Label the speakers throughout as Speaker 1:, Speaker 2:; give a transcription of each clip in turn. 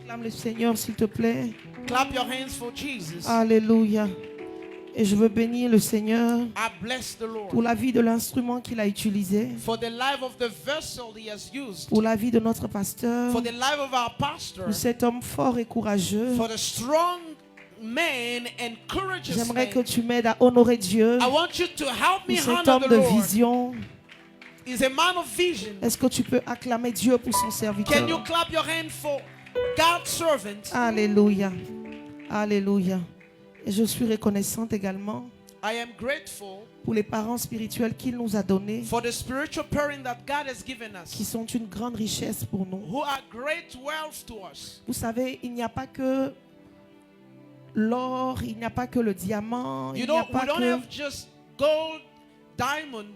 Speaker 1: Acclame le Seigneur, s'il te plaît.
Speaker 2: Clap your hands for Jesus.
Speaker 1: Alléluia. Et je veux bénir le Seigneur
Speaker 2: I bless the Lord
Speaker 1: pour la vie de l'instrument qu'il a utilisé,
Speaker 2: for the life of the vessel he has used,
Speaker 1: pour la vie de notre pasteur,
Speaker 2: for the life of our pastor,
Speaker 1: pour cet homme fort et courageux.
Speaker 2: for the strong man and courageous
Speaker 1: J'aimerais que
Speaker 2: man.
Speaker 1: tu m'aides à honorer Dieu
Speaker 2: I want you to help me
Speaker 1: pour cet
Speaker 2: honor
Speaker 1: homme
Speaker 2: the
Speaker 1: de
Speaker 2: Lord.
Speaker 1: vision.
Speaker 2: He's a man of vision.
Speaker 1: Est-ce que tu peux acclamer Dieu pour son
Speaker 2: Can you
Speaker 1: serviteur?
Speaker 2: clap your hand for God's servant?
Speaker 1: Alléluia. Alléluia. Et je suis reconnaissante également
Speaker 2: I am grateful
Speaker 1: pour les parents spirituels qu'il nous a donnés,
Speaker 2: for the spiritual parent that God has given
Speaker 1: qui
Speaker 2: us,
Speaker 1: sont une grande richesse pour nous.
Speaker 2: who are great wealth to us.
Speaker 1: Vous savez, il n'y a pas que l'or, il n'y a pas que le diamant,
Speaker 2: You
Speaker 1: il n'y a
Speaker 2: know,
Speaker 1: pas
Speaker 2: we don't
Speaker 1: que
Speaker 2: have just gold, diamond,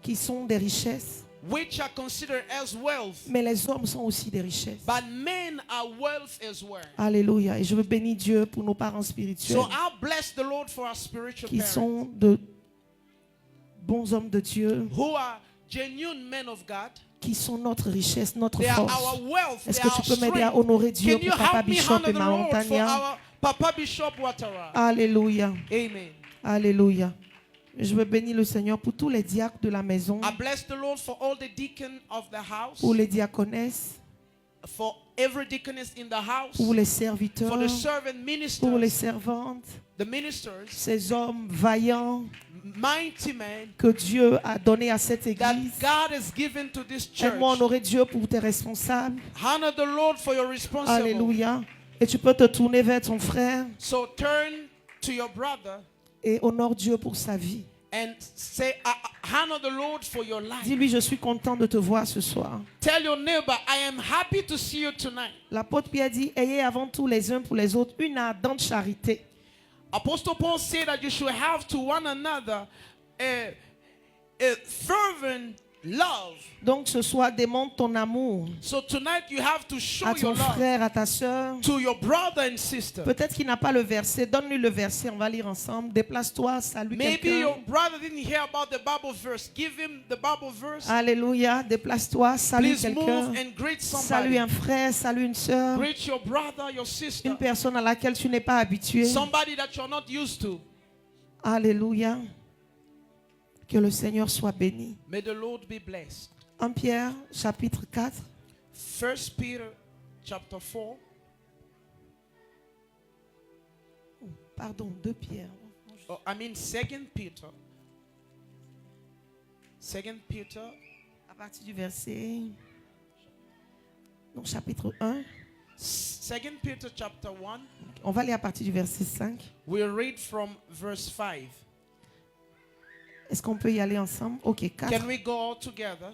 Speaker 1: qui sont des richesses,
Speaker 2: which are considered as wealth,
Speaker 1: mais les hommes sont aussi des richesses.
Speaker 2: but men are wealth as well.
Speaker 1: Alléluia. Et je veux bénir Dieu pour nos parents spirituels
Speaker 2: So I'll bless the Lord for our spiritual
Speaker 1: qui
Speaker 2: parents,
Speaker 1: sont de bons hommes de Dieu,
Speaker 2: who are genuine men of God.
Speaker 1: qui sont notre richesse, notre
Speaker 2: They are
Speaker 1: force.
Speaker 2: our wealth.
Speaker 1: Est-ce
Speaker 2: They
Speaker 1: que
Speaker 2: are
Speaker 1: tu
Speaker 2: our
Speaker 1: peux m'aider à
Speaker 2: strength.
Speaker 1: honorer Dieu
Speaker 2: Can you
Speaker 1: pour Papa
Speaker 2: help me
Speaker 1: Bishop
Speaker 2: honor
Speaker 1: et
Speaker 2: the
Speaker 1: ma
Speaker 2: Lord for
Speaker 1: Montagna?
Speaker 2: our Papa Bishop Watara?
Speaker 1: Alléluia.
Speaker 2: Amen.
Speaker 1: Alléluia. Je veux bénir le Seigneur pour tous les diacres de la maison,
Speaker 2: I bless the Lord for all the deacon of the house,
Speaker 1: pour les diaconesses,
Speaker 2: for every deaconess in the house,
Speaker 1: pour les
Speaker 2: for
Speaker 1: serviteurs,
Speaker 2: the servant
Speaker 1: pour les
Speaker 2: ministers,
Speaker 1: servantes,
Speaker 2: the ministers,
Speaker 1: ces hommes vaillants
Speaker 2: mighty men
Speaker 1: que Dieu a donné à cette
Speaker 2: that
Speaker 1: église.
Speaker 2: God has given to this church.
Speaker 1: Aide-moi à honorer Dieu pour tes responsables.
Speaker 2: Honor the Lord for your responsibility.
Speaker 1: Alléluia. Et tu peux te tourner vers ton frère
Speaker 2: So turn to your brother
Speaker 1: et honore Dieu pour sa vie.
Speaker 2: and say, honor the Lord for your life.
Speaker 1: Dis-lui, je suis content de te voir ce soir.
Speaker 2: Tell your neighbor, I am happy to see you tonight.
Speaker 1: L'apôtre Pierre dit, ayez avant tout les uns pour les autres une ardente charité.
Speaker 2: Apostle Paul said that you should have to one another a fervent love.
Speaker 1: Donc ce soir, démontre ton amour
Speaker 2: So tonight you have to show
Speaker 1: à
Speaker 2: your
Speaker 1: ton
Speaker 2: love
Speaker 1: frère, à ta soeur.
Speaker 2: to your brother and sister.
Speaker 1: Peut-être qu'il n'a pas le verset. Donne-lui le verset, on va lire ensemble. Déplace-toi, salue
Speaker 2: Maybe
Speaker 1: quelqu'un.
Speaker 2: your brother didn't hear about the Bible verse. Give him the Bible verse.
Speaker 1: Alléluia, déplace-toi, salue
Speaker 2: Please move
Speaker 1: quelqu'un.
Speaker 2: and greet
Speaker 1: Salue
Speaker 2: somebody.
Speaker 1: un frère, salue une sœur.
Speaker 2: Greet your brother, your sister.
Speaker 1: Une personne à laquelle tu n'es pas habitué.
Speaker 2: Somebody that you're not used to.
Speaker 1: Alléluia. Que le Seigneur soit béni.
Speaker 2: May the Lord be blessed.
Speaker 1: 1 Pierre, chapitre 4.
Speaker 2: 1 Peter chapter 4.
Speaker 1: Pardon, 2 Pierre.
Speaker 2: Oh, I mean 2 Peter. 2 Peter.
Speaker 1: À partir du verset. Donc, chapitre 1.
Speaker 2: 2 Peter chapter 1.
Speaker 1: On va aller à partir du verset 5.
Speaker 2: We'll read from verse 5.
Speaker 1: Est-ce qu'on peut y aller ensemble? Ok, 4.
Speaker 2: Can we go all together?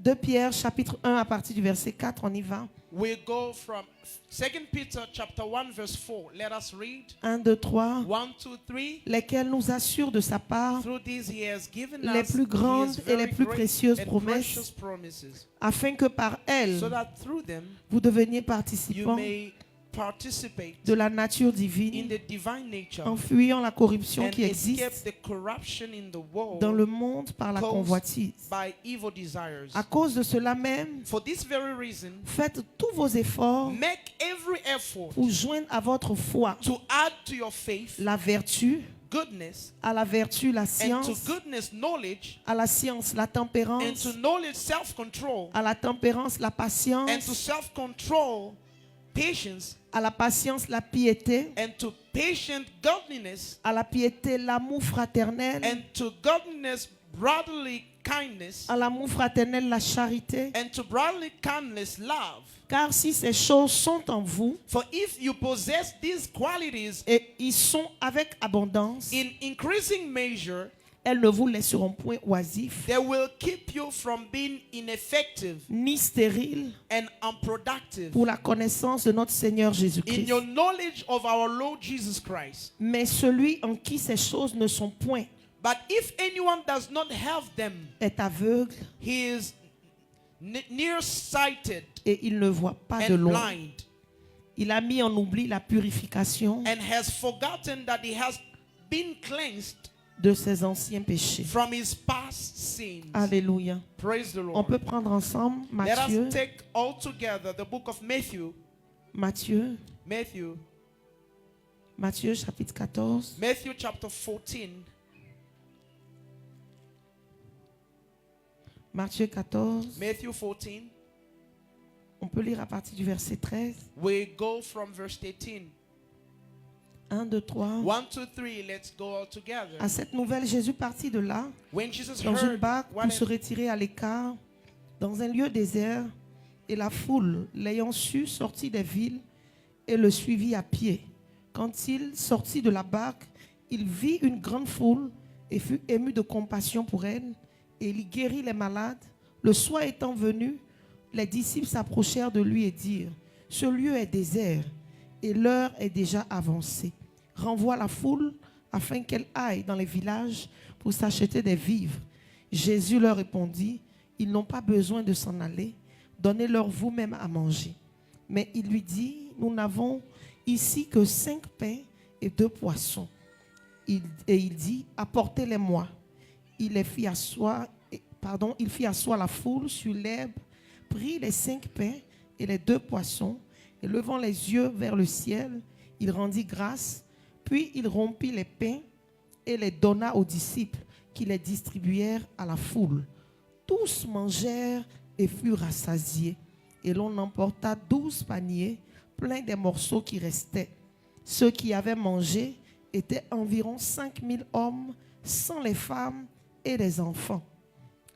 Speaker 1: 2 Pierre, chapitre 1, à partir du verset 4, on y va.
Speaker 2: We'll go from 2 Peter chapter 1 verse 4. Let us read.
Speaker 1: 1, 2, 3.
Speaker 2: 1, 2, 3.
Speaker 1: Lesquels nous assurent de sa part
Speaker 2: Through these he has given
Speaker 1: les
Speaker 2: us
Speaker 1: plus grandes
Speaker 2: his
Speaker 1: et les
Speaker 2: very
Speaker 1: plus
Speaker 2: great
Speaker 1: précieuses
Speaker 2: and
Speaker 1: promesses,
Speaker 2: precious promises,
Speaker 1: afin que par elles,
Speaker 2: so that through them
Speaker 1: vous deveniez
Speaker 2: you
Speaker 1: participants
Speaker 2: may participate
Speaker 1: de la nature
Speaker 2: in
Speaker 1: divine,
Speaker 2: the divine nature
Speaker 1: en fuyant la corruption
Speaker 2: and
Speaker 1: qui
Speaker 2: escape
Speaker 1: existe
Speaker 2: the corruption in the world
Speaker 1: dans le monde par la
Speaker 2: caused
Speaker 1: convoitise.
Speaker 2: by evil desires.
Speaker 1: À cause de cela même,
Speaker 2: For this very reason,
Speaker 1: faites tous vos efforts
Speaker 2: make every effort
Speaker 1: pour joindre à votre foi
Speaker 2: to add to your faith
Speaker 1: la vertu,
Speaker 2: goodness,
Speaker 1: à la vertu la
Speaker 2: and to
Speaker 1: science,
Speaker 2: goodness knowledge,
Speaker 1: à la science la
Speaker 2: and
Speaker 1: tempérance,
Speaker 2: to knowledge self-control,
Speaker 1: à la tempérance la
Speaker 2: and to
Speaker 1: patience,
Speaker 2: self-control patience,
Speaker 1: à la patience la piété,
Speaker 2: and to patient godliness,
Speaker 1: à la piété l'amour fraternel,
Speaker 2: and to godliness brotherly kindness,
Speaker 1: à l'amour fraternel la charité.
Speaker 2: and to brotherly kindness love.
Speaker 1: Car si ces choses sont en vous
Speaker 2: For if you possess these qualities
Speaker 1: et ils sont avec abondance,
Speaker 2: in increasing measure,
Speaker 1: elles ne vous laisseront point oisifs,
Speaker 2: they will keep you from being ineffective
Speaker 1: ni stériles
Speaker 2: and unproductive
Speaker 1: pour la connaissance de notre Seigneur
Speaker 2: in
Speaker 1: Jésus-Christ.
Speaker 2: your knowledge of our Lord Jesus Christ.
Speaker 1: Mais celui en qui ces choses ne sont point
Speaker 2: But if anyone does not have them,
Speaker 1: est aveugle
Speaker 2: he is nearsighted
Speaker 1: et il ne voit pas de
Speaker 2: and
Speaker 1: loin.
Speaker 2: blind,
Speaker 1: Il a mis en oubli la purification
Speaker 2: and has forgotten that he has been cleansed
Speaker 1: de ses anciens péchés.
Speaker 2: from his past sins.
Speaker 1: Alléluia.
Speaker 2: Praise the
Speaker 1: On
Speaker 2: Lord.
Speaker 1: peut prendre ensemble
Speaker 2: Let
Speaker 1: Matthieu,
Speaker 2: us take all together the book of Matthew
Speaker 1: Matthieu,
Speaker 2: Matthew,
Speaker 1: Matthieu chapitre 14.
Speaker 2: Matthew chapter 14.
Speaker 1: Matthieu 14.
Speaker 2: Matthew 14.
Speaker 1: On peut lire à partir du verset 13.
Speaker 2: We go from verse 18.
Speaker 1: 1, 2, 3.
Speaker 2: 1, 2, 3. Let's go all together.
Speaker 1: À cette nouvelle, Jésus partit de là,
Speaker 2: When Jesus
Speaker 1: dans une
Speaker 2: heard
Speaker 1: barque,
Speaker 2: what
Speaker 1: pour se retirer à l'écart, dans un lieu désert, et la foule, l'ayant su, sortit des villes et le suivit à pied. Quand il sortit de la barque, il vit une grande foule et fut ému de compassion pour elle, et il y guérit les malades. Le soir étant venu, les disciples s'approchèrent de lui et dirent: ce lieu est désert et l'heure est déjà avancée. Renvoie la foule afin qu'elle aille dans les villages pour s'acheter des vivres. Jésus leur répondit: ils n'ont pas besoin de s'en aller, donnez-leur vous-même à manger. Mais il lui dit: nous n'avons ici que 5 pains et 2 poissons. Et il dit: apportez-les-moi. Il fit asseoir la foule sur l'herbe, prit les 5 pains et les 2 poissons, et levant les yeux vers le ciel, il rendit grâce, puis il rompit les pains et les donna aux disciples, qui les distribuèrent à la foule. Tous mangèrent et furent rassasiés, et l'on emporta 12 paniers pleins des morceaux qui restaient. Ceux qui avaient mangé étaient environ 5000 hommes, sans les femmes et les enfants.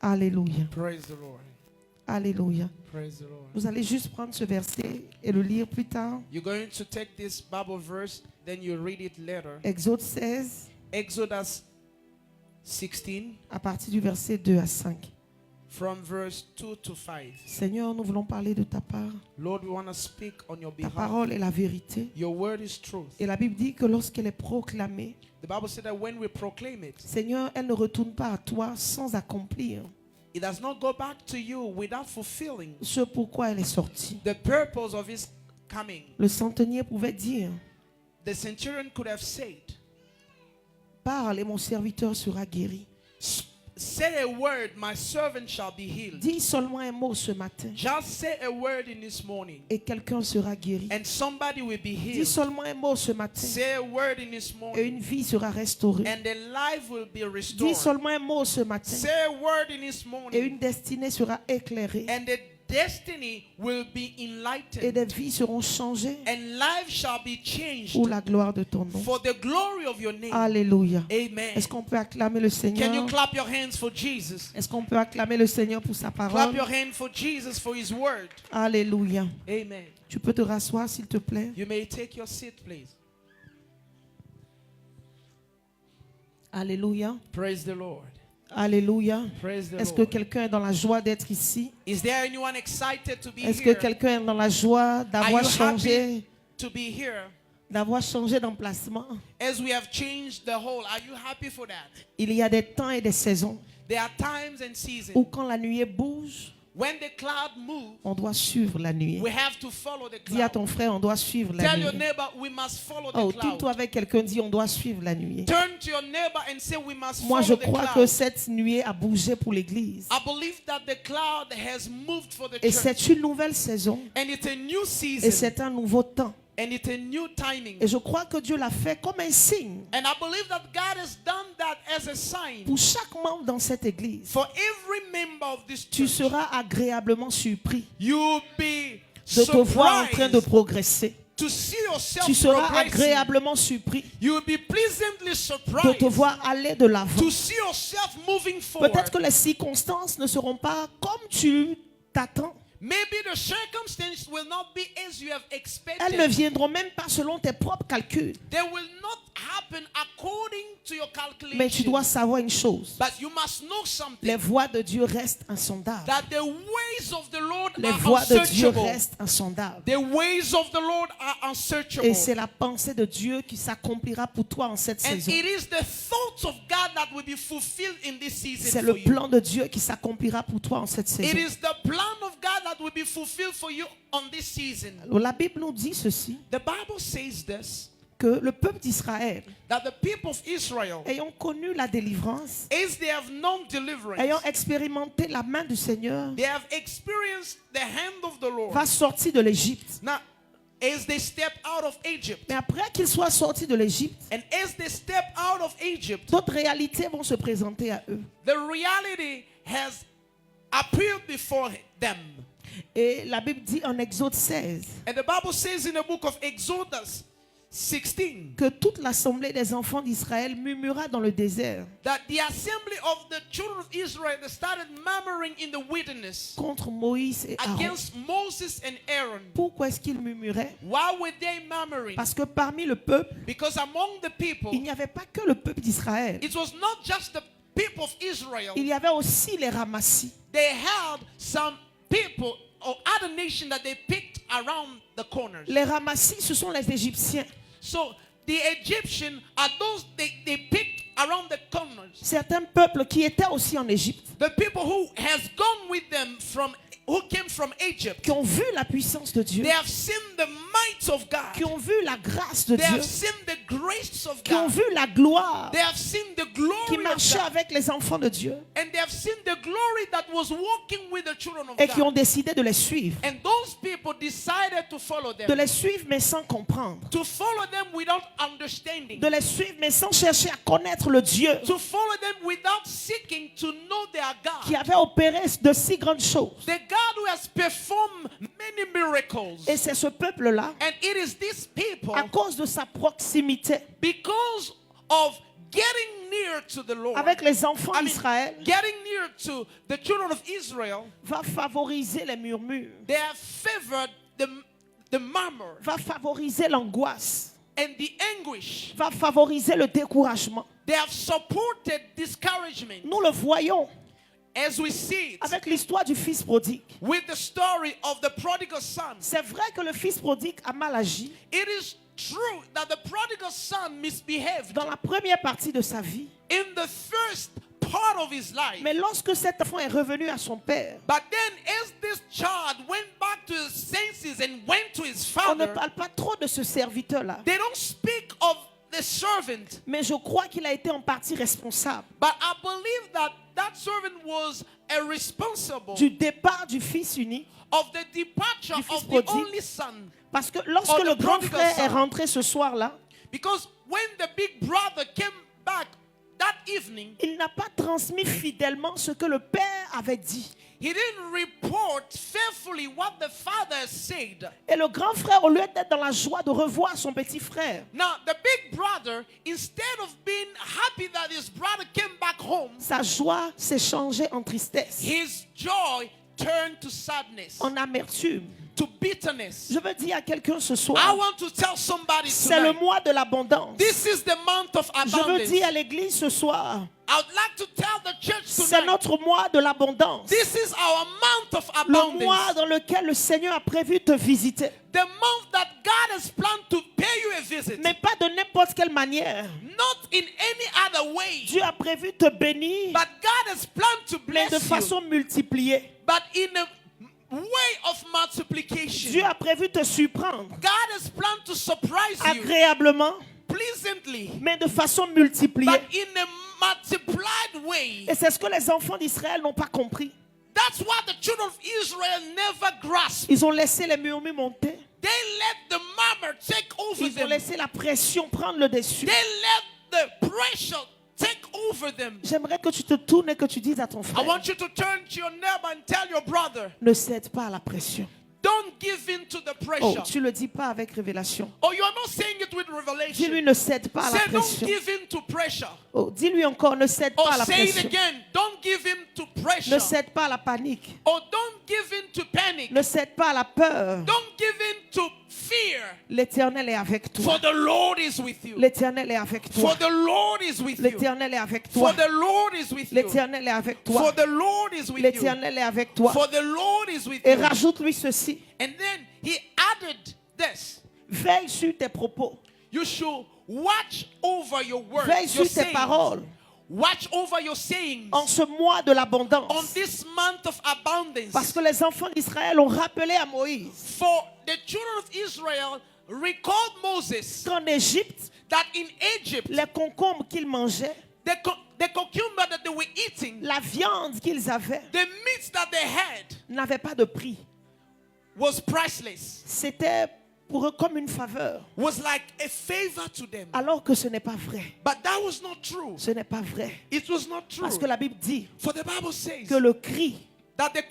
Speaker 1: Alléluia.
Speaker 2: Praise the Lord.
Speaker 1: Alléluia.
Speaker 2: Praise the Lord.
Speaker 1: Vous allez juste prendre ce verset et le lire plus tard.
Speaker 2: You're going to take this Bible verse, then you read it later.
Speaker 1: Exode 16,
Speaker 2: Exodus 16,
Speaker 1: à partir du verset 2 à 5.
Speaker 2: from verse 2 to 5.
Speaker 1: Seigneur, nous voulons parler de ta part.
Speaker 2: Lord, we want to speak on your
Speaker 1: Ta
Speaker 2: behalf.
Speaker 1: parole est la vérité.
Speaker 2: Your word is truth.
Speaker 1: Et la Bible dit que lorsqu'elle est proclamée,
Speaker 2: The Bible said that when we proclaim it,
Speaker 1: Seigneur, elle ne retourne pas à toi sans accomplir
Speaker 2: it does not go back to you without fulfilling
Speaker 1: ce pourquoi elle est sortie.
Speaker 2: the purpose of his coming.
Speaker 1: Le centenier pouvait dire:
Speaker 2: The centurion could have said,
Speaker 1: parle et mon serviteur sera guéri.
Speaker 2: say a word, my servant shall be healed.
Speaker 1: Dis seulement un mot ce matin
Speaker 2: Just say a word in this morning,
Speaker 1: et quelqu'un sera guéri.
Speaker 2: and somebody will be
Speaker 1: Dis
Speaker 2: healed.
Speaker 1: seulement un mot ce matin
Speaker 2: Say a word in this
Speaker 1: et
Speaker 2: morning,
Speaker 1: une vie sera restaurée.
Speaker 2: and the life will be
Speaker 1: Dis
Speaker 2: restored.
Speaker 1: seulement un mot ce matin
Speaker 2: Say a word in this
Speaker 1: et
Speaker 2: morning,
Speaker 1: une destinée sera éclairée
Speaker 2: and the destiny will be
Speaker 1: et
Speaker 2: enlightened,
Speaker 1: des vies seront changées
Speaker 2: and life shall be changed
Speaker 1: pour la gloire de ton nom.
Speaker 2: for the glory of your name.
Speaker 1: Alléluia.
Speaker 2: Amen.
Speaker 1: Est-ce qu'on peut acclamer le
Speaker 2: Can you
Speaker 1: Seigneur?
Speaker 2: clap your hands for Jesus?
Speaker 1: Est-ce qu'on peut acclamer le Seigneur pour sa
Speaker 2: Clap
Speaker 1: parole?
Speaker 2: your hand for Jesus for his word.
Speaker 1: Alléluia.
Speaker 2: Amen.
Speaker 1: Tu peux te rasseoir s'il te plaît.
Speaker 2: You may take your seat, please.
Speaker 1: Alléluia.
Speaker 2: Praise the Lord.
Speaker 1: Alléluia.
Speaker 2: Praise the
Speaker 1: Est-ce que
Speaker 2: Lord.
Speaker 1: quelqu'un est dans la joie d'être ici?
Speaker 2: Is there anyone excited to be
Speaker 1: Est-ce que
Speaker 2: here?
Speaker 1: quelqu'un est dans la joie d'avoir
Speaker 2: Are you
Speaker 1: changé,
Speaker 2: happy to be here?
Speaker 1: d'emplacement?
Speaker 2: As we have changed the whole, are you happy for that?
Speaker 1: Il y a des temps et des saisons
Speaker 2: There are times and seasons.
Speaker 1: où quand la nuée bouge,
Speaker 2: When the cloud moves,
Speaker 1: on doit suivre la nuée.
Speaker 2: we have to follow the
Speaker 1: Dis à
Speaker 2: cloud.
Speaker 1: ton frère, on doit suivre la
Speaker 2: Tell your
Speaker 1: nuée.
Speaker 2: neighbor, we must follow the
Speaker 1: Oh,
Speaker 2: cloud.
Speaker 1: tourne-toi avec quelqu'un, dis on doit suivre la nuée.
Speaker 2: Turn to your neighbor and say, we must
Speaker 1: Moi, je
Speaker 2: follow the
Speaker 1: crois que
Speaker 2: cloud.
Speaker 1: cette nuée a bougé pour l'Église.
Speaker 2: I believe that the cloud has moved for the
Speaker 1: Et
Speaker 2: church.
Speaker 1: c'est une nouvelle saison.
Speaker 2: And it's a new
Speaker 1: Et
Speaker 2: season.
Speaker 1: c'est un nouveau temps.
Speaker 2: And it's a new timing.
Speaker 1: Et je crois que Dieu l'a fait comme un signe
Speaker 2: And I believe that God has done that as a sign.
Speaker 1: pour chaque membre dans cette Église.
Speaker 2: For every member of this
Speaker 1: Tu
Speaker 2: church,
Speaker 1: seras agréablement surpris
Speaker 2: you'll be
Speaker 1: de te voir en train de
Speaker 2: surprised
Speaker 1: progresser.
Speaker 2: to see yourself
Speaker 1: Tu seras
Speaker 2: progressing.
Speaker 1: agréablement surpris
Speaker 2: You will be pleasantly
Speaker 1: de
Speaker 2: surprised
Speaker 1: te voir aller de l'avant.
Speaker 2: to see yourself moving forward.
Speaker 1: Peut-être que les circonstances ne seront pas comme tu t'attends.
Speaker 2: Maybe the circumstances will not be as you have expected.
Speaker 1: Elles ne viendront même pas selon tes propres calculs.
Speaker 2: They will not happen according to your calculations.
Speaker 1: Mais tu dois savoir une chose.
Speaker 2: But you must know something.
Speaker 1: Les voies de Dieu restent insondables.
Speaker 2: That the ways of the Lord
Speaker 1: Les
Speaker 2: are
Speaker 1: voies de Dieu
Speaker 2: unsearchable.
Speaker 1: restent insondables.
Speaker 2: The ways of the Lord are unsearchable.
Speaker 1: Et c'est la pensée de Dieu qui s'accomplira pour toi en cette
Speaker 2: And
Speaker 1: saison.
Speaker 2: it is the thoughts of God that will be fulfilled in this season
Speaker 1: C'est
Speaker 2: for
Speaker 1: le
Speaker 2: you.
Speaker 1: plan de Dieu qui s'accomplira pour toi en cette
Speaker 2: It
Speaker 1: saison.
Speaker 2: is the plan of God that will be fulfilled for you on this season.
Speaker 1: Alors, la Bible nous dit ceci,
Speaker 2: The Bible says this,
Speaker 1: que le peuple d'Israël,
Speaker 2: that the people of Israel,
Speaker 1: ayant connu la délivrance,
Speaker 2: as they have known deliverance,
Speaker 1: ayant expérimenté la main du Seigneur,
Speaker 2: they have experienced the hand of the Lord.
Speaker 1: va sortir de l'Égypte.
Speaker 2: Now, as they stepped out of Egypt.
Speaker 1: Mais après qu'ils soient sortis de l'Égypte,
Speaker 2: And as they stepped out of Egypt,
Speaker 1: d'autres réalités vont se présenter à eux.
Speaker 2: the reality has appeared before them.
Speaker 1: Et la Bible dit en Exode 16
Speaker 2: And the Bible says in the book of Exodus 16
Speaker 1: que toute l'assemblée des enfants d'Israël murmura dans le désert
Speaker 2: that the assembly of the children of Israel that started murmuring in the wilderness
Speaker 1: contre Moïse et Aaron.
Speaker 2: against Moses and Aaron.
Speaker 1: Pourquoi est-ce qu'ils murmuraient?
Speaker 2: Why were they murmuring?
Speaker 1: Parce que parmi le peuple,
Speaker 2: Because among the people,
Speaker 1: il n'y avait pas que le peuple d'Israël.
Speaker 2: it was not just the people of Israel.
Speaker 1: Il y avait aussi les ramassis.
Speaker 2: They had some people or other nations that they picked around the corners.
Speaker 1: Les ramassis, ce sont les Égyptiens.
Speaker 2: So the Egyptians are those they picked around the corners.
Speaker 1: Certains peuples qui étaient aussi en Égypte,
Speaker 2: The people who has gone with them who came from Egypt.
Speaker 1: qui ont vu la puissance de Dieu,
Speaker 2: They have seen the might of God.
Speaker 1: qui ont vu la grâce de
Speaker 2: They
Speaker 1: Dieu,
Speaker 2: have seen the grace of
Speaker 1: qui ont
Speaker 2: God.
Speaker 1: vu la gloire
Speaker 2: They have seen the
Speaker 1: qui
Speaker 2: glory of
Speaker 1: marchait
Speaker 2: God.
Speaker 1: avec les enfants de Dieu
Speaker 2: And they have seen the glory that was walking with the children of
Speaker 1: et qui ont
Speaker 2: God.
Speaker 1: décidé de les suivre.
Speaker 2: And those people decided to follow
Speaker 1: De
Speaker 2: them.
Speaker 1: les suivre mais sans comprendre.
Speaker 2: To follow them without understanding.
Speaker 1: De les suivre mais sans chercher à connaître le Dieu
Speaker 2: To follow them without seeking to know their
Speaker 1: qui
Speaker 2: God.
Speaker 1: avait opéré de si grandes choses.
Speaker 2: The God who has performed many miracles.
Speaker 1: Et c'est ce peuple-là,
Speaker 2: And it is these people,
Speaker 1: à cause de sa proximité
Speaker 2: because of getting near to the Lord,
Speaker 1: avec les enfants
Speaker 2: I mean,
Speaker 1: d'Israël,
Speaker 2: getting near to the children of Israel,
Speaker 1: va favoriser les murmures,
Speaker 2: they have favored the murmur
Speaker 1: va favoriser l'angoisse,
Speaker 2: and the anguish.
Speaker 1: va favoriser le découragement.
Speaker 2: They have supported discouragement,
Speaker 1: Nous le voyons
Speaker 2: as we see it
Speaker 1: avec l'histoire du fils prodigue.
Speaker 2: with the story of the prodigal son.
Speaker 1: C'est vrai que le fils prodigue a mal agi
Speaker 2: It is true that the prodigal son misbehaved
Speaker 1: dans la première partie de sa vie.
Speaker 2: in the first part of his life.
Speaker 1: Mais lorsque cet enfant est revenu à son père,
Speaker 2: But then as this child went back to his senses and went to his
Speaker 1: on ne
Speaker 2: father,
Speaker 1: parle pas trop de ce serviteur-là.
Speaker 2: they don't speak of the servant,
Speaker 1: Mais je crois qu'il a été en partie responsable
Speaker 2: but I believe that that servant was a responsible
Speaker 1: du départ du fils unique.
Speaker 2: of the departure
Speaker 1: Du fils
Speaker 2: of the
Speaker 1: prodigue.
Speaker 2: only son.
Speaker 1: Parce que lorsque
Speaker 2: Oh,
Speaker 1: le
Speaker 2: the
Speaker 1: grand
Speaker 2: prodigal
Speaker 1: frère
Speaker 2: son.
Speaker 1: est rentré ce soir-là,
Speaker 2: Because when the big brother came back that evening,
Speaker 1: il n'a pas transmis fidèlement ce que le père avait dit.
Speaker 2: he didn't report faithfully what the father said.
Speaker 1: Et le grand frère, au lieu d'être dans la joie de revoir son petit frère,
Speaker 2: Now, the big brother, instead of being happy that his brother came back home,
Speaker 1: sa joie s'est changée en tristesse,
Speaker 2: his joy turned to sadness,
Speaker 1: en amertume.
Speaker 2: to bitterness.
Speaker 1: Je veux dire à quelqu'un ce
Speaker 2: I
Speaker 1: soir,
Speaker 2: want to tell somebody
Speaker 1: c'est le
Speaker 2: tonight,
Speaker 1: mois de l'abondance.
Speaker 2: this is the month of
Speaker 1: Je veux
Speaker 2: abundance.
Speaker 1: dire à l'église ce soir,
Speaker 2: I would like to tell the church
Speaker 1: c'est
Speaker 2: tonight,
Speaker 1: notre mois de l'abondance.
Speaker 2: this is our month of
Speaker 1: Le mois
Speaker 2: abundance.
Speaker 1: dans lequel le Seigneur a prévu te visiter.
Speaker 2: The month that God has planned to pay you a visit.
Speaker 1: Mais pas de n'importe quelle manière.
Speaker 2: Not in any other way.
Speaker 1: Dieu a prévu te bénir,
Speaker 2: But God has planned to
Speaker 1: mais de
Speaker 2: bless you.
Speaker 1: façon multipliée.
Speaker 2: But in a way of multiplication.
Speaker 1: Dieu a prévu te surprendre
Speaker 2: God has planned to surprise you
Speaker 1: agréablement,
Speaker 2: pleasantly.
Speaker 1: mais de façon multipliée.
Speaker 2: But in a multiplied way.
Speaker 1: Et c'est ce que les enfants d'Israël n'ont pas compris.
Speaker 2: That's what the children of Israel never grasped.
Speaker 1: Ils ont laissé les murmures monter.
Speaker 2: They let the murmur take over
Speaker 1: Ils ont
Speaker 2: them.
Speaker 1: laissé la pression prendre le dessus.
Speaker 2: They let the pressure take over them.
Speaker 1: J'aimerais que tu te tournes et que tu dises à ton
Speaker 2: I
Speaker 1: frère,
Speaker 2: want you to turn to your neighbor and tell your brother,
Speaker 1: ne cède pas à la pression.
Speaker 2: don't give in to the
Speaker 1: Oh,
Speaker 2: pressure.
Speaker 1: tu le dis pas avec révélation.
Speaker 2: Oh, you are not saying it with
Speaker 1: Dis-lui,
Speaker 2: revelation.
Speaker 1: ne cède pas à la
Speaker 2: Say, don't
Speaker 1: pression.
Speaker 2: give in to pressure.
Speaker 1: Oh, dis-lui encore, ne cède
Speaker 2: Or
Speaker 1: pas à la
Speaker 2: say it
Speaker 1: pression.
Speaker 2: again, don't give in to pressure.
Speaker 1: Ne cède pas à la panique.
Speaker 2: Or don't give in to panic.
Speaker 1: Ne cède pas à la peur.
Speaker 2: Don't give in to fear.
Speaker 1: L'Éternel est avec toi.
Speaker 2: For the Lord is with you.
Speaker 1: L'Éternel est avec toi.
Speaker 2: For the Lord is with you.
Speaker 1: L'Éternel est avec toi.
Speaker 2: For the Lord is with you.
Speaker 1: L'Éternel est avec toi.
Speaker 2: For the Lord is with you.
Speaker 1: L'Éternel est avec toi.
Speaker 2: For the Lord is with
Speaker 1: Et
Speaker 2: you.
Speaker 1: rajoute-lui ceci.
Speaker 2: And then he added this.
Speaker 1: Veille sur tes propos.
Speaker 2: You should watch over your words,
Speaker 1: Veille
Speaker 2: your
Speaker 1: sur tes
Speaker 2: sayings.
Speaker 1: paroles.
Speaker 2: Watch over your sayings
Speaker 1: En ce mois de
Speaker 2: on
Speaker 1: l'abondance.
Speaker 2: this month of abundance.
Speaker 1: Parce que les enfants d'Israël ont rappelé à Moïse
Speaker 2: For the children of Israel recalled Moses
Speaker 1: qu'en Égypte,
Speaker 2: that in Egypt,
Speaker 1: les concombres qu'ils mangeaient,
Speaker 2: the cucumber that they were eating,
Speaker 1: la viande qu'ils avaient,
Speaker 2: the meat that they had
Speaker 1: n'avait pas de prix.
Speaker 2: was priceless.
Speaker 1: C'était pour eux comme une faveur,
Speaker 2: was like a favor to them.
Speaker 1: alors que ce n'est pas vrai.
Speaker 2: But that was not true.
Speaker 1: Ce n'est pas vrai.
Speaker 2: It was not true.
Speaker 1: Parce que la Bible dit
Speaker 2: For the Bible says
Speaker 1: que le cri
Speaker 2: that the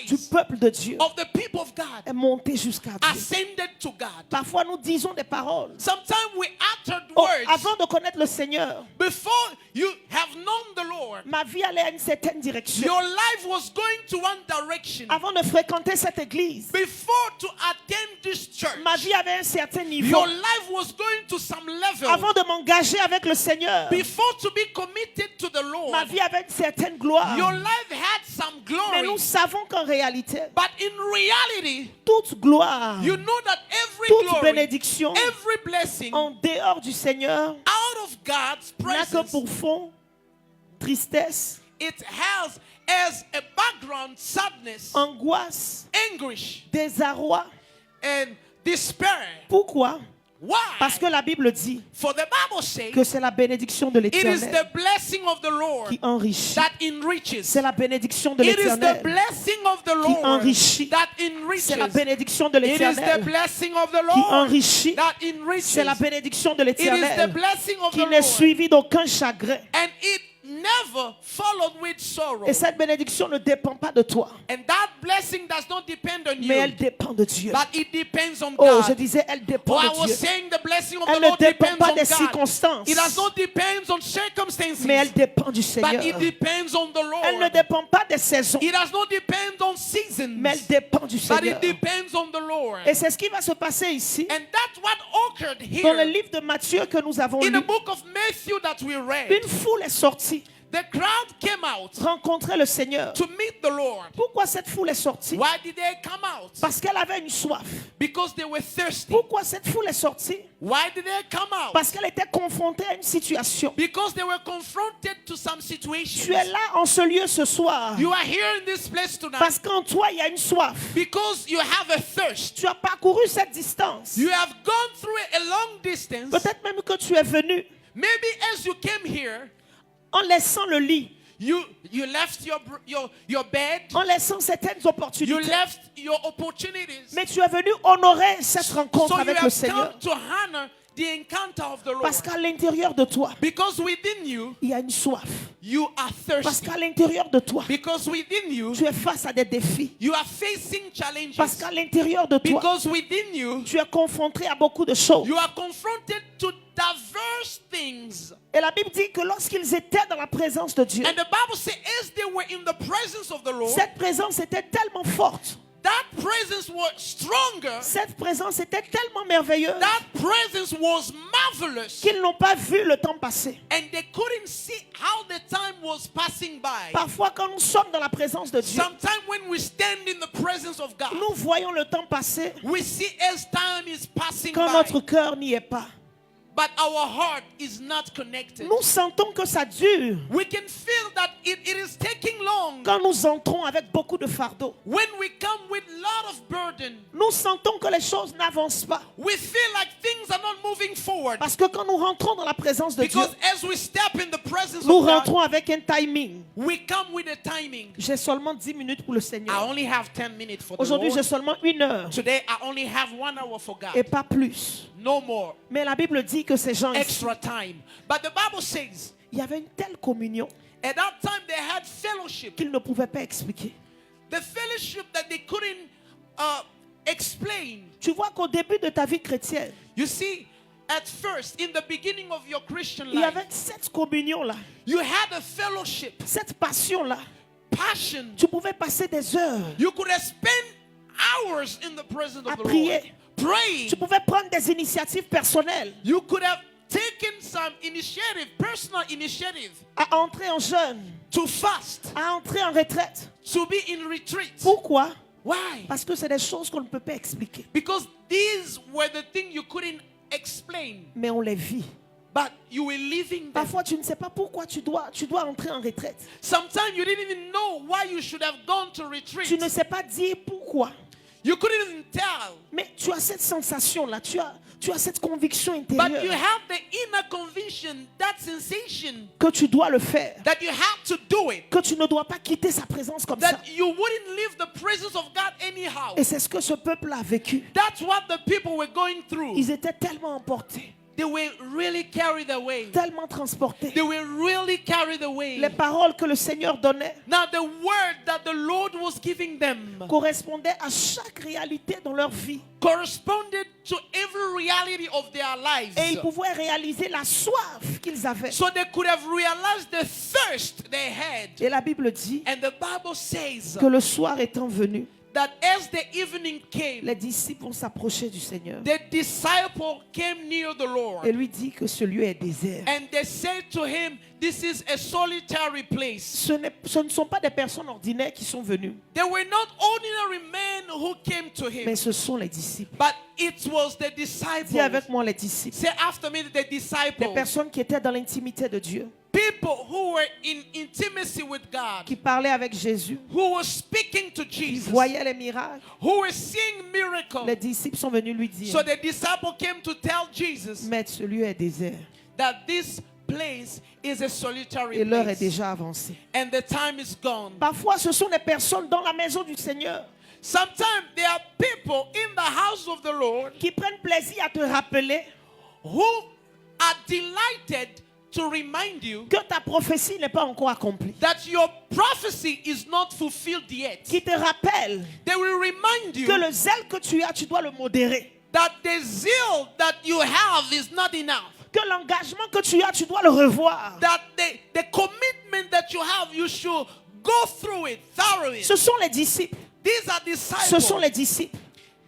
Speaker 1: du
Speaker 2: cries
Speaker 1: peuple de Dieu
Speaker 2: of the people of God
Speaker 1: est monté jusqu'à Dieu.
Speaker 2: ascended to God.
Speaker 1: Parfois, nous disons des paroles.
Speaker 2: Sometimes we uttered
Speaker 1: Oh,
Speaker 2: words
Speaker 1: avant de connaître le Seigneur,
Speaker 2: before you have known the Lord.
Speaker 1: ma vie allait à une certaine direction.
Speaker 2: Your life was going to one direction.
Speaker 1: Avant de fréquenter cette église,
Speaker 2: Before to attend this church,
Speaker 1: ma vie avait un certain niveau.
Speaker 2: your life was going to some level.
Speaker 1: Avant de m'engager avec le Seigneur,
Speaker 2: Before to be committed to the
Speaker 1: ma
Speaker 2: Lord,
Speaker 1: vie avait une certaine gloire.
Speaker 2: your life had some
Speaker 1: Mais
Speaker 2: glory.
Speaker 1: nous savons qu'en réalité,
Speaker 2: But in reality,
Speaker 1: toute gloire,
Speaker 2: you know that every
Speaker 1: toute
Speaker 2: glory,
Speaker 1: bénédiction
Speaker 2: every blessing
Speaker 1: en dehors du Seigneur
Speaker 2: out of God's
Speaker 1: n'a que
Speaker 2: presence,
Speaker 1: pour fond tristesse,
Speaker 2: it has as a background sadness,
Speaker 1: angoisse,
Speaker 2: anguish,
Speaker 1: désarroi.
Speaker 2: and despair.
Speaker 1: Pourquoi?
Speaker 2: Why?
Speaker 1: Parce que la Bible dit
Speaker 2: For the Bible says
Speaker 1: que c'est la bénédiction de
Speaker 2: it is
Speaker 1: l'Éternel
Speaker 2: the blessing of the Lord
Speaker 1: qui enrichit.
Speaker 2: that enriches.
Speaker 1: C'est la bénédiction de
Speaker 2: It is the
Speaker 1: l'Éternel
Speaker 2: blessing of the
Speaker 1: qui
Speaker 2: Lord
Speaker 1: enrichit.
Speaker 2: that enriches.
Speaker 1: C'est la bénédiction de
Speaker 2: It is the
Speaker 1: l'Éternel
Speaker 2: blessing of the
Speaker 1: qui
Speaker 2: Lord
Speaker 1: enrichit.
Speaker 2: that enriches.
Speaker 1: C'est la bénédiction de
Speaker 2: It is the
Speaker 1: l'Éternel
Speaker 2: blessing of the
Speaker 1: qui n'est
Speaker 2: Lord,
Speaker 1: suivie d'aucun chagrin.
Speaker 2: and it never followed with sorrow.
Speaker 1: Et cette bénédiction ne dépend pas de toi,
Speaker 2: And that blessing does not depend on
Speaker 1: mais elle
Speaker 2: you,
Speaker 1: dépend de Dieu.
Speaker 2: but it depends on
Speaker 1: Oh, je
Speaker 2: God.
Speaker 1: disais, elle
Speaker 2: Oh,
Speaker 1: dépend
Speaker 2: I
Speaker 1: de
Speaker 2: was
Speaker 1: Dieu.
Speaker 2: saying the blessing of
Speaker 1: Elle
Speaker 2: the
Speaker 1: ne
Speaker 2: Lord
Speaker 1: dépend
Speaker 2: depends
Speaker 1: pas
Speaker 2: on
Speaker 1: des
Speaker 2: God.
Speaker 1: circonstances,
Speaker 2: It does not depend on circumstances,
Speaker 1: mais elle dépend du
Speaker 2: but
Speaker 1: Seigneur.
Speaker 2: it depends on the
Speaker 1: Elle ne
Speaker 2: Lord.
Speaker 1: dépend pas des saisons,
Speaker 2: It does not depend on seasons,
Speaker 1: mais elle dépend du
Speaker 2: but
Speaker 1: Seigneur.
Speaker 2: it depends on the Lord.
Speaker 1: Et c'est ce qui va se passer ici,
Speaker 2: And that's what occurred
Speaker 1: dans le
Speaker 2: here
Speaker 1: livre de Matthieu que nous avons
Speaker 2: in
Speaker 1: lu.
Speaker 2: the book of Matthew that we read.
Speaker 1: Une foule est sortie
Speaker 2: The crowd came out
Speaker 1: rencontrer le Seigneur.
Speaker 2: to meet the Lord.
Speaker 1: Pourquoi cette foule est sortie?
Speaker 2: Why did they come out?
Speaker 1: Parce qu'elle avait une soif.
Speaker 2: Because they were thirsty.
Speaker 1: Pourquoi cette foule est sortie?
Speaker 2: Why did they come out?
Speaker 1: Parce qu'elle était confrontée à une situation.
Speaker 2: Because they were confronted to some
Speaker 1: Tu
Speaker 2: situations.
Speaker 1: es là en ce lieu ce soir
Speaker 2: You are here in this place tonight
Speaker 1: parce qu'en toi il y a une soif.
Speaker 2: because you have a thirst.
Speaker 1: Tu as parcouru cette distance.
Speaker 2: You have gone through a long distance.
Speaker 1: Peut-être même que tu es venu
Speaker 2: Maybe as you came here,
Speaker 1: en laissant le lit,
Speaker 2: you left your bed,
Speaker 1: en laissant certaines
Speaker 2: you
Speaker 1: opportunités.
Speaker 2: left your opportunities.
Speaker 1: Mais tu es venu honorer cette rencontre
Speaker 2: So you
Speaker 1: avec le
Speaker 2: have
Speaker 1: Seigneur.
Speaker 2: come to honor the encounter of the Lord.
Speaker 1: Parce qu'à l'intérieur de toi,
Speaker 2: Because within you,
Speaker 1: il y a une soif.
Speaker 2: you are
Speaker 1: Parce
Speaker 2: thirsty.
Speaker 1: qu'à l'intérieur de toi,
Speaker 2: Because within you,
Speaker 1: tu es face à des défis.
Speaker 2: you are facing challenges.
Speaker 1: Parce qu'à l'intérieur de toi,
Speaker 2: Because within you,
Speaker 1: tu es confronté à beaucoup de choses.
Speaker 2: you are confronted to diverse things.
Speaker 1: Et la Bible dit que lorsqu'ils étaient dans la présence de Dieu,
Speaker 2: And the Bible says, as they were in the presence of the Lord,
Speaker 1: cette présence était tellement forte,
Speaker 2: that presence was stronger,
Speaker 1: cette présence était tellement merveilleuse
Speaker 2: that presence was marvelous,
Speaker 1: qu'ils n'ont pas vu le temps passer.
Speaker 2: and they couldn't see how the time was passing by.
Speaker 1: Parfois, quand nous sommes dans la présence de Dieu,
Speaker 2: Sometimes when we stand in the presence of God,
Speaker 1: nous voyons le temps passer
Speaker 2: we see as time is passing
Speaker 1: quand
Speaker 2: by,
Speaker 1: notre cœur n'y est pas.
Speaker 2: but our heart is not connected.
Speaker 1: Nous sentons que ça dure
Speaker 2: We can feel that it is taking long.
Speaker 1: quand nous entrons avec beaucoup de fardeau.
Speaker 2: When we come with a lot of burden,
Speaker 1: Nous sentons que les choses n'avancent pas.
Speaker 2: we feel like things are not moving forward.
Speaker 1: Parce que quand nous rentrons dans la présence de Dieu,
Speaker 2: Because as we step in the presence
Speaker 1: nous
Speaker 2: of God,
Speaker 1: rentrons avec un timing.
Speaker 2: we come with a timing.
Speaker 1: J'ai seulement 10 minutes pour le
Speaker 2: I
Speaker 1: Seigneur.
Speaker 2: only have 10 minutes for the
Speaker 1: Aujourd'hui, j'ai
Speaker 2: Lord.
Speaker 1: seulement 1 heure
Speaker 2: Today I only have 1 hour for
Speaker 1: et
Speaker 2: God.
Speaker 1: pas plus.
Speaker 2: No more.
Speaker 1: Mais la Bible dit que ces gens ici,
Speaker 2: Extra time. But the Bible says,
Speaker 1: il y avait une telle communion
Speaker 2: at that time they had fellowship.
Speaker 1: qu'ils ne pouvaient pas expliquer.
Speaker 2: The fellowship that they couldn't explain.
Speaker 1: Tu vois qu'au début de ta vie chrétienne,
Speaker 2: You see, at first, in the beginning of your Christian
Speaker 1: il y avait
Speaker 2: life,
Speaker 1: cette communion-là,
Speaker 2: you had a fellowship,
Speaker 1: cette passion-là.
Speaker 2: passion.
Speaker 1: Tu pouvais passer des heures.
Speaker 2: You could have spent hours in the presence
Speaker 1: À
Speaker 2: of the
Speaker 1: prier.
Speaker 2: Lord, praying.
Speaker 1: Tu pouvais prendre des initiatives personnelles,
Speaker 2: You could have taken some initiative, personal initiative,
Speaker 1: à entrer en jeûne,
Speaker 2: to fast,
Speaker 1: à entrer en retraite.
Speaker 2: to be in retreat.
Speaker 1: Pourquoi?
Speaker 2: Why?
Speaker 1: Parce que c'est des choses qu'on ne peut pas expliquer.
Speaker 2: Because these were the things you couldn't explain,
Speaker 1: Mais on les vit.
Speaker 2: but you were living them.
Speaker 1: Parfois, tu ne sais pas pourquoi tu dois entrer en retraite.
Speaker 2: Sometimes you didn't even know why you should have gone to
Speaker 1: Tu
Speaker 2: retreat.
Speaker 1: ne sais pas dire pourquoi.
Speaker 2: You couldn't even tell.
Speaker 1: Mais tu tu as cette sensation-là, tu as cette conviction
Speaker 2: But you
Speaker 1: intérieure
Speaker 2: have the inner conviction, that sensation,
Speaker 1: que tu dois le faire,
Speaker 2: that you have to do it.
Speaker 1: que tu ne dois pas quitter sa présence comme ça.
Speaker 2: That you wouldn't leave the presence of God anyhow.
Speaker 1: Et c'est ce que ce peuple a vécu.
Speaker 2: That's what the people were going through.
Speaker 1: Ils étaient tellement emportés,
Speaker 2: They were really carried away.
Speaker 1: tellement transportés.
Speaker 2: They were really carried away.
Speaker 1: Les paroles que le Seigneur donnait
Speaker 2: Now the word that the Lord was giving them
Speaker 1: correspondaient à chaque réalité dans leur vie.
Speaker 2: corresponded to every reality of their lives.
Speaker 1: Et ils pouvaient réaliser la soif qu'ils avaient.
Speaker 2: So they could have realized the thirst they had.
Speaker 1: Et la Bible dit
Speaker 2: And the Bible says
Speaker 1: que le soir étant venu,
Speaker 2: that as the evening came,
Speaker 1: les disciples vont s'approcher du Seigneur
Speaker 2: the disciple came near the Lord.
Speaker 1: et lui dit que ce lieu est désert.
Speaker 2: And they said to him, this is a solitary place.
Speaker 1: Ce ne sont pas des personnes ordinaires qui sont venues,
Speaker 2: There were not ordinary men who came to him,
Speaker 1: mais ce sont les disciples.
Speaker 2: but it was the
Speaker 1: Dis
Speaker 2: disciples.
Speaker 1: avec moi les disciples.
Speaker 2: Say after me, the
Speaker 1: Des
Speaker 2: disciples.
Speaker 1: personnes qui étaient dans l'intimité de Dieu,
Speaker 2: People who were in intimacy with God,
Speaker 1: qui parlaient avec Jésus,
Speaker 2: who were speaking to
Speaker 1: qui
Speaker 2: Jesus,
Speaker 1: voyaient les miracles.
Speaker 2: who were seeing miracles.
Speaker 1: Les disciples sont venus lui dire,
Speaker 2: So the disciple came to tell Jesus
Speaker 1: Maître, ce lieu est désert
Speaker 2: that this place is a solitary
Speaker 1: et l'heure est
Speaker 2: place
Speaker 1: déjà avancée.
Speaker 2: and the time is gone.
Speaker 1: Parfois, ce sont des personnes dans la maison du Seigneur
Speaker 2: Sometimes there are people in the house of the Lord
Speaker 1: qui prennent plaisir à te rappeler
Speaker 2: who are delighted to remind you
Speaker 1: que ta prophétie n'est pas encore accomplie.
Speaker 2: that your prophecy is not fulfilled yet.
Speaker 1: Qui te rappellent
Speaker 2: They will remind
Speaker 1: que
Speaker 2: you
Speaker 1: le zèle que tu as, tu dois le modérer.
Speaker 2: that the zeal that you have is not enough.
Speaker 1: Que l'engagement que tu as, tu dois le revoir.
Speaker 2: That the commitment that you have, you should go through it thoroughly.
Speaker 1: Ce sont les disciples.
Speaker 2: These are
Speaker 1: Ce sont
Speaker 2: disciples.
Speaker 1: les disciples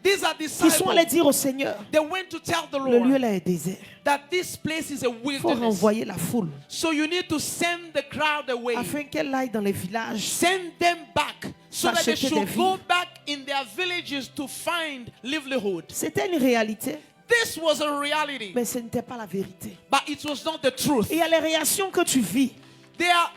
Speaker 2: These are
Speaker 1: qui sont allés
Speaker 2: disciples.
Speaker 1: dire au Seigneur,
Speaker 2: They went to tell the
Speaker 1: le lieu
Speaker 2: Lord
Speaker 1: là est désert.
Speaker 2: that this place is a
Speaker 1: Il faut
Speaker 2: wilderness.
Speaker 1: renvoyer la foule
Speaker 2: So you need to send the crowd away.
Speaker 1: afin qu'elle aille dans les villages.
Speaker 2: Send them back so that they
Speaker 1: S'acheter
Speaker 2: should
Speaker 1: des
Speaker 2: go
Speaker 1: vies.
Speaker 2: back in their villages to find livelihood.
Speaker 1: C'était une réalité,
Speaker 2: This was a reality,
Speaker 1: mais ce n'était pas la vérité.
Speaker 2: but it was not the truth.
Speaker 1: Et il y a les réactions que tu vis.
Speaker 2: There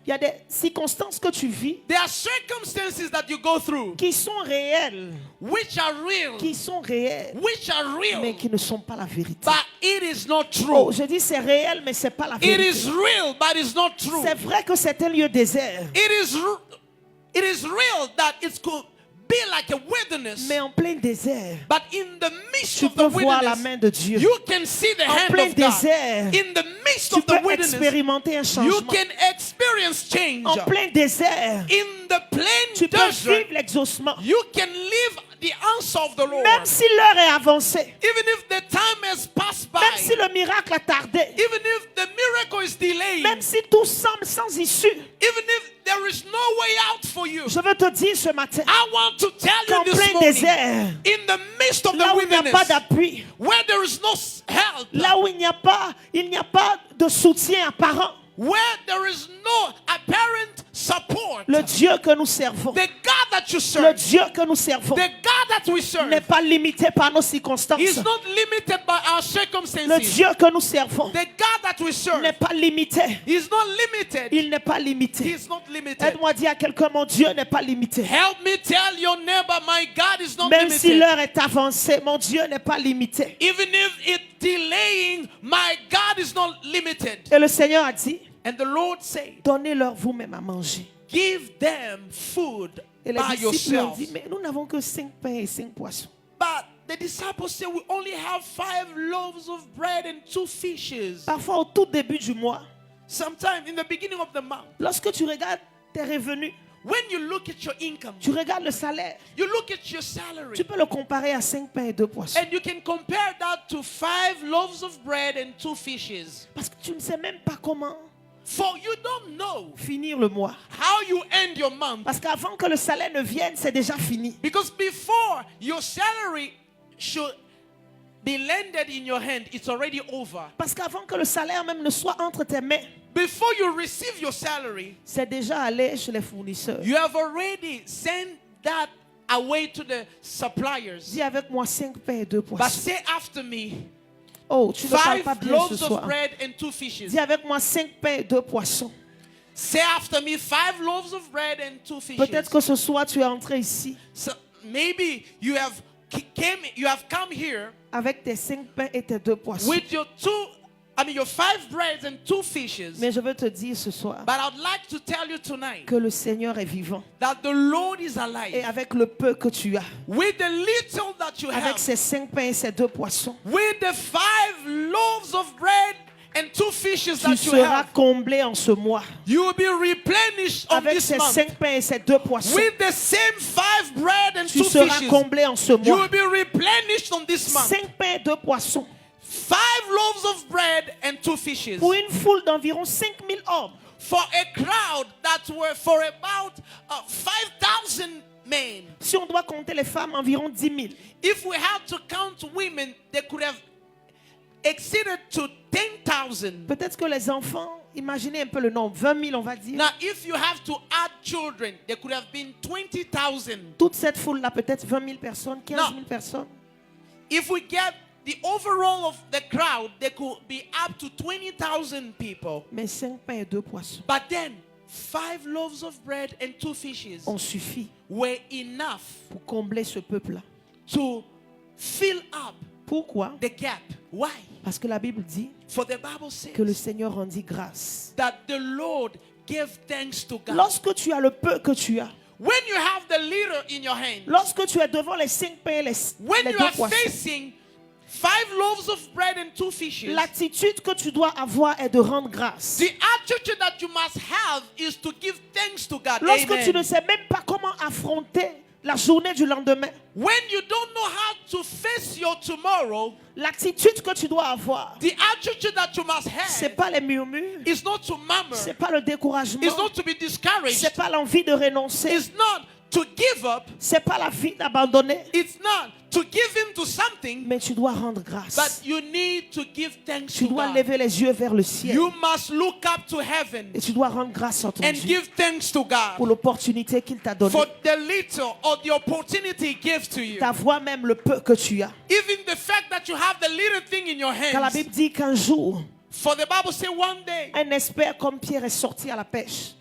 Speaker 1: Il y a des circonstances que tu vis
Speaker 2: are circumstances that you go through
Speaker 1: qui sont réelles,
Speaker 2: which are real,
Speaker 1: qui sont réelles,
Speaker 2: which are
Speaker 1: mais
Speaker 2: real,
Speaker 1: qui ne sont pas la vérité.
Speaker 2: but it is not
Speaker 1: Oh,
Speaker 2: true.
Speaker 1: je dis c'est réel, mais c'est pas la
Speaker 2: It
Speaker 1: vérité.
Speaker 2: is real, but it's not true.
Speaker 1: C'est vrai que c'est un lieu désert,
Speaker 2: It is real that it could be like a wilderness,
Speaker 1: mais en plein désert,
Speaker 2: but in the midst
Speaker 1: tu
Speaker 2: of
Speaker 1: peux
Speaker 2: the
Speaker 1: voir la
Speaker 2: wilderness,
Speaker 1: main de Dieu.
Speaker 2: you can see the
Speaker 1: En
Speaker 2: hand
Speaker 1: plein
Speaker 2: of God.
Speaker 1: désert,
Speaker 2: In the midst
Speaker 1: tu
Speaker 2: of the
Speaker 1: peux
Speaker 2: wilderness,
Speaker 1: expérimenter un
Speaker 2: you
Speaker 1: changement.
Speaker 2: can experience change.
Speaker 1: En plein désert,
Speaker 2: In the plain
Speaker 1: tu peux
Speaker 2: desert,
Speaker 1: vivre l'exaucement.
Speaker 2: you can live the answer of the Lord.
Speaker 1: Même si l'heure est avancée,
Speaker 2: Even if the time has passed by,
Speaker 1: même si le miracle a tardé,
Speaker 2: even if the miracle is delayed,
Speaker 1: même si tout semble sans issue,
Speaker 2: even if there is no way out for you,
Speaker 1: je veux te dire ce matin
Speaker 2: I want to tell
Speaker 1: qu'en
Speaker 2: you this
Speaker 1: plein
Speaker 2: morning,
Speaker 1: désert,
Speaker 2: in the midst of the
Speaker 1: là où il n'y a pas
Speaker 2: wilderness,
Speaker 1: d'appui,
Speaker 2: where there is no help,
Speaker 1: là où il n'y a pas de soutien apparent,
Speaker 2: where there is no apparent support,
Speaker 1: le Dieu que nous servons,
Speaker 2: the God that you
Speaker 1: le
Speaker 2: serve,
Speaker 1: Dieu que nous servons
Speaker 2: the God that we serve,
Speaker 1: n'est pas limité par nos circonstances.
Speaker 2: is not limited by our
Speaker 1: Le
Speaker 2: circumstances.
Speaker 1: Dieu que nous servons
Speaker 2: The God that we serve
Speaker 1: n'est pas limité.
Speaker 2: is not limited.
Speaker 1: Il n'est pas
Speaker 2: He
Speaker 1: limité.
Speaker 2: is not limited.
Speaker 1: Aide-moi à dire à quelqu'un, mon Dieu n'est pas limité.
Speaker 2: Help me tell your neighbor, my God is not
Speaker 1: Même si
Speaker 2: limited.
Speaker 1: l'heure est avancée, mon Dieu n'est pas limité.
Speaker 2: Even if it's delaying, my God is not limited.
Speaker 1: Et le Seigneur a dit,
Speaker 2: And the Lord said,
Speaker 1: donnez-leur vous-même à manger.
Speaker 2: give them food
Speaker 1: Et les
Speaker 2: by
Speaker 1: disciples lui ont
Speaker 2: yourself.
Speaker 1: dit, mais nous n'avons que 5 pains et 5 poissons.
Speaker 2: But the disciples said, we only have 5 loaves of bread and 2 fishes.
Speaker 1: Parfois, au tout début du mois,
Speaker 2: Sometime in the beginning of the month,
Speaker 1: lorsque tu regardes tes revenus,
Speaker 2: when you look at your income,
Speaker 1: tu regardes le salaire,
Speaker 2: you look at your salary,
Speaker 1: tu peux le comparer à 5 pains et 2 poissons.
Speaker 2: and you can compare that to 5 loaves of bread and 2 fishes.
Speaker 1: Parce que tu ne sais même pas comment
Speaker 2: For you don't know
Speaker 1: finir le mois.
Speaker 2: how you end your month.
Speaker 1: Parce qu'avant que le salaire ne vienne, c'est déjà fini.
Speaker 2: Because before your salary should be landed in your hand, it's already over.
Speaker 1: Parce qu'avant que le salaire même ne soit entre tes mains,
Speaker 2: Before you receive your salary,
Speaker 1: c'est déjà allé chez les fournisseurs.
Speaker 2: you have already sent that away to the suppliers.
Speaker 1: Dis avec moi 5 pains et 2
Speaker 2: But
Speaker 1: poissons.
Speaker 2: say after me,
Speaker 1: Oh, tu ne parles
Speaker 2: 5
Speaker 1: pas bien ce
Speaker 2: loaves of
Speaker 1: soir.
Speaker 2: bread and 2 fishes.
Speaker 1: Dis avec moi 5 pains et 2 poissons.
Speaker 2: Say after me, 5 loaves of bread and 2 fishes.
Speaker 1: Peut-être que ce soir tu es entré ici.
Speaker 2: So maybe you have you have come here
Speaker 1: avec tes 5 pains et tes 2 poissons.
Speaker 2: with your 5 breads and 2 fishes.
Speaker 1: Mais je veux te dire ce soir
Speaker 2: But I'd like to tell you tonight
Speaker 1: que le Seigneur est vivant.
Speaker 2: that the Lord is
Speaker 1: Et
Speaker 2: alive.
Speaker 1: avec le peu que tu as,
Speaker 2: With the little that you
Speaker 1: avec
Speaker 2: have,
Speaker 1: ces 5 pains et ces 2 poissons,
Speaker 2: with the 5 loaves of bread and 2 fishes
Speaker 1: tu
Speaker 2: that you
Speaker 1: seras
Speaker 2: have,
Speaker 1: comblé en ce mois.
Speaker 2: you will be replenished on
Speaker 1: Avec
Speaker 2: this
Speaker 1: ces
Speaker 2: month.
Speaker 1: 5 pains et ces 2 poissons,
Speaker 2: With the same 5 bread and
Speaker 1: tu
Speaker 2: 2
Speaker 1: seras
Speaker 2: fishes,
Speaker 1: comblé en ce
Speaker 2: you
Speaker 1: mois.
Speaker 2: will be replenished on this month.
Speaker 1: 5 pains et 2 poissons
Speaker 2: 5 loaves of bread and 2 fishes.
Speaker 1: pour une foule d'environ 5000 hommes.
Speaker 2: For a crowd that were for about 5,000 men.
Speaker 1: Si on doit compter les femmes, environ 10 000.
Speaker 2: If we had to count women, they could have exceeded to 10,000.
Speaker 1: Peut-être que les enfants, imaginez un peu le nombre, 20 000 on va dire.
Speaker 2: Now, if you have to add children, there could have been 20,000.
Speaker 1: Toute cette foule-là, peut-être 20 000 personnes, 15 000 personnes.
Speaker 2: If we get the overall of the crowd, there could be up to 20,000 people.
Speaker 1: Mais 5 pains et 2 poissons
Speaker 2: But then, 5 loaves of bread and 2 fishes
Speaker 1: ont suffi
Speaker 2: were enough
Speaker 1: pour combler ce peuple-là.
Speaker 2: to fill up
Speaker 1: Pourquoi?
Speaker 2: the gap. Why?
Speaker 1: Parce que la Bible dit
Speaker 2: For the Bible says
Speaker 1: que le Seigneur rendit grâce.
Speaker 2: that the Lord gave thanks to God.
Speaker 1: Lorsque tu as le peu que tu as,
Speaker 2: When you have the little in your hand,
Speaker 1: lorsque tu es devant les 5 pains et
Speaker 2: when
Speaker 1: les
Speaker 2: you
Speaker 1: 2
Speaker 2: are
Speaker 1: poissons,
Speaker 2: facing 5 loaves of bread and 2 fishes,
Speaker 1: l'attitude que tu dois avoir est de rendre grâce.
Speaker 2: the attitude that you must have is to give thanks to God.
Speaker 1: Lorsque
Speaker 2: Amen.
Speaker 1: tu ne sais même pas comment affronter la journée du lendemain,
Speaker 2: When you don't know how to face your tomorrow,
Speaker 1: l'attitude que tu dois avoir,
Speaker 2: the attitude that you must
Speaker 1: c'est
Speaker 2: have
Speaker 1: pas les murmures,
Speaker 2: is not to murmur,
Speaker 1: c'est pas le découragement,
Speaker 2: it's not to be discouraged,
Speaker 1: c'est pas l'envie de renoncer,
Speaker 2: it's not to give up,
Speaker 1: c'est pas la vie d'abandonner,
Speaker 2: it's not to give in to something,
Speaker 1: mais tu dois rendre grâce.
Speaker 2: but you need to give thanks
Speaker 1: Tu
Speaker 2: to
Speaker 1: dois
Speaker 2: God.
Speaker 1: lever les yeux vers le ciel
Speaker 2: You must look up to heaven
Speaker 1: et tu dois rendre grâce à ton
Speaker 2: and
Speaker 1: Dieu
Speaker 2: give thanks to
Speaker 1: pour
Speaker 2: God
Speaker 1: l'opportunité qu'il t'a donnée,
Speaker 2: for the little or the opportunity He gives to you.
Speaker 1: d'avoir même le peu que tu as.
Speaker 2: Even the fact that you have the little thing in your
Speaker 1: Car la
Speaker 2: hands.
Speaker 1: Bible dit qu'un jour,
Speaker 2: For the Bible says one day,
Speaker 1: un expert comme Pierre est sorti à la pêche.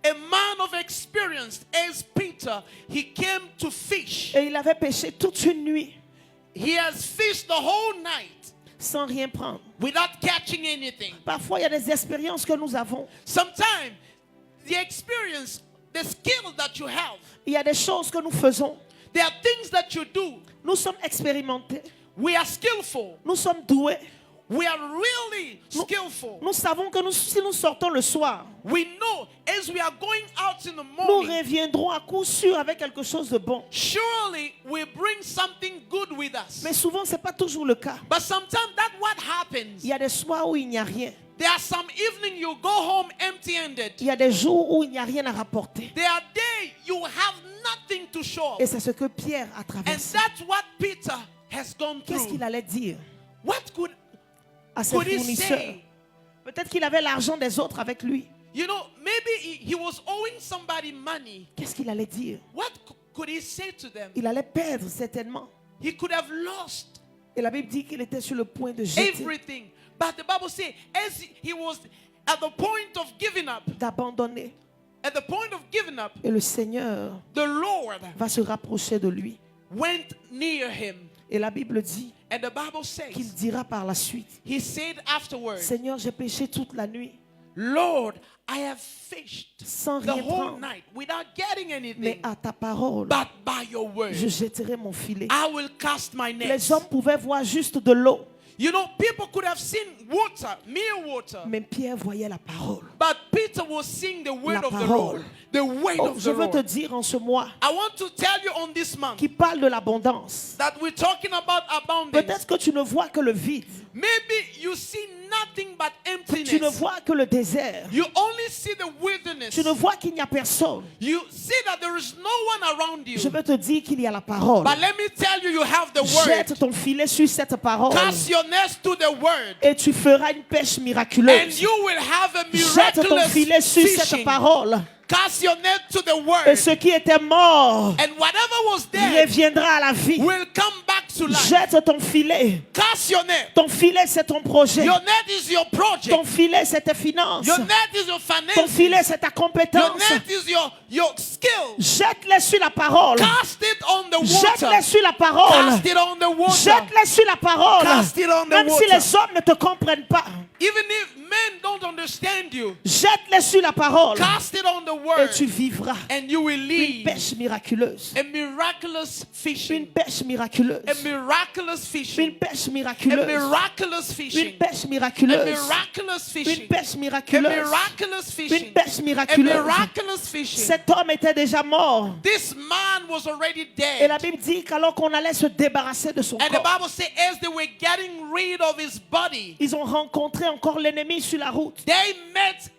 Speaker 2: a man of experience as Peter, he came to fish.
Speaker 1: Et il avait pêché toute une nuit
Speaker 2: He has fished the whole night
Speaker 1: sans rien prendre.
Speaker 2: without catching anything.
Speaker 1: Parfois, il y a des expériences que nous avons.
Speaker 2: Sometimes the experience, the skill that you have,
Speaker 1: Il y a des choses que nous faisons.
Speaker 2: there are things that you do.
Speaker 1: Nous sommes expérimentés.
Speaker 2: We are skillful.
Speaker 1: Nous sommes doués.
Speaker 2: We are really skillful.
Speaker 1: Nous savons que si nous sortons le soir,
Speaker 2: We know as we are going out in the
Speaker 1: nous
Speaker 2: morning,
Speaker 1: reviendrons à coup sûr avec quelque chose de bon.
Speaker 2: surely we bring something good with us.
Speaker 1: Mais souvent, ce n'est pas toujours le cas.
Speaker 2: But sometimes that's what happens.
Speaker 1: Il y a des soirs où il n'y a rien.
Speaker 2: There are some evening you go home empty-handed.
Speaker 1: Il y a des jours où il n'y a rien à rapporter.
Speaker 2: There are days you have nothing to show.
Speaker 1: Et c'est ce que Pierre a
Speaker 2: And
Speaker 1: traversé.
Speaker 2: that's what Peter has gone
Speaker 1: Qu'est-ce
Speaker 2: through.
Speaker 1: qu'il allait dire
Speaker 2: What could
Speaker 1: à ses
Speaker 2: he
Speaker 1: fournisseurs?
Speaker 2: say?
Speaker 1: Peut-être qu'il avait l'argent des autres avec lui.
Speaker 2: You know, maybe he was owing somebody money.
Speaker 1: Qu'est-ce qu'il allait dire?
Speaker 2: What could he say to them?
Speaker 1: Il allait perdre certainement.
Speaker 2: He could have lost
Speaker 1: Et la Bible dit qu'il était sur le point de jeter,
Speaker 2: everything. But the Bible says, as he was at the point of giving up,
Speaker 1: d'abandonner.
Speaker 2: at the point of giving up,
Speaker 1: Et le Seigneur
Speaker 2: the Lord
Speaker 1: va se rapprocher de lui.
Speaker 2: went near him.
Speaker 1: Et la Bible dit
Speaker 2: And the Bible says,
Speaker 1: qu'il dira par la suite,
Speaker 2: he said afterwards,
Speaker 1: Seigneur, j'ai péché toute la nuit
Speaker 2: Lord, I have fished
Speaker 1: sans
Speaker 2: the
Speaker 1: rien
Speaker 2: whole
Speaker 1: prendre.
Speaker 2: night without getting
Speaker 1: Mais
Speaker 2: anything.
Speaker 1: à ta parole,
Speaker 2: But by your word,
Speaker 1: je jetterai mon filet.
Speaker 2: I will cast my net.
Speaker 1: Les hommes pouvaient voir juste de l'eau,
Speaker 2: You know, people could have seen water, mere water.
Speaker 1: mais Pierre voyait la parole.
Speaker 2: But Peter was seeing the word
Speaker 1: La
Speaker 2: of the
Speaker 1: parole.
Speaker 2: Lord. The word
Speaker 1: Oh,
Speaker 2: of
Speaker 1: je
Speaker 2: the
Speaker 1: veux te
Speaker 2: Lord.
Speaker 1: dire en ce mois
Speaker 2: I want to tell you on this month
Speaker 1: qui parle de l'abondance.
Speaker 2: that we're talking about abundance.
Speaker 1: Peut-être que tu ne vois que le vide.
Speaker 2: Maybe you see nothing but
Speaker 1: Tu ne
Speaker 2: emptiness.
Speaker 1: vois que le désert.
Speaker 2: You only see the wilderness.
Speaker 1: Tu ne vois qu'il n'y a personne.
Speaker 2: You see that there is no one around you.
Speaker 1: Je veux te dire qu'il y a la parole.
Speaker 2: But let me tell you, you have the
Speaker 1: Jette
Speaker 2: word.
Speaker 1: ton filet sur cette parole
Speaker 2: Cast your net to the word.
Speaker 1: et tu feras une pêche
Speaker 2: And
Speaker 1: miraculeuse.
Speaker 2: you will have a
Speaker 1: Jette ton
Speaker 2: miraculous
Speaker 1: filet sur cette
Speaker 2: fishing.
Speaker 1: parole
Speaker 2: Cast your net to the
Speaker 1: et
Speaker 2: word.
Speaker 1: ce qui était mort
Speaker 2: And whatever was dead
Speaker 1: reviendra à la vie.
Speaker 2: will come back to life.
Speaker 1: Jette ton filet.
Speaker 2: Cast your net.
Speaker 1: Ton filet, c'est ton projet.
Speaker 2: Your net is your project.
Speaker 1: Ton filet, c'est tes finances.
Speaker 2: Your net is your
Speaker 1: Ton
Speaker 2: finances.
Speaker 1: filet, c'est ta
Speaker 2: Your
Speaker 1: compétence.
Speaker 2: net is your skill.
Speaker 1: Jette-les sur la parole
Speaker 2: Cast it on the the
Speaker 1: Jette-les
Speaker 2: water.
Speaker 1: sur la parole.
Speaker 2: Cast it on the water.
Speaker 1: Jette-les sur la parole.
Speaker 2: Cast it on the
Speaker 1: Même si
Speaker 2: water.
Speaker 1: les hommes ne te comprennent pas.
Speaker 2: Even if men don't understand you,
Speaker 1: Jette-les sur la parole.
Speaker 2: cast it on the
Speaker 1: Et
Speaker 2: word,
Speaker 1: tu vivras
Speaker 2: and you will
Speaker 1: une
Speaker 2: lead
Speaker 1: pêche miraculeuse.
Speaker 2: a miraculous
Speaker 1: Une
Speaker 2: fishing.
Speaker 1: pêche miraculeuse.
Speaker 2: A miraculous
Speaker 1: Une
Speaker 2: fishing.
Speaker 1: pêche
Speaker 2: A
Speaker 1: miraculeuse.
Speaker 2: miraculous
Speaker 1: Une
Speaker 2: fishing.
Speaker 1: pêche
Speaker 2: A
Speaker 1: miraculeuse.
Speaker 2: miraculous
Speaker 1: Une
Speaker 2: fishing.
Speaker 1: pêche
Speaker 2: A
Speaker 1: miraculeuse.
Speaker 2: miraculous
Speaker 1: Une
Speaker 2: fishing.
Speaker 1: pêche
Speaker 2: A
Speaker 1: miraculeuse.
Speaker 2: miraculous fishing.
Speaker 1: Cet homme était déjà mort.
Speaker 2: This man was already
Speaker 1: Et la
Speaker 2: dead.
Speaker 1: Bible dit qu'alors qu'on allait se débarrasser de son
Speaker 2: And the
Speaker 1: corps,
Speaker 2: Bible says, as they were getting rid of his body,
Speaker 1: ils ont rencontré encore l'ennemi sur la route.
Speaker 2: they met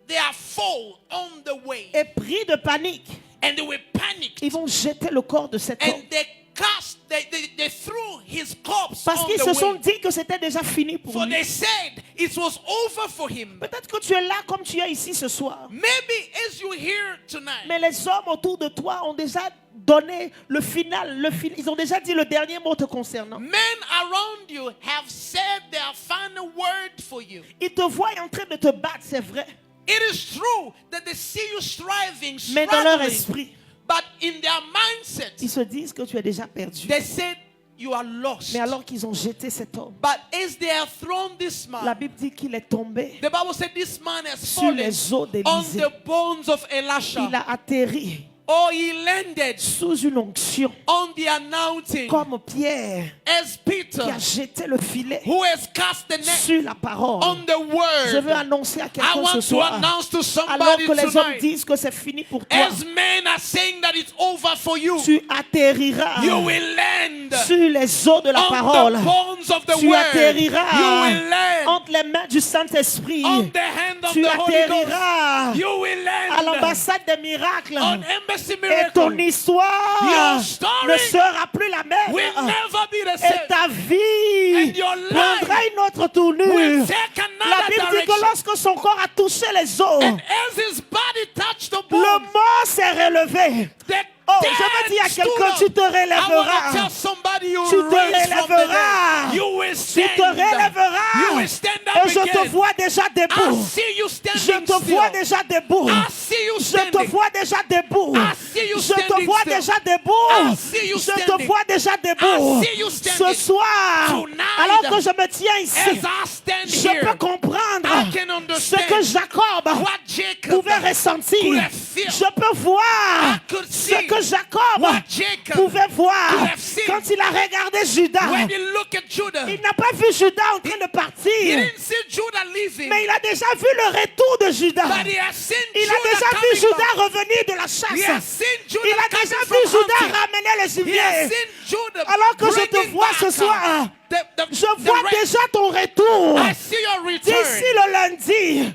Speaker 2: their foe on the way.
Speaker 1: Et pris de panique,
Speaker 2: And they were panicked.
Speaker 1: ils vont jeter le corps de cet homme.
Speaker 2: And they threw his corpse
Speaker 1: Parce
Speaker 2: on
Speaker 1: qu'ils
Speaker 2: the
Speaker 1: se sont
Speaker 2: way.
Speaker 1: dit que c'était déjà fini pour
Speaker 2: For
Speaker 1: lui.
Speaker 2: they said it was over for him.
Speaker 1: Peut-être que tu es là comme tu es ici ce soir.
Speaker 2: Maybe as you here tonight,
Speaker 1: Mais les hommes autour de toi ont déjà donné le final. Ils ont déjà dit le dernier mot te concernant.
Speaker 2: men around you have said their final word for you.
Speaker 1: Ils te voient en train de te battre, c'est vrai.
Speaker 2: It is true that they see you striving,
Speaker 1: Mais dans leur
Speaker 2: struggling,
Speaker 1: esprit,
Speaker 2: but in their mindset,
Speaker 1: ils se disent que tu es déjà perdu.
Speaker 2: they said you are lost.
Speaker 1: Mais alors qu'ils ont jeté cet homme,
Speaker 2: But as they have thrown this
Speaker 1: la
Speaker 2: man,
Speaker 1: Bible dit qu'il est tombé
Speaker 2: the Bible said this man has
Speaker 1: sur
Speaker 2: fallen
Speaker 1: les os
Speaker 2: on
Speaker 1: d'Élisée.
Speaker 2: the bones of Elisha.
Speaker 1: Il a atterri
Speaker 2: Or he landed
Speaker 1: sous une onction,
Speaker 2: on the anointing
Speaker 1: comme Pierre
Speaker 2: as Peter,
Speaker 1: qui a jeté le filet
Speaker 2: who has cast the net
Speaker 1: sur la parole.
Speaker 2: on the
Speaker 1: Je veux
Speaker 2: word.
Speaker 1: annoncer à
Speaker 2: I
Speaker 1: quelqu'un ce
Speaker 2: want to
Speaker 1: soir,
Speaker 2: announce to
Speaker 1: alors
Speaker 2: somebody
Speaker 1: que les hommes
Speaker 2: tonight,
Speaker 1: disent que c'est fini pour toi,
Speaker 2: as men are saying that it's over for you,
Speaker 1: tu atterriras
Speaker 2: you will land
Speaker 1: sur les os de la
Speaker 2: on
Speaker 1: parole.
Speaker 2: the bones of the
Speaker 1: Tu
Speaker 2: word.
Speaker 1: atterriras
Speaker 2: You will land
Speaker 1: entre les mains du Saint-Esprit.
Speaker 2: on the hand of
Speaker 1: Tu
Speaker 2: the Holy Ghost.
Speaker 1: atterriras
Speaker 2: You will
Speaker 1: à
Speaker 2: land
Speaker 1: l'ambassade des miracles.
Speaker 2: on Embassy
Speaker 1: Et ton
Speaker 2: Miracle.
Speaker 1: histoire
Speaker 2: Your story
Speaker 1: ne sera plus la même.
Speaker 2: will never be the
Speaker 1: Et
Speaker 2: same.
Speaker 1: ta vie
Speaker 2: And your
Speaker 1: prendra
Speaker 2: life
Speaker 1: une autre tournure.
Speaker 2: will take
Speaker 1: La
Speaker 2: another
Speaker 1: Bible dit que
Speaker 2: direction.
Speaker 1: lorsque son corps a touché les os,
Speaker 2: And as his body touched the
Speaker 1: le
Speaker 2: bone,
Speaker 1: mort s'est relevé.
Speaker 2: the
Speaker 1: Oh,
Speaker 2: dead
Speaker 1: je veux dire à
Speaker 2: stood
Speaker 1: quelqu'un,
Speaker 2: up.
Speaker 1: tu te
Speaker 2: I want to
Speaker 1: relèveras.
Speaker 2: tell somebody you
Speaker 1: Tu te
Speaker 2: raise from the
Speaker 1: relèveras.
Speaker 2: dead. You will
Speaker 1: Tu
Speaker 2: stand.
Speaker 1: te relèveras.
Speaker 2: You will stand up
Speaker 1: Et je te
Speaker 2: again.
Speaker 1: vois déjà
Speaker 2: I
Speaker 1: debout.
Speaker 2: see you
Speaker 1: Je
Speaker 2: standing
Speaker 1: te vois
Speaker 2: still.
Speaker 1: déjà debout.
Speaker 2: I see you
Speaker 1: Je te
Speaker 2: standing.
Speaker 1: vois déjà debout.
Speaker 2: I see you
Speaker 1: Je te
Speaker 2: standing
Speaker 1: vois
Speaker 2: still.
Speaker 1: déjà debout.
Speaker 2: I see you
Speaker 1: Je te
Speaker 2: standing.
Speaker 1: vois déjà debout.
Speaker 2: I see you standing.
Speaker 1: Ce soir,
Speaker 2: Tonight,
Speaker 1: alors que je me tiens ici,
Speaker 2: As I stand
Speaker 1: je
Speaker 2: here,
Speaker 1: peux comprendre
Speaker 2: I can
Speaker 1: ce que
Speaker 2: understand
Speaker 1: Jacob
Speaker 2: what Jacob
Speaker 1: pouvait ressentir.
Speaker 2: could have felt.
Speaker 1: Je peux voir
Speaker 2: I could
Speaker 1: ce
Speaker 2: see
Speaker 1: que Jacob
Speaker 2: what Jacob
Speaker 1: pouvait voir
Speaker 2: could have seen.
Speaker 1: quand il a regardé Judas.
Speaker 2: When you look at Judah,
Speaker 1: Il n'a pas vu Judas en train de
Speaker 2: he
Speaker 1: partir,
Speaker 2: didn't see Judah leaving,
Speaker 1: mais il a déjà vu le retour de Judas.
Speaker 2: but he has seen
Speaker 1: Il a
Speaker 2: Judah
Speaker 1: déjà vu
Speaker 2: coming
Speaker 1: Judas
Speaker 2: back.
Speaker 1: revenir de la
Speaker 2: He
Speaker 1: chasse.
Speaker 2: has seen Judah
Speaker 1: Il a
Speaker 2: coming
Speaker 1: déjà
Speaker 2: from
Speaker 1: vu Judas
Speaker 2: hunting.
Speaker 1: ramener le
Speaker 2: He has
Speaker 1: gibier.
Speaker 2: seen Judah
Speaker 1: Alors que je te
Speaker 2: bringing
Speaker 1: vois
Speaker 2: back
Speaker 1: ce soir,
Speaker 2: the
Speaker 1: je
Speaker 2: the
Speaker 1: vois
Speaker 2: rest.
Speaker 1: déjà ton retour.
Speaker 2: I see your
Speaker 1: D'ici
Speaker 2: return
Speaker 1: le lundi,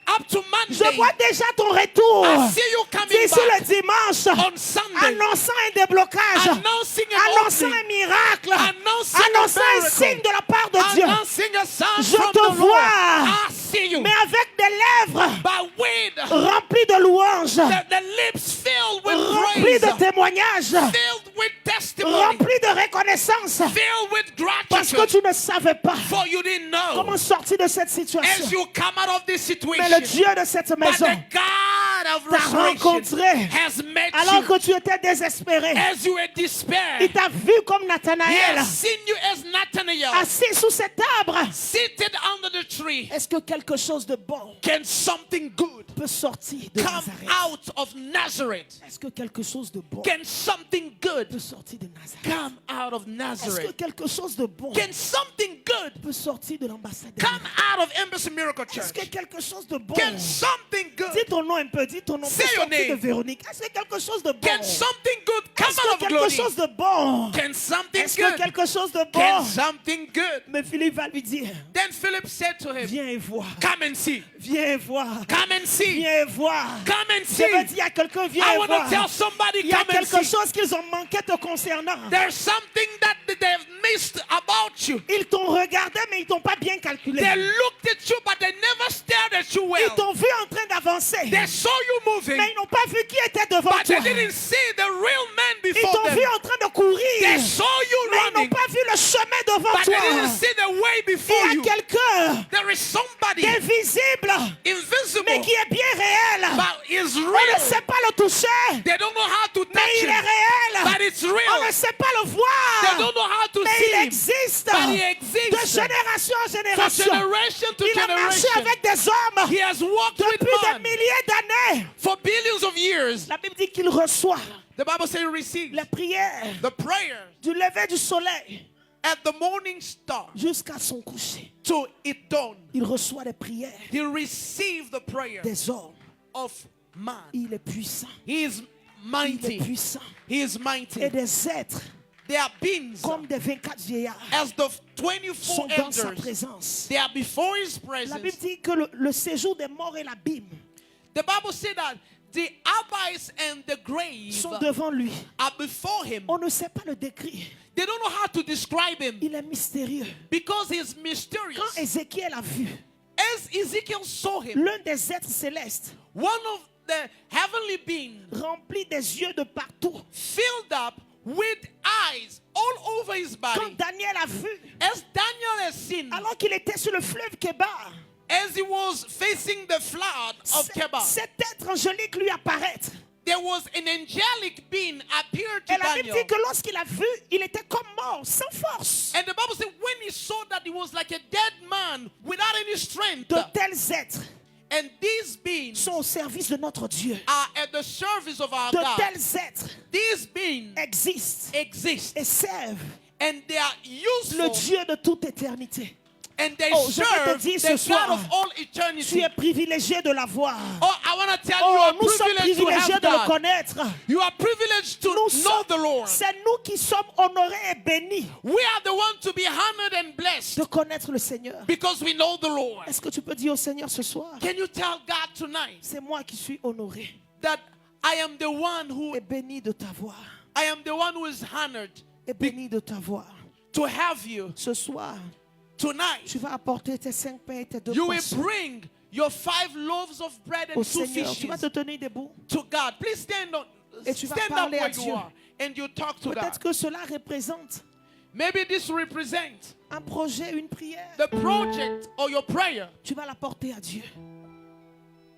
Speaker 2: up to
Speaker 1: je
Speaker 2: Monday.
Speaker 1: vois déjà ton retour.
Speaker 2: I see you coming
Speaker 1: D'ici le
Speaker 2: back
Speaker 1: dimanche,
Speaker 2: on Sunday,
Speaker 1: annonçant un déblocage,
Speaker 2: announcing an
Speaker 1: annonçant
Speaker 2: opening,
Speaker 1: un miracle,
Speaker 2: announcing
Speaker 1: annonçant
Speaker 2: a
Speaker 1: un
Speaker 2: miracle,
Speaker 1: signe de la part de Dieu.
Speaker 2: announcing a sign
Speaker 1: Je
Speaker 2: from
Speaker 1: te
Speaker 2: the Lord.
Speaker 1: vois.
Speaker 2: I see you,
Speaker 1: Mais avec des lèvres
Speaker 2: but with
Speaker 1: remplies de louanges,
Speaker 2: the lips filled with
Speaker 1: remplies
Speaker 2: praise,
Speaker 1: de témoignages,
Speaker 2: filled with testimony,
Speaker 1: remplies de reconnaissance.
Speaker 2: filled with
Speaker 1: Parce que
Speaker 2: gratitude,
Speaker 1: tu ne savais pas
Speaker 2: for you didn't know
Speaker 1: comment sortir de cette
Speaker 2: as
Speaker 1: situation.
Speaker 2: you come out of this situation.
Speaker 1: Mais le Dieu de cette
Speaker 2: But
Speaker 1: maison
Speaker 2: the God of
Speaker 1: t'a
Speaker 2: restoration
Speaker 1: rencontré
Speaker 2: has met
Speaker 1: alors
Speaker 2: you
Speaker 1: que tu étais désespéré.
Speaker 2: as you were despair.
Speaker 1: Il t'a vu comme
Speaker 2: He
Speaker 1: Nathanaël,
Speaker 2: has seen you as Nathanael,
Speaker 1: assis sous cet arbre.
Speaker 2: seated under the tree.
Speaker 1: Est-ce que quelque chose de bon
Speaker 2: Can something good
Speaker 1: peut sortir de
Speaker 2: come
Speaker 1: Nazareth?
Speaker 2: out of Nazareth?
Speaker 1: Est-ce que quelque chose de bon
Speaker 2: Can something good
Speaker 1: peut sortir de Nazareth?
Speaker 2: come out of
Speaker 1: Est-ce que
Speaker 2: Nazareth?
Speaker 1: quelque chose de bon
Speaker 2: Can something good
Speaker 1: peut sortir de l'ambassade des
Speaker 2: come
Speaker 1: miracles?
Speaker 2: out of Embassy Miracle
Speaker 1: Est-ce
Speaker 2: Church?
Speaker 1: que quelque chose de bon?
Speaker 2: Can something good,
Speaker 1: Dis ton nom un peu, dis ton nom.
Speaker 2: Say
Speaker 1: Peut
Speaker 2: your
Speaker 1: sortir de
Speaker 2: name.
Speaker 1: Véronique. Est-ce que quelque chose de bon?
Speaker 2: can something good come
Speaker 1: Est-ce
Speaker 2: out
Speaker 1: que
Speaker 2: of
Speaker 1: quelque
Speaker 2: Glory?
Speaker 1: chose de bon?
Speaker 2: Can something
Speaker 1: Est-ce que
Speaker 2: good?
Speaker 1: quelque chose de
Speaker 2: Can
Speaker 1: bon?
Speaker 2: something good?
Speaker 1: Mais Philippe va lui dire,
Speaker 2: Then Philip said to him,
Speaker 1: viens et vois.
Speaker 2: come and see.
Speaker 1: Viens et vois.
Speaker 2: Come and see.
Speaker 1: Viens et vois.
Speaker 2: Come and
Speaker 1: Je veux
Speaker 2: see.
Speaker 1: dire à quelqu'un, viens
Speaker 2: I
Speaker 1: et
Speaker 2: want
Speaker 1: voir.
Speaker 2: to tell somebody,
Speaker 1: Il y a
Speaker 2: come and
Speaker 1: quelque
Speaker 2: see.
Speaker 1: chose qu'ils ont manqué te concernant.
Speaker 2: There's something that they've missed about you.
Speaker 1: Ils t'ont regardé, mais ils t'ont pas bien calculé.
Speaker 2: They looked at you, but they never stared at you
Speaker 1: Ils
Speaker 2: well.
Speaker 1: t'ont vu en train d'avancer,
Speaker 2: They saw you moving,
Speaker 1: mais ils n'ont pas vu qui était devant
Speaker 2: but
Speaker 1: toi.
Speaker 2: they didn't see the real man
Speaker 1: Ils
Speaker 2: before
Speaker 1: t'ont
Speaker 2: them.
Speaker 1: vu en train de courir,
Speaker 2: They saw you
Speaker 1: mais ils n'ont
Speaker 2: running,
Speaker 1: pas vu le chemin devant
Speaker 2: but they
Speaker 1: toi.
Speaker 2: didn't see the way before
Speaker 1: Il y
Speaker 2: you.
Speaker 1: a quelqu'un
Speaker 2: There is somebody
Speaker 1: d'invisible, mais
Speaker 2: invisible,
Speaker 1: qui est bien réel.
Speaker 2: but is
Speaker 1: On ne
Speaker 2: real.
Speaker 1: sait pas le toucher,
Speaker 2: They don't know how to
Speaker 1: mais
Speaker 2: touch
Speaker 1: il est
Speaker 2: him,
Speaker 1: réel.
Speaker 2: but it's
Speaker 1: On
Speaker 2: real.
Speaker 1: ne sait pas le
Speaker 2: They
Speaker 1: voir.
Speaker 2: don't know how to
Speaker 1: Mais
Speaker 2: see
Speaker 1: il
Speaker 2: him.
Speaker 1: existe.
Speaker 2: But he
Speaker 1: De
Speaker 2: exists.
Speaker 1: génération en
Speaker 2: From
Speaker 1: génération.
Speaker 2: generation to
Speaker 1: Il a marché
Speaker 2: generation.
Speaker 1: avec des hommes
Speaker 2: He has walked with
Speaker 1: depuis des
Speaker 2: man
Speaker 1: milliers d'années.
Speaker 2: for billions of years.
Speaker 1: La Bible dit qu'il reçoit
Speaker 2: The Bible says he receives
Speaker 1: les prières
Speaker 2: the prayer
Speaker 1: du lever du soleil
Speaker 2: at the morning star
Speaker 1: jusqu'à son coucher.
Speaker 2: to it dawn.
Speaker 1: Il reçoit les prières
Speaker 2: He received the prayer
Speaker 1: des hommes.
Speaker 2: of man.
Speaker 1: Il est puissant.
Speaker 2: He is
Speaker 1: Il est
Speaker 2: mighty.
Speaker 1: puissant.
Speaker 2: He is
Speaker 1: Et
Speaker 2: mighty.
Speaker 1: des êtres
Speaker 2: They are beings
Speaker 1: comme des 24 vieillards
Speaker 2: as the 24
Speaker 1: sont dans sa
Speaker 2: elders.
Speaker 1: présence.
Speaker 2: They are before his
Speaker 1: La Bible
Speaker 2: presence.
Speaker 1: dit que le séjour des morts et l'abîme
Speaker 2: The Bible said that the abyss and the grave
Speaker 1: sont devant lui.
Speaker 2: are before him.
Speaker 1: On ne sait pas le décrire.
Speaker 2: They don't know how to describe him
Speaker 1: Il est mystérieux.
Speaker 2: because he's
Speaker 1: Quand
Speaker 2: mysterious.
Speaker 1: Ézéchiel a vu
Speaker 2: As Ezekiel saw him,
Speaker 1: l'un des êtres célestes
Speaker 2: one of the heavenly beings
Speaker 1: rempli des yeux de partout,
Speaker 2: filled up with eyes all over his
Speaker 1: quand
Speaker 2: body.
Speaker 1: Daniel a vu,
Speaker 2: As Daniel has seen,
Speaker 1: alors qu'il était sur le fleuve Kébar,
Speaker 2: as he was facing the flood of Kebar,
Speaker 1: cet être angélique lui apparaître.
Speaker 2: there was an angelic being appeared to
Speaker 1: Et la Bible
Speaker 2: Daniel.
Speaker 1: dit que lorsqu'il a vu, il était comme mort, sans force.
Speaker 2: And the Bible said when he saw that he was like a dead man without any strength.
Speaker 1: De tels êtres
Speaker 2: And these beings
Speaker 1: sont au service de notre Dieu.
Speaker 2: are at the service of our
Speaker 1: De
Speaker 2: God.
Speaker 1: tels êtres
Speaker 2: These beings
Speaker 1: existent
Speaker 2: exist
Speaker 1: et servent
Speaker 2: and they are
Speaker 1: le
Speaker 2: useful
Speaker 1: Dieu de toute éternité.
Speaker 2: and they
Speaker 1: Oh, je vais te
Speaker 2: serve
Speaker 1: dire
Speaker 2: the
Speaker 1: ce
Speaker 2: God
Speaker 1: soir,
Speaker 2: of all
Speaker 1: Tu
Speaker 2: eternity.
Speaker 1: es privilégié de l'avoir.
Speaker 2: Oh, I want to tell
Speaker 1: Oh,
Speaker 2: you,
Speaker 1: nous
Speaker 2: you
Speaker 1: sommes
Speaker 2: are privileged to
Speaker 1: privilégiés
Speaker 2: have
Speaker 1: de le
Speaker 2: God.
Speaker 1: connaître.
Speaker 2: You are privileged to
Speaker 1: Nous
Speaker 2: know the Lord.
Speaker 1: C'est nous qui sommes honorés et bénis
Speaker 2: We are the ones to be honored and blessed
Speaker 1: de connaître le Seigneur.
Speaker 2: because we know the Lord.
Speaker 1: Est-ce que tu peux dire au Seigneur ce soir,
Speaker 2: Can you tell God tonight
Speaker 1: c'est moi qui suis honoré
Speaker 2: that I am the one who
Speaker 1: et béni de t'avoir.
Speaker 2: is honored
Speaker 1: Et béni de t'avoir.
Speaker 2: to have you
Speaker 1: Ce soir,
Speaker 2: tonight?
Speaker 1: tu vas apporter tes 5 pains et tes 2
Speaker 2: You will
Speaker 1: poissons
Speaker 2: bring your 5 loaves of bread
Speaker 1: au
Speaker 2: and 2
Speaker 1: Seigneur. Tu vas te
Speaker 2: fishes
Speaker 1: tenir debout.
Speaker 2: to God. Please
Speaker 1: Et tu vas
Speaker 2: stand up
Speaker 1: parler à
Speaker 2: where
Speaker 1: Dieu.
Speaker 2: you are and you talk to God.
Speaker 1: Peut-être que cela représente
Speaker 2: Maybe this represents
Speaker 1: un projet, une prière.
Speaker 2: the project or your prayer.
Speaker 1: Tu vas la porter à Dieu.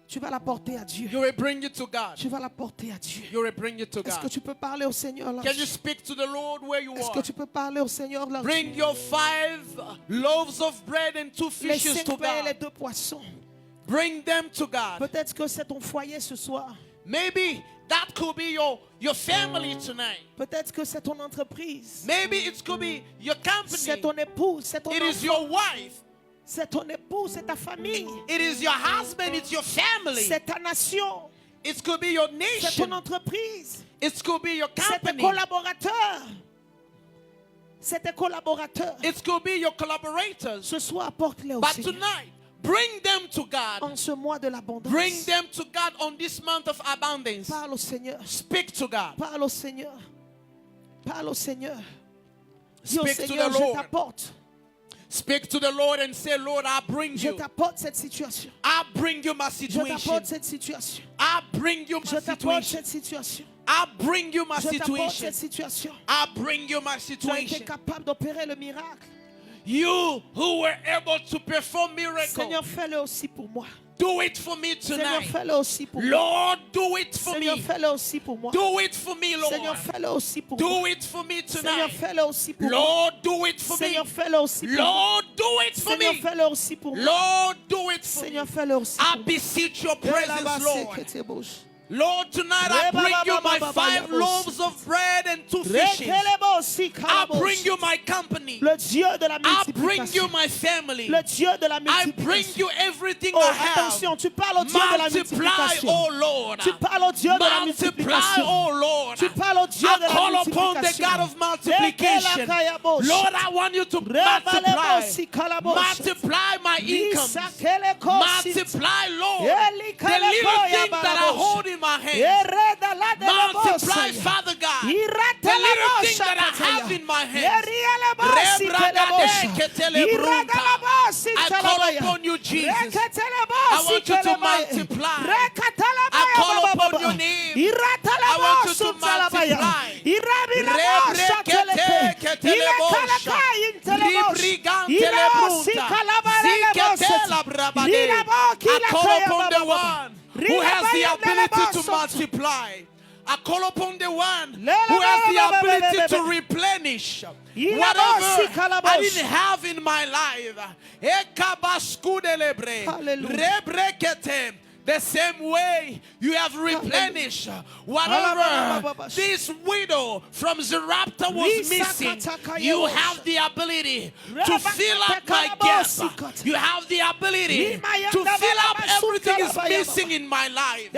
Speaker 1: Tu vas la porter à Dieu.
Speaker 2: You will bring it to God.
Speaker 1: Tu vas la porter à Dieu.
Speaker 2: You will bring it to
Speaker 1: Est-ce que
Speaker 2: God.
Speaker 1: tu peux parler au Seigneur là?
Speaker 2: Can you speak to the Lord where you
Speaker 1: Est-ce
Speaker 2: are?
Speaker 1: que tu peux parler au Seigneur là?
Speaker 2: Bring your 5 loaves of bread and 2
Speaker 1: Les
Speaker 2: fishes
Speaker 1: 5
Speaker 2: to
Speaker 1: pains et les
Speaker 2: God.
Speaker 1: 2 poissons.
Speaker 2: Bring them to God.
Speaker 1: Peut-être que c'est ton foyer ce soir.
Speaker 2: Maybe that could be your family tonight.
Speaker 1: Peut-être que c'est ton entreprise.
Speaker 2: Maybe it could be your
Speaker 1: C'est
Speaker 2: company.
Speaker 1: ton épouse, c'est ton
Speaker 2: It is
Speaker 1: enfant.
Speaker 2: your wife.
Speaker 1: C'est ton époux, c'est ta famille.
Speaker 2: It is your husband. It's your family.
Speaker 1: C'est ta nation.
Speaker 2: It could be your
Speaker 1: C'est ton
Speaker 2: nation.
Speaker 1: entreprise.
Speaker 2: It could be your
Speaker 1: C'est tes
Speaker 2: company.
Speaker 1: collaborateurs. C'est tes collaborateurs.
Speaker 2: It could be your collaborators.
Speaker 1: Ce soir, apporte-les au
Speaker 2: But
Speaker 1: Seigneur.
Speaker 2: tonight, bring them to God.
Speaker 1: En ce mois de l'abondance.
Speaker 2: Bring them to God on this month of abundance.
Speaker 1: Parle au Seigneur.
Speaker 2: Speak to God.
Speaker 1: Parle au Seigneur. Parle au Seigneur. Dis au
Speaker 2: Speak to
Speaker 1: Seigneur,
Speaker 2: the
Speaker 1: je
Speaker 2: Lord.
Speaker 1: t'apporte.
Speaker 2: Speak to the Lord and say, Lord, I bring
Speaker 1: Je
Speaker 2: you.
Speaker 1: t'apporte cette situation.
Speaker 2: I bring you my
Speaker 1: Je
Speaker 2: situation.
Speaker 1: t'apporte cette situation.
Speaker 2: I bring you
Speaker 1: Je
Speaker 2: my
Speaker 1: t'apporte
Speaker 2: situation.
Speaker 1: cette situation.
Speaker 2: I bring you my
Speaker 1: Je t'apporte
Speaker 2: situation.
Speaker 1: cette situation.
Speaker 2: I bring you my
Speaker 1: Tu as été
Speaker 2: situation.
Speaker 1: capable d'opérer le miracle.
Speaker 2: You who were able to perform miracles,
Speaker 1: Seigneur, fais-le aussi pour moi.
Speaker 2: do it for me
Speaker 1: Seigneur,
Speaker 2: tonight.
Speaker 1: fais-le aussi pour moi.
Speaker 2: Lord, do it for
Speaker 1: Seigneur,
Speaker 2: me.
Speaker 1: fais-le aussi pour moi.
Speaker 2: Do it for me,
Speaker 1: Seigneur,
Speaker 2: Lord.
Speaker 1: fais-le aussi pour moi.
Speaker 2: Do it for me
Speaker 1: Seigneur,
Speaker 2: tonight.
Speaker 1: fais-le aussi pour moi.
Speaker 2: Lord, do it for me.
Speaker 1: Seigneur, fais-le aussi pour moi.
Speaker 2: Lord, do it for
Speaker 1: Seigneur,
Speaker 2: me.
Speaker 1: fais-le aussi pour moi.
Speaker 2: Lord, do it for me.
Speaker 1: Seigneur, fais-le aussi
Speaker 2: I
Speaker 1: pour moi.
Speaker 2: beseech your presence, Lord.
Speaker 1: Lord.
Speaker 2: Lord, tonight I bring you my 5 loaves of bread and 2 fishes. I bring you my company.
Speaker 1: Le Dieu de la
Speaker 2: I bring you
Speaker 1: multiplication.
Speaker 2: my family.
Speaker 1: Le Dieu de la
Speaker 2: I bring
Speaker 1: multiplication.
Speaker 2: you everything
Speaker 1: Oh,
Speaker 2: I have.
Speaker 1: attention, tu parles au Dieu de la
Speaker 2: Multiply,
Speaker 1: multiplication.
Speaker 2: oh Lord.
Speaker 1: Tu parles au Dieu de la
Speaker 2: Multiply,
Speaker 1: multiplication.
Speaker 2: oh Lord.
Speaker 1: Tu parles au Dieu de
Speaker 2: I
Speaker 1: la
Speaker 2: call upon the
Speaker 1: multiplication.
Speaker 2: God of multiplication. Lord, I want you to multiply. Multiply my income. Multiply, Lord. The little thing that I hold in my hand. Multiply, Father God. The little thing that I have in my hands. I call upon you, Jesus. I want you to multiply. I call upon your name. I want you to multiply. I call upon the one who has the ability to multiply. I I call upon the one who has the ability to replenish whatever I didn't have in my life. The same way you have replenished whatever this widow from Zarepta was missing. You have the ability to fill up my gap. You have the ability to fill up everything is missing in my life.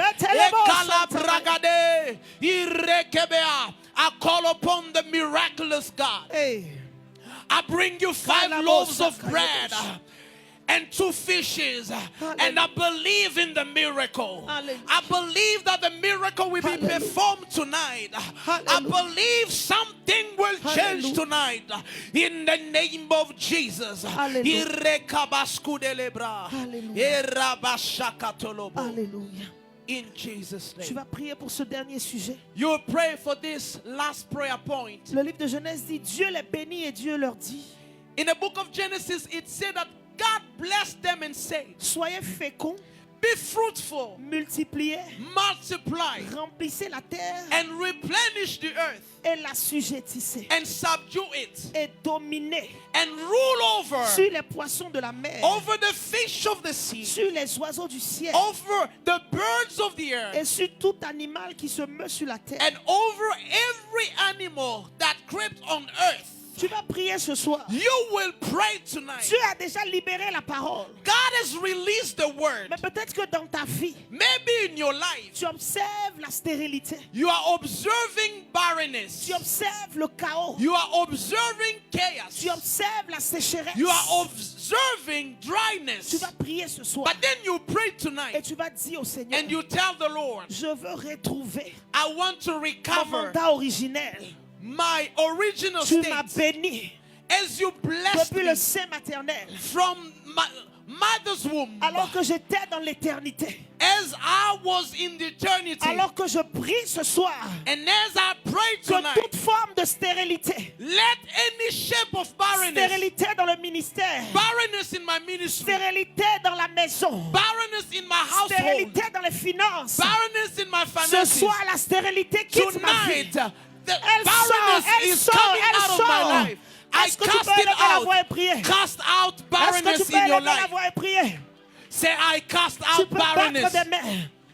Speaker 2: I call upon the miraculous God. I bring you 5 loaves of bread and 2 fishes. And I believe in the miracle. I believe that the miracle will be performed tonight. I believe something will change tonight. In the name of Jesus. Hallelujah. In Jesus' name.
Speaker 1: Tu vas prier pour ce dernier sujet.
Speaker 2: You will pray for this last prayer point.
Speaker 1: Le livre de Genèse dit, Dieu les bénit et Dieu leur dit.
Speaker 2: In the book of Genesis, it said that God blessed them and said,
Speaker 1: soyez féconds,
Speaker 2: be fruitful,
Speaker 1: multipliez,
Speaker 2: multiply,
Speaker 1: remplissez la terre,
Speaker 2: and replenish the earth,
Speaker 1: et l'assujettissez,
Speaker 2: and subdue it,
Speaker 1: et dominez,
Speaker 2: and rule over,
Speaker 1: sur les poissons de la mer,
Speaker 2: over the fish of the sea,
Speaker 1: sur les oiseaux du ciel,
Speaker 2: over the birds of the air,
Speaker 1: et sur tout animal qui se meut sur la terre,
Speaker 2: and over every animal that creeps on earth.
Speaker 1: Tu vas prier ce soir.
Speaker 2: You will pray tonight.
Speaker 1: Dieu a déjà libéré la parole.
Speaker 2: God has released the word.
Speaker 1: Mais peut-être que dans ta vie,
Speaker 2: maybe in your life,
Speaker 1: tu observes la stérilité.
Speaker 2: You are observing barrenness.
Speaker 1: Tu observes le chaos.
Speaker 2: You are observing chaos.
Speaker 1: Tu observes la sécheresse.
Speaker 2: You are observing dryness.
Speaker 1: Tu vas prier ce soir.
Speaker 2: But then you pray tonight.
Speaker 1: Et tu vas dire au Seigneur.
Speaker 2: And you tell the Lord,
Speaker 1: je veux retrouver.
Speaker 2: I want to recover
Speaker 1: mon mandat originel.
Speaker 2: My original
Speaker 1: tu
Speaker 2: state.
Speaker 1: m'as béni.
Speaker 2: As you blessed
Speaker 1: depuis
Speaker 2: me
Speaker 1: le sein maternel.
Speaker 2: From my mother's womb.
Speaker 1: Alors que j'étais dans l'éternité.
Speaker 2: As I was in the eternity.
Speaker 1: Alors que je prie ce soir.
Speaker 2: And as I pray tonight.
Speaker 1: Que toute forme de stérilité.
Speaker 2: Let any shape of barrenness.
Speaker 1: Stérilité dans le ministère.
Speaker 2: Barrenness in my ministry.
Speaker 1: Stérilité dans la maison.
Speaker 2: Barrenness in my household.
Speaker 1: Stérilité dans les finances.
Speaker 2: Barrenness in my finances.
Speaker 1: Ce soir la stérilité quitte ma vie.
Speaker 2: The barrenness is coming out of my life. I cast it out. Cast out barrenness in your life. Say, I cast out barrenness.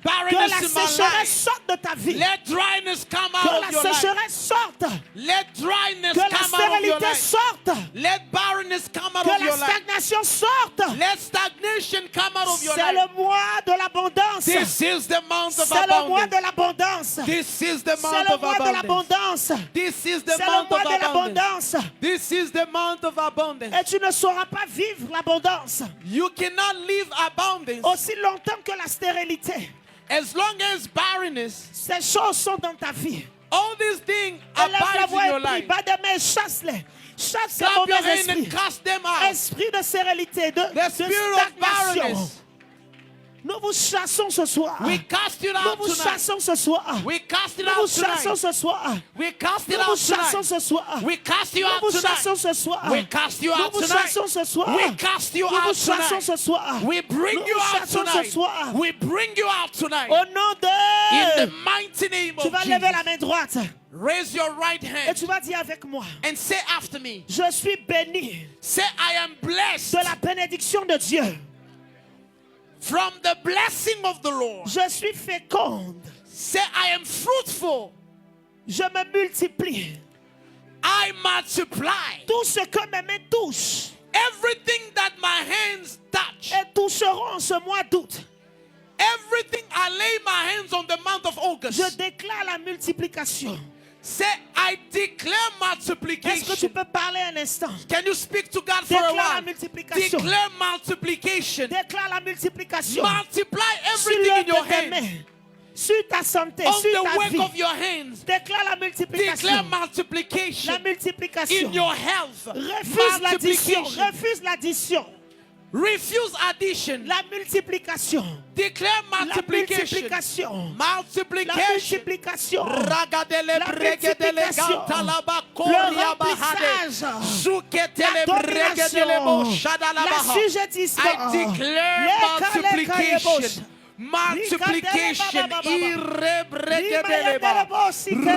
Speaker 2: Barrenness in my life.
Speaker 1: De ta vie.
Speaker 2: Let dryness come out of your life.
Speaker 1: Sorte.
Speaker 2: Let dryness come out of your life.
Speaker 1: Sorte.
Speaker 2: Let barrenness come out of your life.
Speaker 1: Stagnation sorte.
Speaker 2: Let stagnation come out of your life.
Speaker 1: C'est le mois de l'abondance.
Speaker 2: This is the month of
Speaker 1: abundance. C'est le mois de l'abondance.
Speaker 2: This is the month of abundance. This is the month of abundance. This is the month of abundance.
Speaker 1: Et tu ne sauras pas vivre l'abondance.
Speaker 2: You cannot live abundance.
Speaker 1: Aussi longtemps que la stérilité.
Speaker 2: As long as barrenness,
Speaker 1: ces choses sont dans ta vie.
Speaker 2: All these things abide in your life.
Speaker 1: Chasse-les. Chasse ces
Speaker 2: mauvais
Speaker 1: esprits. Esprit de stérilité, de stagnation. Nous vous chassons ce soir.
Speaker 2: We cast it out
Speaker 1: nous vous chassons ce soir.
Speaker 2: We cast it
Speaker 1: nous
Speaker 2: out
Speaker 1: vous chassons ce soir.
Speaker 2: We cast it
Speaker 1: nous
Speaker 2: out
Speaker 1: vous chassons ce soir.
Speaker 2: We cast you out
Speaker 1: nous vous chassons ce soir.
Speaker 2: We cast you out
Speaker 1: nous vous chassons ce soir.
Speaker 2: We cast you out
Speaker 1: ce soir.
Speaker 2: We bring you out tonight. We bring you out tonight.
Speaker 1: Au nom de
Speaker 2: In the mighty name of
Speaker 1: Jesus. Tu vas lever la main droite.
Speaker 2: Raise your right hand.
Speaker 1: Et tu vas dire avec moi.
Speaker 2: And say after me.
Speaker 1: Je suis béni.
Speaker 2: Say I am blessed.
Speaker 1: De la bénédiction de Dieu.
Speaker 2: From the blessing of the Lord.
Speaker 1: Je suis féconde.
Speaker 2: Say I am fruitful.
Speaker 1: Je me multiplie.
Speaker 2: I multiply.
Speaker 1: Tout ce que mes mains touchent.
Speaker 2: Everything that my hands touch.
Speaker 1: Et toucheront en ce mois d'août.
Speaker 2: Everything I lay my hands on the month of August.
Speaker 1: Je déclare la multiplication.
Speaker 2: Say, I declare multiplication.
Speaker 1: Est-ce que tu peux parler un instant?
Speaker 2: Can you speak to God for a while?
Speaker 1: La multiplication.
Speaker 2: Declare multiplication.
Speaker 1: Déclare la multiplication.
Speaker 2: Multiply everything in your hands.
Speaker 1: Sur ta santé,
Speaker 2: on
Speaker 1: sur
Speaker 2: the
Speaker 1: ta
Speaker 2: work
Speaker 1: vie.
Speaker 2: of your hands.
Speaker 1: Déclare la multiplication.
Speaker 2: Declare multiplication.
Speaker 1: La multiplication.
Speaker 2: In your health.
Speaker 1: Refuse l'addition. Refuse l'addition.
Speaker 2: Refuse addition.
Speaker 1: La multiplication.
Speaker 2: Declare multiplication.
Speaker 1: La multiplication.
Speaker 2: Multiplication.
Speaker 1: La multiplication. Le remplissage. La domination. L'assujettissement.
Speaker 2: I declare multiplication. multiplication. Irebregedeleba.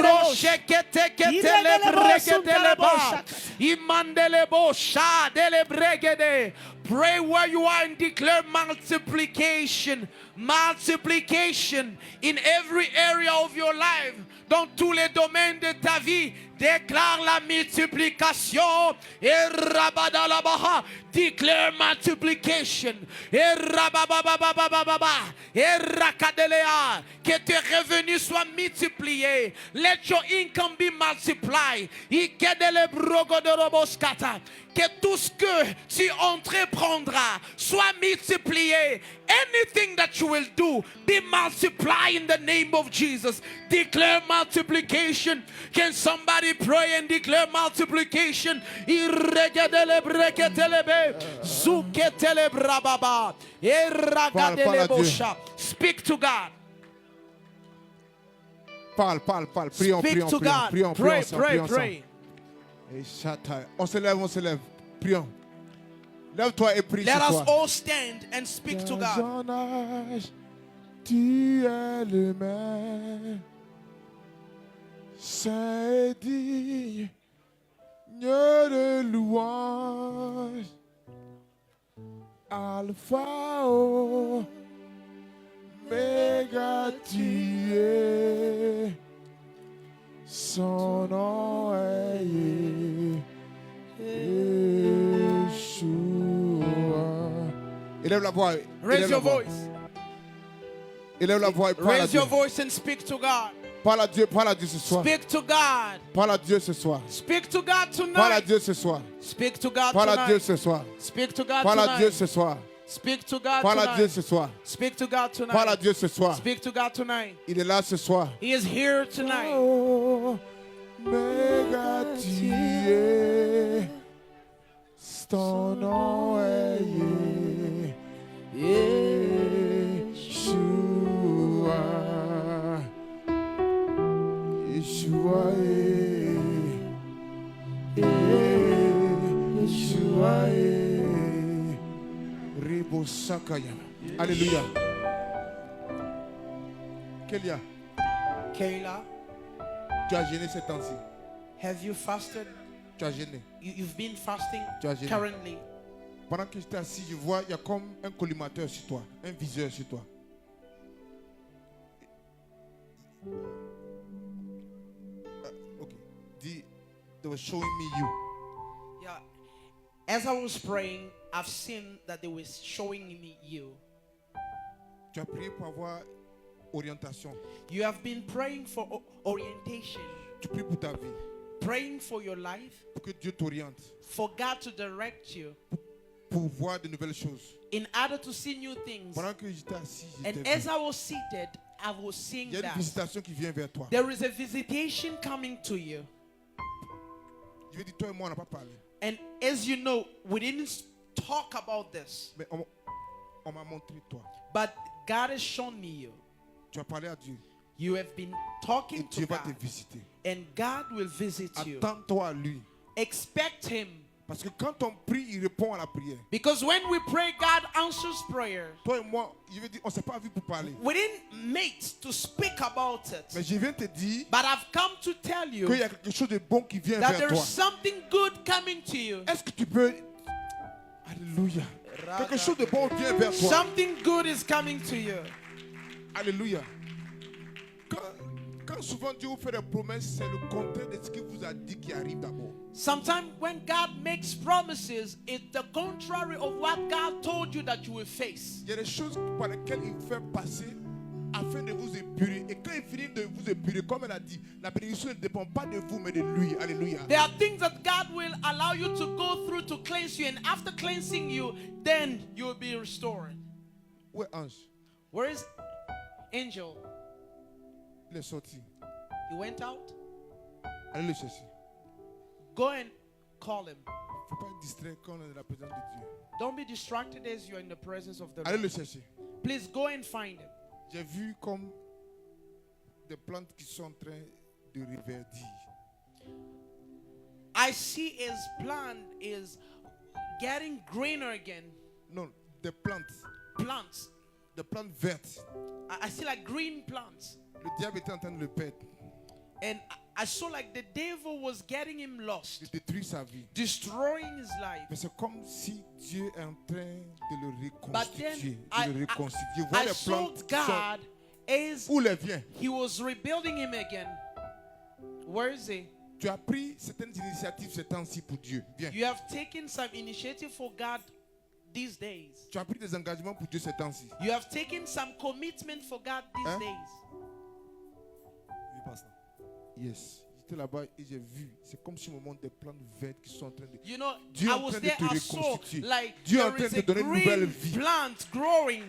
Speaker 2: Rosheketeketelebrgedeleba. Imandelebo shadelebregede. Pray where you are and declare multiplication. Multiplication in every area of your life. Dans tous les domaines de ta vie, déclare la multiplication. Et rabadalabaha, declare multiplication. Et rababababababa, et rakadelea, que tes revenus soient multipliés. Let your income be multiplied. Ikedele brogodoroboskata. Que tout ce que tu entreprendras soit multiplié. Anything that you will do, be multiplied in the name of Jesus. Declare multiplication. Can somebody pray and declare multiplication? Speak to God.
Speaker 3: Parle. Prions.
Speaker 2: Pray.
Speaker 3: On se lève. Prions. Lève-toi et prie.
Speaker 2: Let us all stand and speak to God.
Speaker 3: Tu es le même, saint et digne de louange, Alpha, Omega, tu es, son nom est Yeshua. Élève la voix.
Speaker 2: Raise your voice.
Speaker 3: Élève la voix et parle à
Speaker 2: Raise
Speaker 3: Dieu.
Speaker 2: your voice and speak to God.
Speaker 3: Parle à Dieu ce soir.
Speaker 2: Speak to God.
Speaker 3: Parle à Dieu ce soir.
Speaker 2: Speak to God
Speaker 3: Parle à
Speaker 2: tonight.
Speaker 3: Dieu ce soir.
Speaker 2: Speak to God
Speaker 3: Parle à Dieu
Speaker 2: tonight.
Speaker 3: ce soir.
Speaker 2: Speak to God
Speaker 3: Parle à Dieu
Speaker 2: tonight.
Speaker 3: ce soir.
Speaker 2: Speak to God
Speaker 3: Parle à Dieu
Speaker 2: tonight.
Speaker 3: ce soir.
Speaker 2: Speak to God
Speaker 3: Parle à
Speaker 2: tonight.
Speaker 3: Dieu ce soir.
Speaker 2: Speak to God tonight.
Speaker 3: Il est là ce soir.
Speaker 2: He is here tonight.
Speaker 3: Oh, Omega, tu es, ton nom est Yeshua. Yeshua Ribo Sakaya. Alléluia. Kélia,
Speaker 2: Kayla,
Speaker 3: tu as gêné ces temps-ci.
Speaker 2: have you fasted?
Speaker 3: Tu as gêné.
Speaker 2: You've been fasting
Speaker 3: Tu as gêné.
Speaker 2: currently.
Speaker 3: Pendant que j'étais assis, je vois, il y a comme un collimateur sur toi, un viseur sur toi. Ok. Dis, they were showing me you.
Speaker 2: Yeah. As I was praying, I've seen that they were showing me you.
Speaker 3: Tu as prié pour avoir orientation.
Speaker 2: You have been praying for orientation,
Speaker 3: Tu pries pour ta vie,
Speaker 2: praying for your life,
Speaker 3: pour que Dieu t'oriente,
Speaker 2: for God to direct you
Speaker 3: pour voir de nouvelles choses.
Speaker 2: in order to see new things.
Speaker 3: Pendant que j'étais assis,
Speaker 2: And
Speaker 3: j'étais
Speaker 2: as
Speaker 3: vu.
Speaker 2: I was seated, I was seeing
Speaker 3: Il y a une
Speaker 2: that
Speaker 3: visitation qui vient vers toi.
Speaker 2: there is a visitation coming to you.
Speaker 3: Je vais dire, toi et moi, on n'a pas parlé.
Speaker 2: And as you know, we didn't talk about this,
Speaker 3: Mais on m'a montré toi.
Speaker 2: but God has shown me you.
Speaker 3: Tu as parlé à Dieu.
Speaker 2: You have been
Speaker 3: Et
Speaker 2: talking to
Speaker 3: Dieu va te
Speaker 2: God,
Speaker 3: visiter.
Speaker 2: and God will visit you.
Speaker 3: Attends-toi à lui.
Speaker 2: Expect Him.
Speaker 3: Parce que quand on prie, il répond à la prière.
Speaker 2: Because when we pray, God answers prayer.
Speaker 3: Toi et moi, je veux dire, on ne s'est pas vu pour parler.
Speaker 2: We didn't meet to speak about
Speaker 3: Mais
Speaker 2: it,
Speaker 3: je viens te dire
Speaker 2: but I've come to tell
Speaker 3: qu'il
Speaker 2: you
Speaker 3: y a quelque chose de bon qui vient
Speaker 2: that
Speaker 3: vers
Speaker 2: there's
Speaker 3: toi.
Speaker 2: something good coming to you.
Speaker 3: Est-ce que tu peux... Alléluia. Quelque chose de bon vient vers toi.
Speaker 2: Something good is coming to you.
Speaker 3: Alléluia. Quand souvent Dieu vous fait des promesses, c'est le contraire de ce qu'il vous a dit qui arrive d'abord.
Speaker 2: Sometimes when God makes promises, it's the contrary of what God told you that you will face.
Speaker 3: Il y a des choses par lesquelles il fait passer afin de vous épurer. Et quand il finit de vous épurer, comme elle a dit, la bénédiction ne dépend pas de vous, mais de lui. Alléluia.
Speaker 2: There are things that God will allow you to go through to cleanse you, and after cleansing you, then you will be restored.
Speaker 3: Où est Ange?
Speaker 2: Where is Angel?
Speaker 3: Il est sorti.
Speaker 2: He went out.
Speaker 3: Allez le chercher.
Speaker 2: Go and call him.
Speaker 3: Il ne faut pas être distrait quand on est dans la présence de Dieu.
Speaker 2: Don't be distracted as you're in the presence of the
Speaker 3: Allez
Speaker 2: Lord.
Speaker 3: le chercher.
Speaker 2: Please go and find him.
Speaker 3: J'ai vu comme des plantes qui sont en train de reverdir.
Speaker 2: I see his plant is getting greener again.
Speaker 3: Non, des plantes.
Speaker 2: Plants
Speaker 3: des plantes vertes.
Speaker 2: I see like green plants.
Speaker 3: Le diable était en train de le perdre,
Speaker 2: And I saw like the devil was getting him
Speaker 3: de
Speaker 2: lost,
Speaker 3: détruire sa vie.
Speaker 2: destroying his life.
Speaker 3: Mais c'est comme si Dieu est en train de le
Speaker 2: But then
Speaker 3: reconstituer. De le reconstituer. Voilà
Speaker 2: I
Speaker 3: les
Speaker 2: saw
Speaker 3: plantes
Speaker 2: God as
Speaker 3: sont... Où les vient?
Speaker 2: he was rebuilding him again. Where is he?
Speaker 3: Tu as pris certaines initiatives ces temps-ci pour Dieu. Viens.
Speaker 2: You have taken some initiative for God these days.
Speaker 3: Tu as pris des engagements pour Dieu ces temps-ci.
Speaker 2: You have taken some commitment for God these
Speaker 3: Hein?
Speaker 2: days.
Speaker 3: Yes. J'étais là-bas et j'ai vu. C'est comme si au moment des plantes vertes qui sont en train de...
Speaker 2: You know,
Speaker 3: Dieu est
Speaker 2: I
Speaker 3: en
Speaker 2: was
Speaker 3: train de
Speaker 2: there,
Speaker 3: te
Speaker 2: I saw
Speaker 3: reconstituer.
Speaker 2: like
Speaker 3: Dieu est en
Speaker 2: there
Speaker 3: train
Speaker 2: is
Speaker 3: de
Speaker 2: a
Speaker 3: donner une nouvelle
Speaker 2: green
Speaker 3: vie.
Speaker 2: plant growing,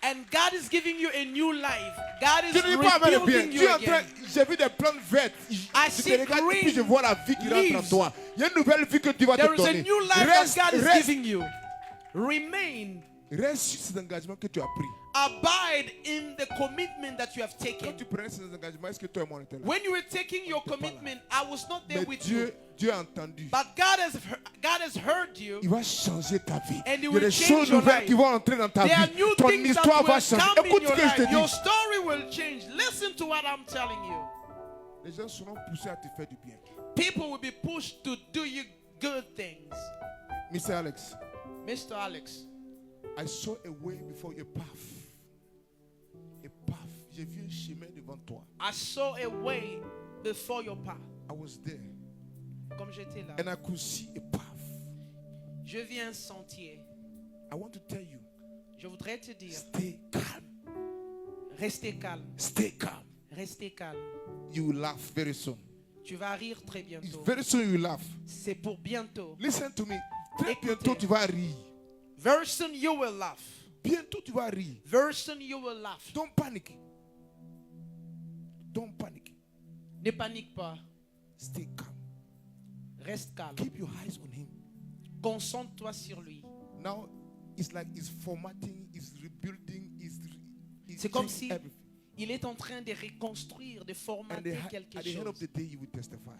Speaker 2: and God is giving you a new life. God is
Speaker 3: Je ne dis pas avec le bien.
Speaker 2: rebuilding
Speaker 3: Dieu
Speaker 2: you
Speaker 3: est en train...
Speaker 2: again.
Speaker 3: J'ai vu des plantes vertes. Je
Speaker 2: see
Speaker 3: te regarde et puis
Speaker 2: green
Speaker 3: je vois la vie qui rentre en
Speaker 2: leaves.
Speaker 3: toi. Il y a une nouvelle vie que Dieu va
Speaker 2: There
Speaker 3: te
Speaker 2: is a
Speaker 3: donner.
Speaker 2: new life
Speaker 3: Reste,
Speaker 2: that God is
Speaker 3: reste,
Speaker 2: giving you. Remain.
Speaker 3: reste sur cet engagement que tu as pris.
Speaker 2: Abide in the commitment that you have
Speaker 3: Quand
Speaker 2: taken.
Speaker 3: tu prenais ces engagements, est-ce que toi et moi on était là?
Speaker 2: When you were taking your commitment, I was not there
Speaker 3: Mais
Speaker 2: with you.
Speaker 3: Dieu a entendu.
Speaker 2: But God has heard you.
Speaker 3: Il va changer ta vie.
Speaker 2: And he
Speaker 3: Il y a
Speaker 2: will
Speaker 3: des
Speaker 2: change
Speaker 3: choses
Speaker 2: your
Speaker 3: nouvelles
Speaker 2: life.
Speaker 3: qui vont entrer dans ta
Speaker 2: There are
Speaker 3: vie.
Speaker 2: new
Speaker 3: Ton
Speaker 2: things that
Speaker 3: histoire va
Speaker 2: will
Speaker 3: changer.
Speaker 2: come in
Speaker 3: Écoute
Speaker 2: your
Speaker 3: ce que je te
Speaker 2: life. Your
Speaker 3: dis.
Speaker 2: story will change. Listen to what I'm telling you.
Speaker 3: Les gens seront poussés à te faire du bien.
Speaker 2: People will be pushed to do you good things.
Speaker 3: Mr. Alex,
Speaker 2: Mr. Alex,
Speaker 3: I saw a way before a path. A path. J'ai vu un chemin devant toi.
Speaker 2: I saw a way before your path.
Speaker 3: I was there.
Speaker 2: Comme j'étais là.
Speaker 3: And I could see a path.
Speaker 2: Je vis un sentier.
Speaker 3: I want to tell you,
Speaker 2: Je voudrais te dire,
Speaker 3: stay calm.
Speaker 2: restez calme.
Speaker 3: Stay calm.
Speaker 2: Restez calme.
Speaker 3: You will laugh very soon.
Speaker 2: Tu vas rire très bientôt.
Speaker 3: Very soon you will laugh.
Speaker 2: C'est pour bientôt.
Speaker 3: Listen to me. Très
Speaker 2: Écoutez.
Speaker 3: bientôt tu vas rire.
Speaker 2: Very soon you will laugh.
Speaker 3: Bientôt tu vas rire.
Speaker 2: Very soon you will laugh.
Speaker 3: Don't panic. Don't panic.
Speaker 2: Ne panique pas.
Speaker 3: Stay calm.
Speaker 2: Reste calme.
Speaker 3: Keep your eyes on him.
Speaker 2: Concentre-toi sur lui.
Speaker 3: Now it's like he's formatting, he's rebuilding, he's
Speaker 2: C'est comme
Speaker 3: changing
Speaker 2: si
Speaker 3: everything.
Speaker 2: il est en train de reconstruire, de
Speaker 3: And
Speaker 2: formater quelque
Speaker 3: at the end of
Speaker 2: chose.
Speaker 3: the day, you will testify.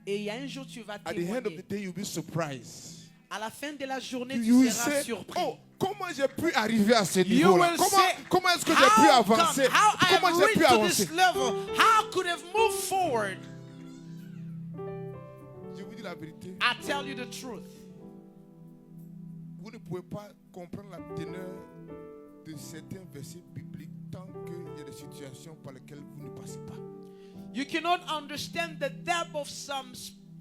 Speaker 2: Et il y a un jour tu vas
Speaker 3: At the end of the
Speaker 2: témoigner.
Speaker 3: day, you'll be surprised.
Speaker 2: À la fin de la journée,
Speaker 3: You
Speaker 2: tu
Speaker 3: will
Speaker 2: seras
Speaker 3: say,
Speaker 2: surpris.
Speaker 3: oh, comment j'ai pu arriver à ce
Speaker 2: You
Speaker 3: niveau-là?
Speaker 2: will
Speaker 3: Comment,
Speaker 2: say,
Speaker 3: comment est-ce que j'ai pu
Speaker 2: how
Speaker 3: avancer?
Speaker 2: come, how I
Speaker 3: Comment
Speaker 2: have
Speaker 3: j'ai
Speaker 2: reached
Speaker 3: pu
Speaker 2: to
Speaker 3: avancer?
Speaker 2: this level? How could have moved forward?
Speaker 3: Je vous dis la vérité.
Speaker 2: I tell you the truth.
Speaker 3: Vous ne pouvez pas comprendre la teneur de certains versets bibliques tant qu'il y a des situations par lesquelles vous ne passez pas.
Speaker 2: You cannot understand the depth of some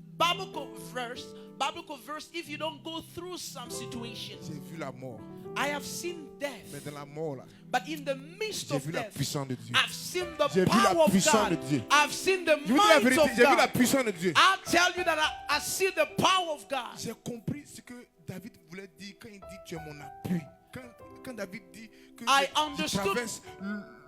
Speaker 2: biblical verse if you don't go through some situations.
Speaker 3: J'ai vu la mort.
Speaker 2: I have seen death,
Speaker 3: Mais dans la mort, là,
Speaker 2: but in the midst
Speaker 3: j'ai
Speaker 2: of
Speaker 3: vu la
Speaker 2: death,
Speaker 3: puissance de Dieu.
Speaker 2: I've seen the
Speaker 3: J'ai vu la
Speaker 2: power of
Speaker 3: puissance de
Speaker 2: God.
Speaker 3: Dieu.
Speaker 2: I've seen the
Speaker 3: Je vous dis la
Speaker 2: might
Speaker 3: vérité,
Speaker 2: of
Speaker 3: j'ai vu la
Speaker 2: God.
Speaker 3: puissance de Dieu.
Speaker 2: I'll tell you that I see the power of God.
Speaker 3: J'ai compris ce que David voulait dire quand il dit tu es mon appui. Quand David dit que
Speaker 2: I
Speaker 3: je
Speaker 2: understood.
Speaker 3: traverse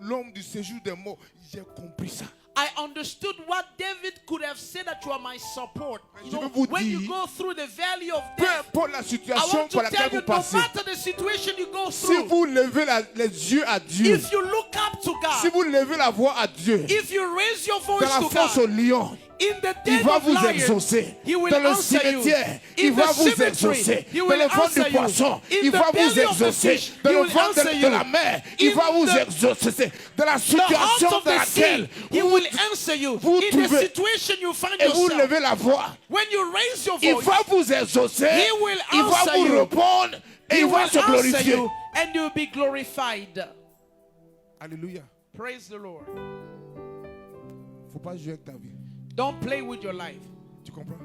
Speaker 3: l'homme du séjour des morts, j'ai compris ça.
Speaker 2: I understood what David could have said, that you are my support. You
Speaker 3: Je
Speaker 2: know,
Speaker 3: veux vous
Speaker 2: when you
Speaker 3: dire,
Speaker 2: go through the valley of
Speaker 3: Peu
Speaker 2: death,
Speaker 3: importe la
Speaker 2: I
Speaker 3: situation
Speaker 2: want
Speaker 3: par
Speaker 2: to
Speaker 3: laquelle
Speaker 2: tell
Speaker 3: vous
Speaker 2: you, no
Speaker 3: passez,
Speaker 2: matter the situation you go
Speaker 3: si
Speaker 2: through,
Speaker 3: vous levez les yeux à Dieu,
Speaker 2: if you look up to
Speaker 3: si
Speaker 2: God,
Speaker 3: vous levez la voix à Dieu,
Speaker 2: if you raise your
Speaker 3: dans
Speaker 2: voice
Speaker 3: la
Speaker 2: to
Speaker 3: force au
Speaker 2: God,
Speaker 3: lion,
Speaker 2: in the
Speaker 3: il
Speaker 2: den
Speaker 3: va
Speaker 2: of
Speaker 3: vous
Speaker 2: lions,
Speaker 3: exaucer.
Speaker 2: He will
Speaker 3: Dans le
Speaker 2: answer you.
Speaker 3: cimetière, il
Speaker 2: In
Speaker 3: va
Speaker 2: the
Speaker 3: vous
Speaker 2: cemetery,
Speaker 3: exaucer.
Speaker 2: He
Speaker 3: Dans
Speaker 2: will
Speaker 3: le ventre
Speaker 2: answer
Speaker 3: du
Speaker 2: you.
Speaker 3: poisson,
Speaker 2: In
Speaker 3: il
Speaker 2: the
Speaker 3: va vous
Speaker 2: belly of the
Speaker 3: exaucer.
Speaker 2: fish,
Speaker 3: Dans
Speaker 2: He
Speaker 3: le
Speaker 2: will
Speaker 3: ventre
Speaker 2: answer
Speaker 3: de
Speaker 2: you.
Speaker 3: la mer, il
Speaker 2: In
Speaker 3: va vous
Speaker 2: the-
Speaker 3: exaucer. Dans la
Speaker 2: The heart
Speaker 3: situation
Speaker 2: of
Speaker 3: dans
Speaker 2: the
Speaker 3: laquelle
Speaker 2: sea, He will answer you.
Speaker 3: vous
Speaker 2: In the
Speaker 3: trouvez-
Speaker 2: situation you find
Speaker 3: et vous
Speaker 2: yourself,
Speaker 3: levez la voix,
Speaker 2: when you raise your
Speaker 3: il
Speaker 2: voice,
Speaker 3: va vous exaucer.
Speaker 2: He will
Speaker 3: Il va
Speaker 2: answer
Speaker 3: vous
Speaker 2: you.
Speaker 3: répondre et
Speaker 2: He
Speaker 3: il
Speaker 2: will
Speaker 3: va se
Speaker 2: answer
Speaker 3: glorifier.
Speaker 2: you, and you'll be glorified.
Speaker 3: Alléluia.
Speaker 2: Praise the Lord.
Speaker 3: Faut pas jouer avec ta vie.
Speaker 2: Don't play with your life.
Speaker 3: Tu comprends?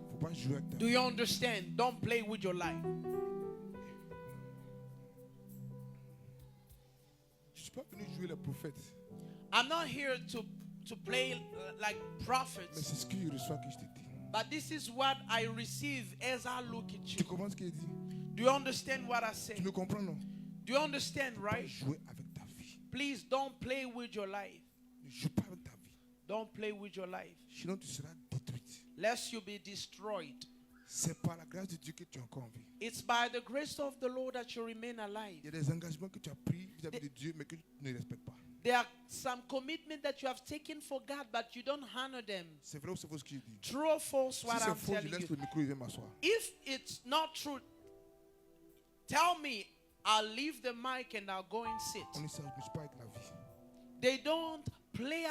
Speaker 3: Faut pas jouer avec ta
Speaker 2: Do
Speaker 3: vie.
Speaker 2: you understand? Don't play with your life.
Speaker 3: Je suis pas venu jouer les prophètes,
Speaker 2: I'm not here to play like
Speaker 3: mais
Speaker 2: prophets,
Speaker 3: c'est ce que je reçois que je t'ai dit.
Speaker 2: but this is what I receive as I look at
Speaker 3: Tu
Speaker 2: you.
Speaker 3: comprends ce qu'il dit?
Speaker 2: Do you understand what I say?
Speaker 3: Tu me comprends, non?
Speaker 2: Do you understand,
Speaker 3: Pas
Speaker 2: right?
Speaker 3: jouer avec ta vie.
Speaker 2: Please don't play with your life.
Speaker 3: Ne joue pas avec ta vie.
Speaker 2: Don't play with your life,
Speaker 3: Sinon, tu seras détruite.
Speaker 2: lest you be destroyed.
Speaker 3: C'est par la grâce de Dieu que tu es encore en vie.
Speaker 2: It's by the grace of the Lord that you remain alive.
Speaker 3: Il y a des engagements que tu as pris vis-à-vis de Dieu, mais que tu ne respectes pas.
Speaker 2: There are some commitment that you have taken for God, but you don't honor them.
Speaker 3: C'est vrai ou c'est faux ce que je dis?
Speaker 2: True or false,
Speaker 3: Si
Speaker 2: what
Speaker 3: c'est
Speaker 2: I'm
Speaker 3: faux, je
Speaker 2: telling
Speaker 3: laisse
Speaker 2: you.
Speaker 3: le micro et viens m'asseoir.
Speaker 2: If it's not true, tell me I'll leave the mic and I'll go and sit.
Speaker 3: On ne s'amuse pas avec la vie.
Speaker 2: They don't play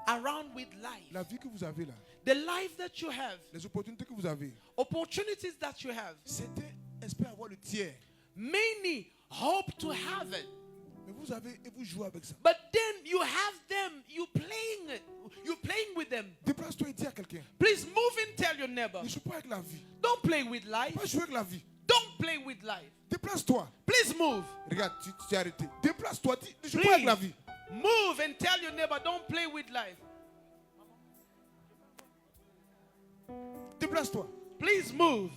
Speaker 2: around with life.
Speaker 3: La vie que vous avez là,
Speaker 2: The life that you have,
Speaker 3: les opportunités que vous avez,
Speaker 2: opportunities that you have,
Speaker 3: certains espèrent avoir le tiers.
Speaker 2: many hope to have it.
Speaker 3: Mais vous avez et vous jouez avec ça.
Speaker 2: But then you have them, you're playing with them.
Speaker 3: Déplace-toi et dis à quelqu'un.
Speaker 2: Please move and tell your neighbor.
Speaker 3: Ne joue pas avec la vie.
Speaker 2: Don't play with life.
Speaker 3: Pas jouer avec la vie.
Speaker 2: Don't play with life.
Speaker 3: Déplace-toi.
Speaker 2: Please move.
Speaker 3: Regarde, tu t'es arrêté. Déplace-toi. Ne joue pas avec la vie.
Speaker 2: Move and tell your neighbor, don't play with life.
Speaker 3: Déplace-toi.
Speaker 2: Please move.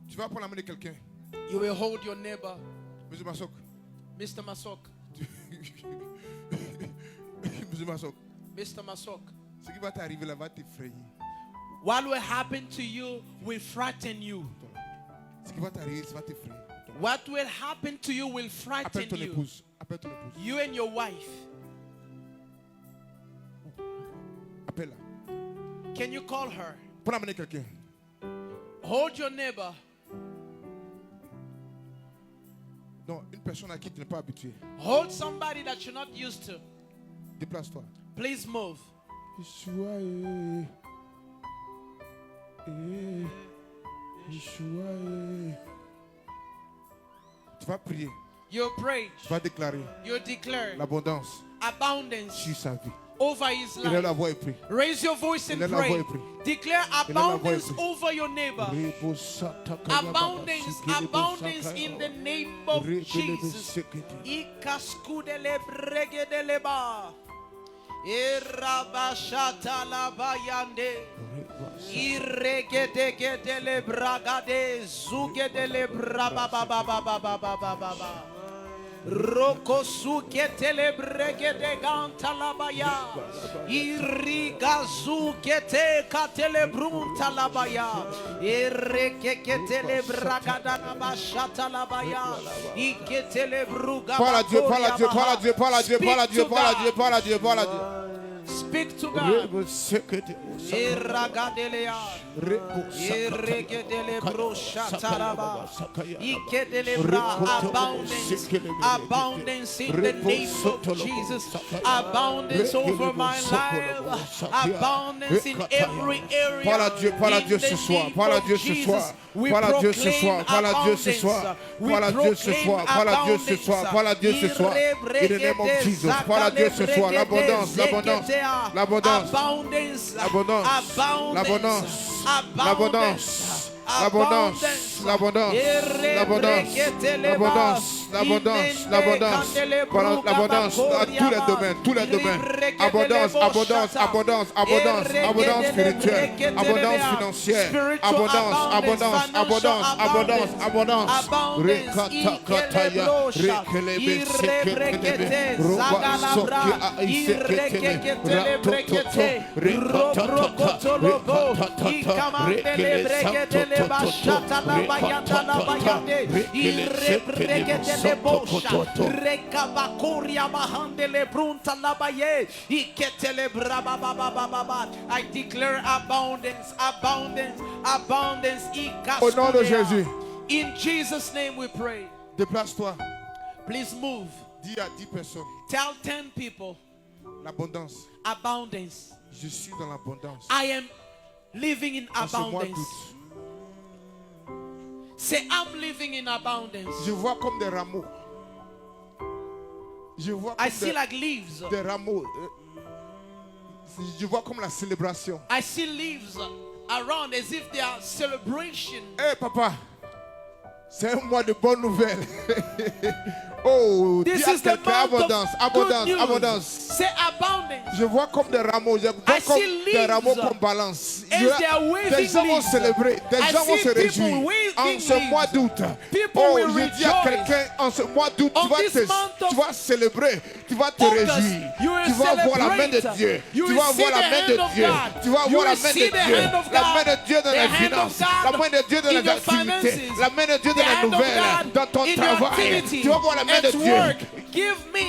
Speaker 3: Tu vas prendre la main de quelqu'un.
Speaker 2: You will hold your neighbor.
Speaker 3: Monsieur Massok.
Speaker 2: Mr. Masok.
Speaker 3: Monsieur Massok.
Speaker 2: Mr. Masok.
Speaker 3: Ce qui va t'arriver là va t'effrayer.
Speaker 2: What will happen to you will frighten you.
Speaker 3: Ce qui va t'arriver, ça va t'effrayer.
Speaker 2: What will happen to you will
Speaker 3: Appelle
Speaker 2: frighten
Speaker 3: ton
Speaker 2: you.
Speaker 3: épouse. Appelle ton épouse.
Speaker 2: You and your wife.
Speaker 3: Appelle-la.
Speaker 2: Can you call her?
Speaker 3: Prends la main de quelqu'un.
Speaker 2: Hold your neighbor.
Speaker 3: Non, une personne à qui tu n'es pas habitué.
Speaker 2: Hold somebody that you're not used to.
Speaker 3: Déplace-toi.
Speaker 2: Please move.
Speaker 3: Yeshua, Yeshua. Tu vas prier.
Speaker 2: You pray.
Speaker 3: Tu vas déclarer
Speaker 2: You declare
Speaker 3: l'abondance
Speaker 2: abundance
Speaker 3: sur sa vie.
Speaker 2: over his
Speaker 3: Il est la
Speaker 2: life.
Speaker 3: voix et prie.
Speaker 2: Raise your voice and
Speaker 3: Il est la voix
Speaker 2: pray.
Speaker 3: et prie.
Speaker 2: Declare
Speaker 3: Il est la voix et
Speaker 2: abundance
Speaker 3: prie.
Speaker 2: over your neighbor. Abundance, abundance in the name of Jesus. Ikaskudele bregedeleba. Irabashata labayande. Irregedegedele bragade. Zugedele brababababababababa. Rokosu ketele bregede ganta labaya. Irigazu kete katele brunta labaya. Ireke ketele bragada labashata labaya. Iketele bruga.
Speaker 3: Parle à Dieu, parle à Dieu, parle à Dieu, parle à Dieu, parle à Dieu, parle à Dieu, parle à Dieu, parle à Dieu.
Speaker 2: Speak to God. Iragadelea. Irregedele broshatalaba. Ikedele bra. Abundance. Abundance in the name of Jesus. Abundance over my life. Abundance in every area.
Speaker 3: Parle à Dieu, parle à Dieu ce soir. Parle à Dieu ce soir. Parle à Dieu ce soir. Parle à Dieu ce soir. Parle à Dieu ce soir. Parle à Dieu ce soir. Parle à Dieu ce soir. In the name of Jesus. Parle à Dieu ce soir. L'abondance, l'abondance, l'abondance, l'abondance, l'abondance, l'abondance, l'abondance, l'abondance, l'abondance, l'abondance, l'abondance, l'abondance à tous les domaines, tous les domaines. Abondance, abondance, abondance, abondance, abondance spirituelle, abondance financière, abondance, abondance, abondance, abondance, abondance. Rekatakataya, rekelebe sekelebe, roba soki aiseketele, ratototo, rekatatata, rekatatata, rekelebe santototo, rekatatata, rekelebe sekelebe. I
Speaker 2: declare abundance, abundance, abundance.
Speaker 3: Au nom de Jésus.
Speaker 2: In Jesus' name we pray.
Speaker 3: Déplace-toi.
Speaker 2: Please move.
Speaker 3: Dis à 10 personnes.
Speaker 2: Tell 10 people.
Speaker 3: L'abondance.
Speaker 2: Abundance.
Speaker 3: Je suis dans l'abondance.
Speaker 2: I am living in abundance. Say, I'm living in abundance.
Speaker 3: Je vois comme des rameaux. Je vois comme
Speaker 2: I see like leaves.
Speaker 3: Des rameaux. Je vois comme la célébration.
Speaker 2: I see leaves around as if they are celebration.
Speaker 3: Hey papa, c'est un mois de bonnes nouvelles. Oh,
Speaker 2: this is the
Speaker 3: abondance, abondance, abondance.
Speaker 2: Say abundance.
Speaker 3: Je vois comme des rameaux, je vois comme des rameaux qu'on balance. Des gens vont célébrer, des gens vont se réjouir. En ce mois d'août, oh, je dis à quelqu'un, en ce mois d'août, tu vas célébrer, tu vas te réjouir. Tu vas voir la main de Dieu. Tu vas voir la main de Dieu. Tu vas voir la main de Dieu. La main de Dieu dans les finances, la main de Dieu dans les activités, la main de Dieu dans les nouvelles, dans ton travail. Tu vas voir la main de Dieu.
Speaker 2: Give me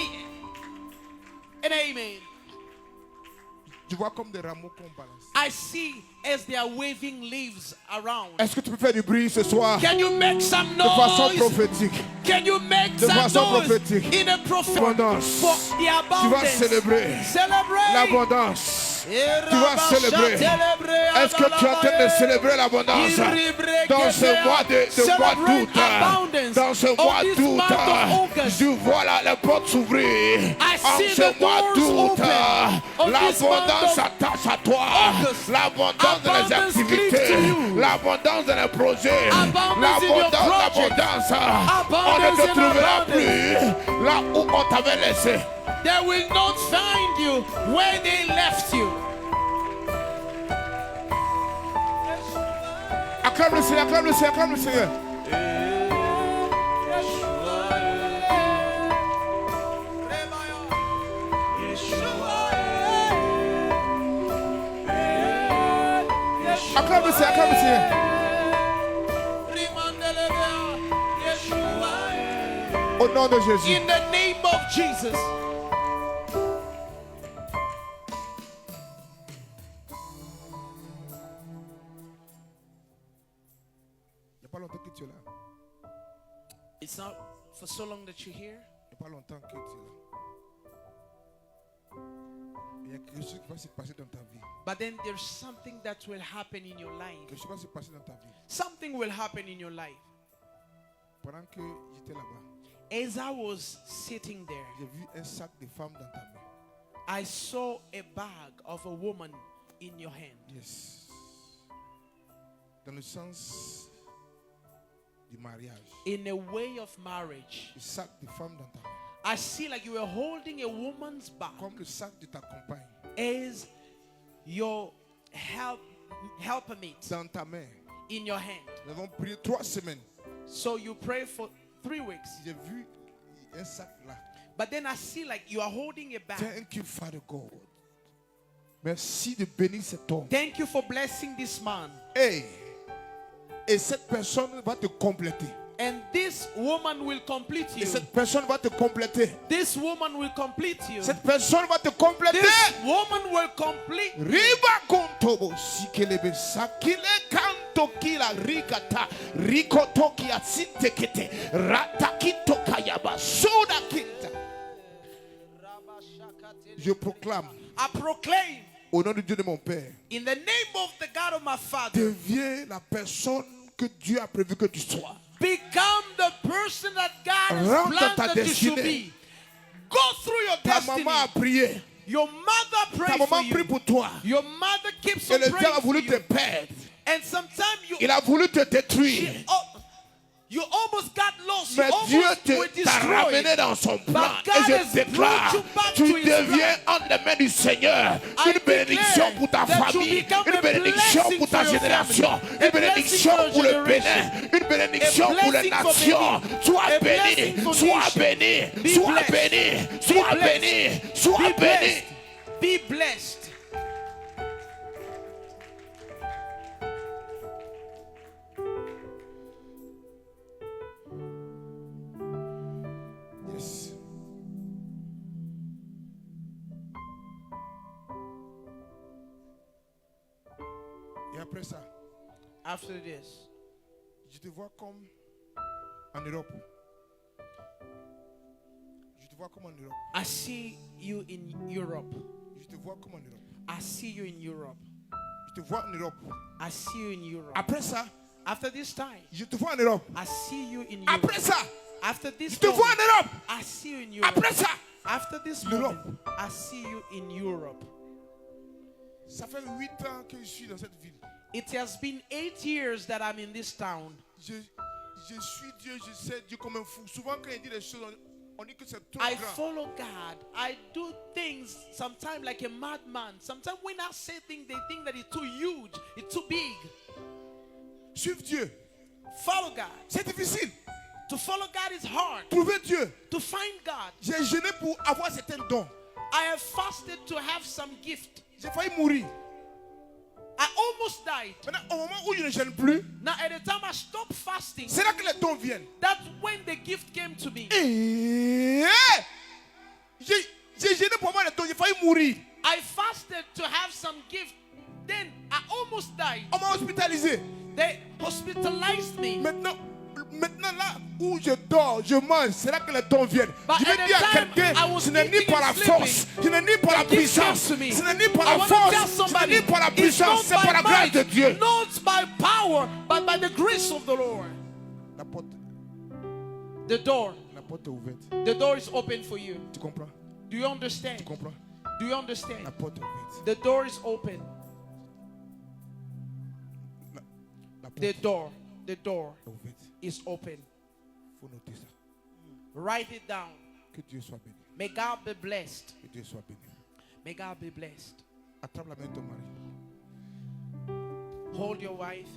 Speaker 2: an amen.
Speaker 3: Tu vois comme des rameaux qu'on balance.
Speaker 2: I see as they are waving leaves around.
Speaker 3: Est-ce que tu peux faire du bruit ce soir?
Speaker 2: Can you make some
Speaker 3: De façon
Speaker 2: noise?
Speaker 3: prophétique.
Speaker 2: Can you make
Speaker 3: De
Speaker 2: some
Speaker 3: façon
Speaker 2: noise
Speaker 3: prophétique.
Speaker 2: in a prophet
Speaker 3: Abondance.
Speaker 2: for the
Speaker 3: Tu vas
Speaker 2: abundance?
Speaker 3: célébrer
Speaker 2: Celebrate.
Speaker 3: l'abondance. Tu vas célébrer. Est-ce que tu es en train de célébrer l'abondance dans ce mois d'août? Dans ce mois d'août, je vois les portes s'ouvrir. En ce mois d'août, l'abondance s'attache à toi. L'abondance dans les activités, l'abondance dans les projets, l'abondance. On ne te trouvera plus là où on t'avait laissé.
Speaker 2: They will not find you where they left you.
Speaker 3: Acclame le Seigneur, acclame le Seigneur, acclame le Seigneur. Acclame le Seigneur, acclame le Seigneur. Au nom de Jésus.
Speaker 2: In the name of Jesus.
Speaker 3: Il n'y a pas longtemps que tu es là.
Speaker 2: It's not for so long that you're here.
Speaker 3: Il n'y a pas longtemps que tu es là. Il y a quelque chose qui va se passer dans ta vie.
Speaker 2: But then there's something that will happen in your life.
Speaker 3: Quelque chose va se passer dans ta vie.
Speaker 2: Something will happen in your life.
Speaker 3: Pendant que j'étais là-bas,
Speaker 2: As I was sitting there,
Speaker 3: j'ai vu un sac de femmes dans ta main.
Speaker 2: I saw a bag of a woman in your hand.
Speaker 3: Yes. Dans le sens du mariage.
Speaker 2: In a way of marriage.
Speaker 3: Le sac de femmes dans ta main.
Speaker 2: I see like you were holding a woman's bag
Speaker 3: Comme le sac de ta compagne.
Speaker 2: as your helpmate
Speaker 3: Dans ta main.
Speaker 2: in your hand.
Speaker 3: Nous avons prié 3 semaines.
Speaker 2: So you pray for 3 weeks.
Speaker 3: J'ai vu un sac là.
Speaker 2: But then I see like you are holding a bag.
Speaker 3: Thank you, Father God. Merci de bénir cet homme.
Speaker 2: Thank you for blessing this man.
Speaker 3: Hey. Et cette personne va te compléter.
Speaker 2: And this woman will complete you.
Speaker 3: Et cette personne va te compléter.
Speaker 2: This woman will complete you.
Speaker 3: Cette personne va te compléter.
Speaker 2: This woman will complete you.
Speaker 3: Riba kontobo sikelebe sakile kanto kila rigata rikoto ki asitekete ratakito kayaba soda kinta. Je proclame
Speaker 2: I proclaim
Speaker 3: au nom de Dieu de mon Père,
Speaker 2: in the name of the God of my Father,
Speaker 3: deviens la personne que Dieu a prévu que tu sois.
Speaker 2: become the person that God has
Speaker 3: Rentre dans ta
Speaker 2: planned that you should
Speaker 3: destinée.
Speaker 2: be. Go through your
Speaker 3: Ta
Speaker 2: destiny.
Speaker 3: maman a prié.
Speaker 2: Your mother
Speaker 3: Ta
Speaker 2: prayed for
Speaker 3: maman prie
Speaker 2: you.
Speaker 3: pour toi.
Speaker 2: Your mother keeps
Speaker 3: Et
Speaker 2: on
Speaker 3: le diable
Speaker 2: praying
Speaker 3: a
Speaker 2: for
Speaker 3: voulu te
Speaker 2: you.
Speaker 3: perdre.
Speaker 2: And sometimes
Speaker 3: Il a voulu te détruire.
Speaker 2: you almost got lost.
Speaker 3: Mais
Speaker 2: You
Speaker 3: Dieu
Speaker 2: almost were
Speaker 3: t'a ramené
Speaker 2: destroyed.
Speaker 3: dans son plan.
Speaker 2: But God
Speaker 3: Et je
Speaker 2: has
Speaker 3: déclare,
Speaker 2: brought you back
Speaker 3: tu
Speaker 2: to his
Speaker 3: deviens entre les mains du Seigneur.
Speaker 2: I
Speaker 3: Une bénédiction
Speaker 2: declare
Speaker 3: pour ta
Speaker 2: that you
Speaker 3: famille.
Speaker 2: become
Speaker 3: Une
Speaker 2: a
Speaker 3: bénédiction
Speaker 2: blessing
Speaker 3: pour ta
Speaker 2: for your
Speaker 3: génération.
Speaker 2: family.
Speaker 3: Une
Speaker 2: A
Speaker 3: bénédiction
Speaker 2: blessing for
Speaker 3: pour le
Speaker 2: your
Speaker 3: Bénin.
Speaker 2: generation.
Speaker 3: Une bénédiction
Speaker 2: A
Speaker 3: pour les
Speaker 2: blessing for
Speaker 3: nations.
Speaker 2: Benin.
Speaker 3: Sois
Speaker 2: A
Speaker 3: béni.
Speaker 2: blessing for
Speaker 3: Sois
Speaker 2: nation.
Speaker 3: béni.
Speaker 2: Be
Speaker 3: Sois
Speaker 2: blessed.
Speaker 3: béni. Sois
Speaker 2: blessed.
Speaker 3: béni. Sois
Speaker 2: Be
Speaker 3: béni.
Speaker 2: blessed. Be blessed.
Speaker 3: Yes. Et après ça,
Speaker 2: After this,
Speaker 3: je te vois comme en Europe. Je te vois comme en Europe.
Speaker 2: I see you in Europe.
Speaker 3: Je te vois comme en Europe.
Speaker 2: I see you in Europe.
Speaker 3: Je te vois en Europe.
Speaker 2: I see you in Europe.
Speaker 3: Après ça,
Speaker 2: After this time,
Speaker 3: je te vois en Europe.
Speaker 2: I see you in Europe.
Speaker 3: Après ça,
Speaker 2: After this
Speaker 3: je te vois en
Speaker 2: moment,
Speaker 3: Europe.
Speaker 2: I see you in Europe.
Speaker 3: Après ça,
Speaker 2: After this
Speaker 3: l'Europe.
Speaker 2: moment, I see you in Europe.
Speaker 3: Ça fait 8 ans que je suis dans cette ville.
Speaker 2: It has been 8 years that I'm in this town.
Speaker 3: Je suis Dieu, je sais Dieu comme un fou. Souvent quand il dit des choses, on dit que c'est trop
Speaker 2: I
Speaker 3: grand.
Speaker 2: follow God. I do things sometimes like a madman. Sometimes when I say things, they think that it's too huge, it's too big.
Speaker 3: Suivre Dieu,
Speaker 2: Follow God.
Speaker 3: c'est difficile.
Speaker 2: To follow God is hard.
Speaker 3: Trouver Dieu.
Speaker 2: To find God.
Speaker 3: J'ai jeûné pour avoir certains dons.
Speaker 2: I have fasted to have some gift.
Speaker 3: J'ai failli mourir.
Speaker 2: I almost died.
Speaker 3: Maintenant, au moment où je ne gêne plus,
Speaker 2: Now, at the time I stopped fasting,
Speaker 3: c'est là que les dons viennent.
Speaker 2: that's when the gift came to me.
Speaker 3: Et j'ai gêné pour avoir les dons, j'ai failli mourir.
Speaker 2: I fasted wanted to have some gift. Then I almost died.
Speaker 3: On m'a hospitalisé.
Speaker 2: They hospitalized me.
Speaker 3: Maintenant là où je dors, je mange, c'est là que les dons viennent.
Speaker 2: But
Speaker 3: Je vais dire à quelqu'un, ce n'est ni par la force, ce n'est ni par la puissance, ce n'est ni par la force, ce n'est ni par la puissance, c'est par la grâce de Dieu.
Speaker 2: Not by power, but by the grace of the Lord.
Speaker 3: La porte,
Speaker 2: the door.
Speaker 3: La porte est ouverte.
Speaker 2: The door is open for you.
Speaker 3: Tu comprends?
Speaker 2: Do you understand?
Speaker 3: Tu comprends?
Speaker 2: Do you understand?
Speaker 3: La porte est ouverte.
Speaker 2: The door is open. The door is open.
Speaker 3: Faut noter ça.
Speaker 2: Write it down.
Speaker 3: Que Dieu soit béni.
Speaker 2: May God be blessed.
Speaker 3: Que Dieu soit béni.
Speaker 2: May God be blessed.
Speaker 3: Attrape la main de ton mari.
Speaker 2: Hold your wife.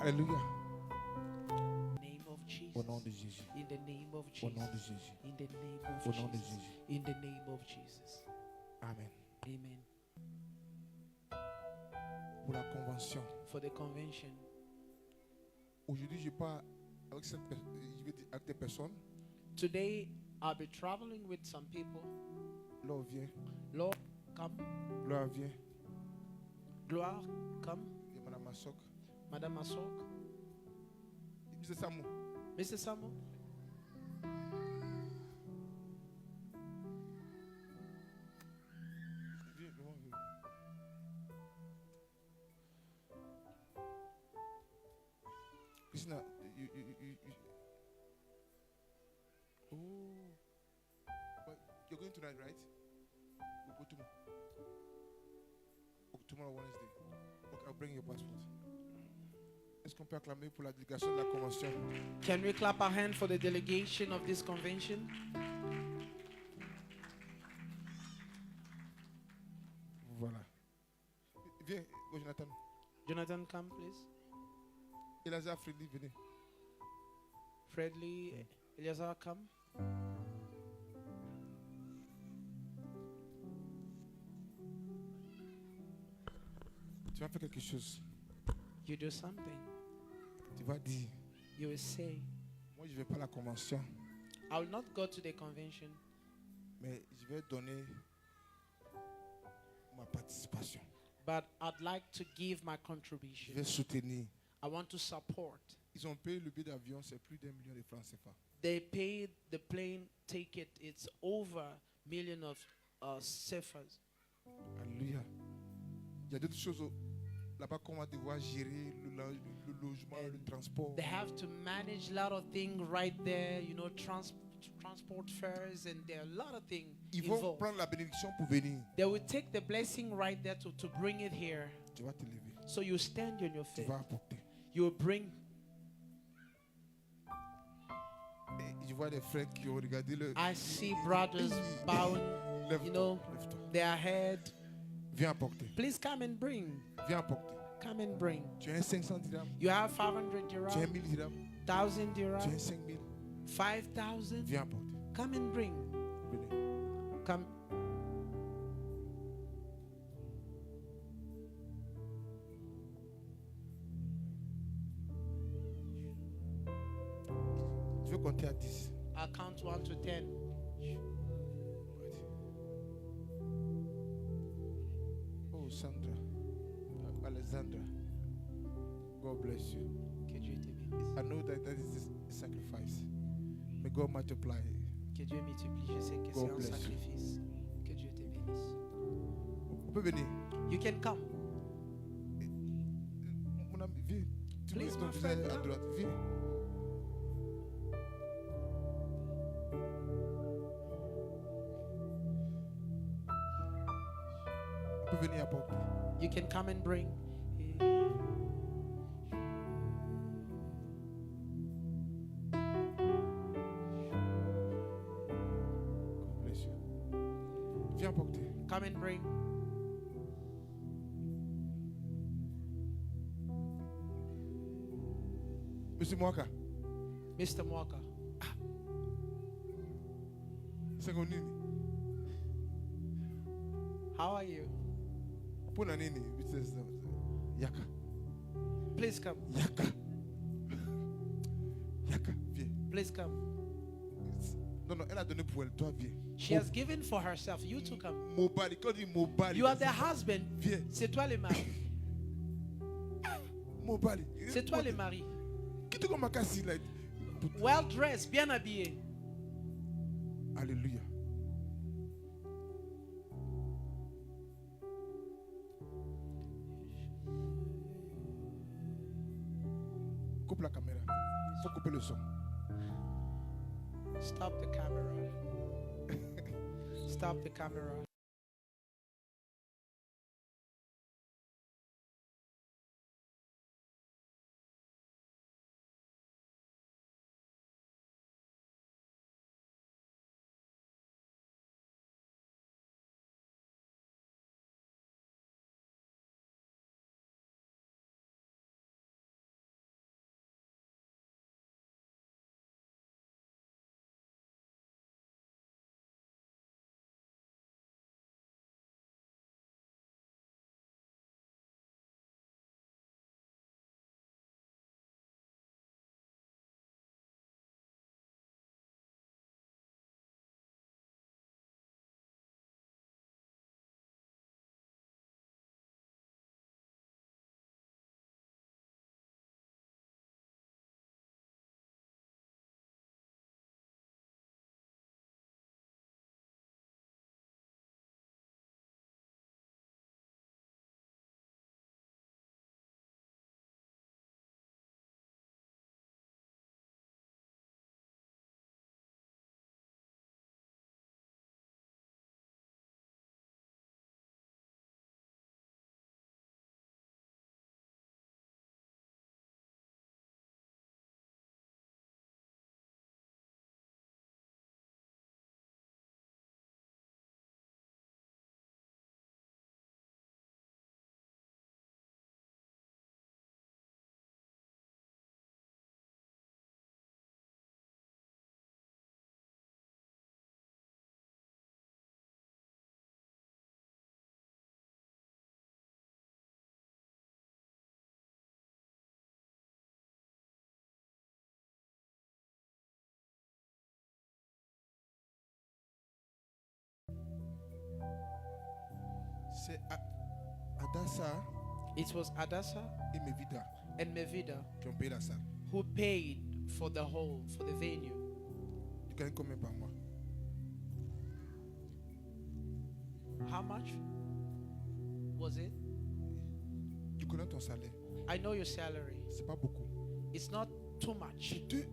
Speaker 3: Alléluia.
Speaker 2: Name of Jesus.
Speaker 3: Au nom de Jésus.
Speaker 2: In the name of
Speaker 3: Au
Speaker 2: Jesus.
Speaker 3: nom de Jésus.
Speaker 2: In the name of
Speaker 3: Au nom de
Speaker 2: Jesus.
Speaker 3: Jésus.
Speaker 2: In the name of Jesus.
Speaker 3: Amen.
Speaker 2: Amen.
Speaker 3: Pour la convention.
Speaker 2: For the convention.
Speaker 3: Aujourd'hui, je pars avec des personnes.
Speaker 2: Today, I'll be traveling with some people.
Speaker 3: Lord, viens.
Speaker 2: Lord, come.
Speaker 3: Gloire, viens.
Speaker 2: Gloire, come.
Speaker 3: Et Madame Massok.
Speaker 2: Madame Massok.
Speaker 3: Mr. Samu.
Speaker 2: Mr. Samu.
Speaker 3: Christina, oh, but you're going tonight, right? We'll go tomorrow. Tomorrow, Wednesday. Okay, I'll bring your passport. Est-ce qu'on peut acclamer pour la délégation de la convention?
Speaker 2: Can we clap our hand for the delegation of this convention?
Speaker 3: Voilà. Viens, oh Jonathan.
Speaker 2: Jonathan, come, please.
Speaker 3: Elazar, Fredly, venez.
Speaker 2: Fredly, Elazar, come.
Speaker 3: Tu vas faire quelque chose.
Speaker 2: You do something.
Speaker 3: Tu vas dire,
Speaker 2: You will say,
Speaker 3: moi je ne vais pas à la convention,
Speaker 2: I will not go to the convention,
Speaker 3: mais je vais donner ma participation.
Speaker 2: but I'd like to give my
Speaker 3: Je
Speaker 2: contribution.
Speaker 3: vais soutenir.
Speaker 2: I want to support.
Speaker 3: Ils ont payé le billet d'avion, c'est plus d'1 million de francs CFA.
Speaker 2: They paid the plane ticket. It's over $1 million of CFAs.
Speaker 3: Alléluia. Il y a d'autres choses là-bas qu'on va devoir gérer, le logement, le transport.
Speaker 2: They have to manage a lot of things right there, you know, transport fares, and there are a lot of things
Speaker 3: Ils vont
Speaker 2: involved.
Speaker 3: prendre la bénédiction pour venir.
Speaker 2: They will take the blessing right there to bring it here.
Speaker 3: Tu vas te lever.
Speaker 2: So you stand on your
Speaker 3: Tu
Speaker 2: feet.
Speaker 3: vas apporter.
Speaker 2: You will bring.
Speaker 3: Et je vois des frères qui ont regardé le.
Speaker 2: I see brothers bowing, you know,
Speaker 3: Lève-toi.
Speaker 2: their head.
Speaker 3: Viens apporter.
Speaker 2: Please come and bring.
Speaker 3: Viens apporter.
Speaker 2: Come and bring.
Speaker 3: Tu as un 500 dirhams.
Speaker 2: You have 500
Speaker 3: Tu as
Speaker 2: dirham,
Speaker 3: 1000 dirhams.
Speaker 2: 1,000
Speaker 3: Tu as
Speaker 2: dirham,
Speaker 3: 5000.
Speaker 2: 5,000.
Speaker 3: Viens apporter.
Speaker 2: Come and bring.
Speaker 3: Venez.
Speaker 2: Come.
Speaker 3: Je vais compter à 10.
Speaker 2: I'll count 1 to 10.
Speaker 3: Oh, Sandra. Alexandra. God bless you.
Speaker 2: Que Dieu te bénisse.
Speaker 3: I know that is a sacrifice. May God multiply.
Speaker 2: Que Dieu multiplie. Je sais que c'est
Speaker 3: God
Speaker 2: un
Speaker 3: bless you.
Speaker 2: sacrifice. Que Dieu te bénisse.
Speaker 3: On peut venir.
Speaker 2: You can come.
Speaker 3: Mon ami, viens. Tu
Speaker 2: Please,
Speaker 3: mets ton
Speaker 2: my
Speaker 3: visage
Speaker 2: friend,
Speaker 3: à
Speaker 2: come.
Speaker 3: droite. Viens. On peut venir apporter.
Speaker 2: You can come and bring.
Speaker 3: God bless you. Viens apporter.
Speaker 2: Come and bring.
Speaker 3: Monsieur Mwaka.
Speaker 2: Mr. Mwaka.
Speaker 3: C'est qu'on est.
Speaker 2: How are you?
Speaker 3: Yaka.
Speaker 2: Please come.
Speaker 3: Yaka. Yaka, viens.
Speaker 2: Please come.
Speaker 3: Non, elle a donné pour elle. Toi, viens.
Speaker 2: She has given for herself. You to come.
Speaker 3: Mobali. Quand il dit Mobali.
Speaker 2: You are the husband.
Speaker 3: Viens.
Speaker 2: C'est toi le mari.
Speaker 3: Mobali.
Speaker 2: C'est toi le mari.
Speaker 3: Qui te comme Kassi là?
Speaker 2: Well dressed, bien habillé.
Speaker 3: Alléluia. Coupe la caméra. Faut couper le son.
Speaker 2: Stop the camera. Stop the camera.
Speaker 3: C'est Adassa.
Speaker 2: It was Adassa
Speaker 3: et Mevida
Speaker 2: and Mevida
Speaker 3: qui ont payé la salle.
Speaker 2: who paid for the whole, for the venue.
Speaker 3: Tu gagnes combien par mois?
Speaker 2: How much was it?
Speaker 3: Tu connais ton salaire.
Speaker 2: I know your salary.
Speaker 3: C'est pas beaucoup.
Speaker 2: It's not too much.
Speaker 3: C'est deux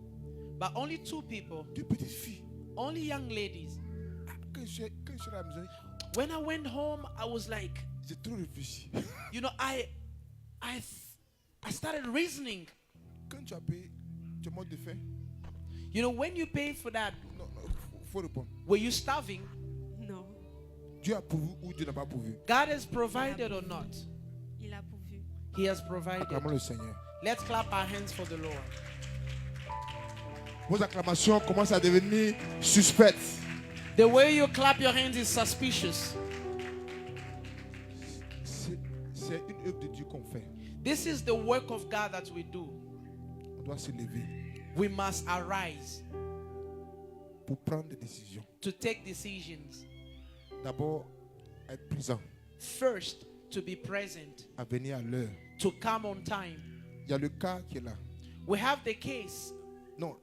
Speaker 2: But only two people,
Speaker 3: petites filles.
Speaker 2: only young ladies.
Speaker 3: Quand je suis à la maison,
Speaker 2: When I went home, I was like,
Speaker 3: j'ai trop réfléchi.
Speaker 2: you know, I started reasoning.
Speaker 3: Quand tu as payé, tu es mort de faim?
Speaker 2: You know, when you pay for that,
Speaker 3: Non, faut répondre.
Speaker 2: were you starving?
Speaker 4: Non,
Speaker 3: Dieu a pourvu ou Dieu n'a pas pourvu?
Speaker 2: God has provided or not?
Speaker 4: il a pourvu.
Speaker 2: He has provided.
Speaker 3: Acclamons le Seigneur.
Speaker 2: Let's clap our hands for the Lord.
Speaker 3: Vos acclamations commencent à devenir suspectes.
Speaker 2: The way you clap your hands is suspicious.
Speaker 3: C'est une œuvre de Dieu qu'on fait.
Speaker 2: This is the work of God that we do.
Speaker 3: On doit se lever
Speaker 2: We must arise
Speaker 3: pour prendre des décisions.
Speaker 2: to take decisions.
Speaker 3: D'abord, être présent,
Speaker 2: First, to be present,
Speaker 3: à venir à l'heure.
Speaker 2: to come on time.
Speaker 3: Il y a le cas qui est là.
Speaker 2: We have the case,
Speaker 3: Non,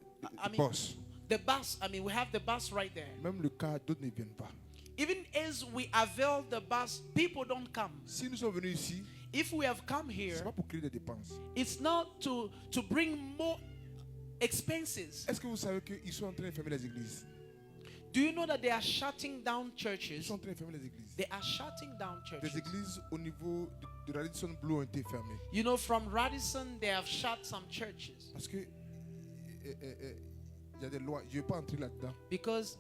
Speaker 2: I mean-
Speaker 3: boss.
Speaker 2: the bus. I mean, we have the bus right there.
Speaker 3: Même le cas, d'autres ne viennent pas.
Speaker 2: Even as we avail the bus, people don't come.
Speaker 3: Si nous sommes venus ici,
Speaker 2: If we have come
Speaker 3: ce
Speaker 2: here,
Speaker 3: n'est pas pour créer des dépenses.
Speaker 2: it's not to bring more expenses.
Speaker 3: Est-ce que vous savez qu'ils sont en train de fermer les églises?
Speaker 2: Do you know that they are shutting down
Speaker 3: Ils
Speaker 2: churches?
Speaker 3: sont en train de fermer les églises.
Speaker 2: They are shutting down
Speaker 3: Des
Speaker 2: churches.
Speaker 3: églises au niveau de Radisson Blue ont été fermées.
Speaker 2: You know, from Radisson, they have shut some churches
Speaker 3: Parce que il y a des lois. Je ne vais pas entrer là-dedans.
Speaker 2: because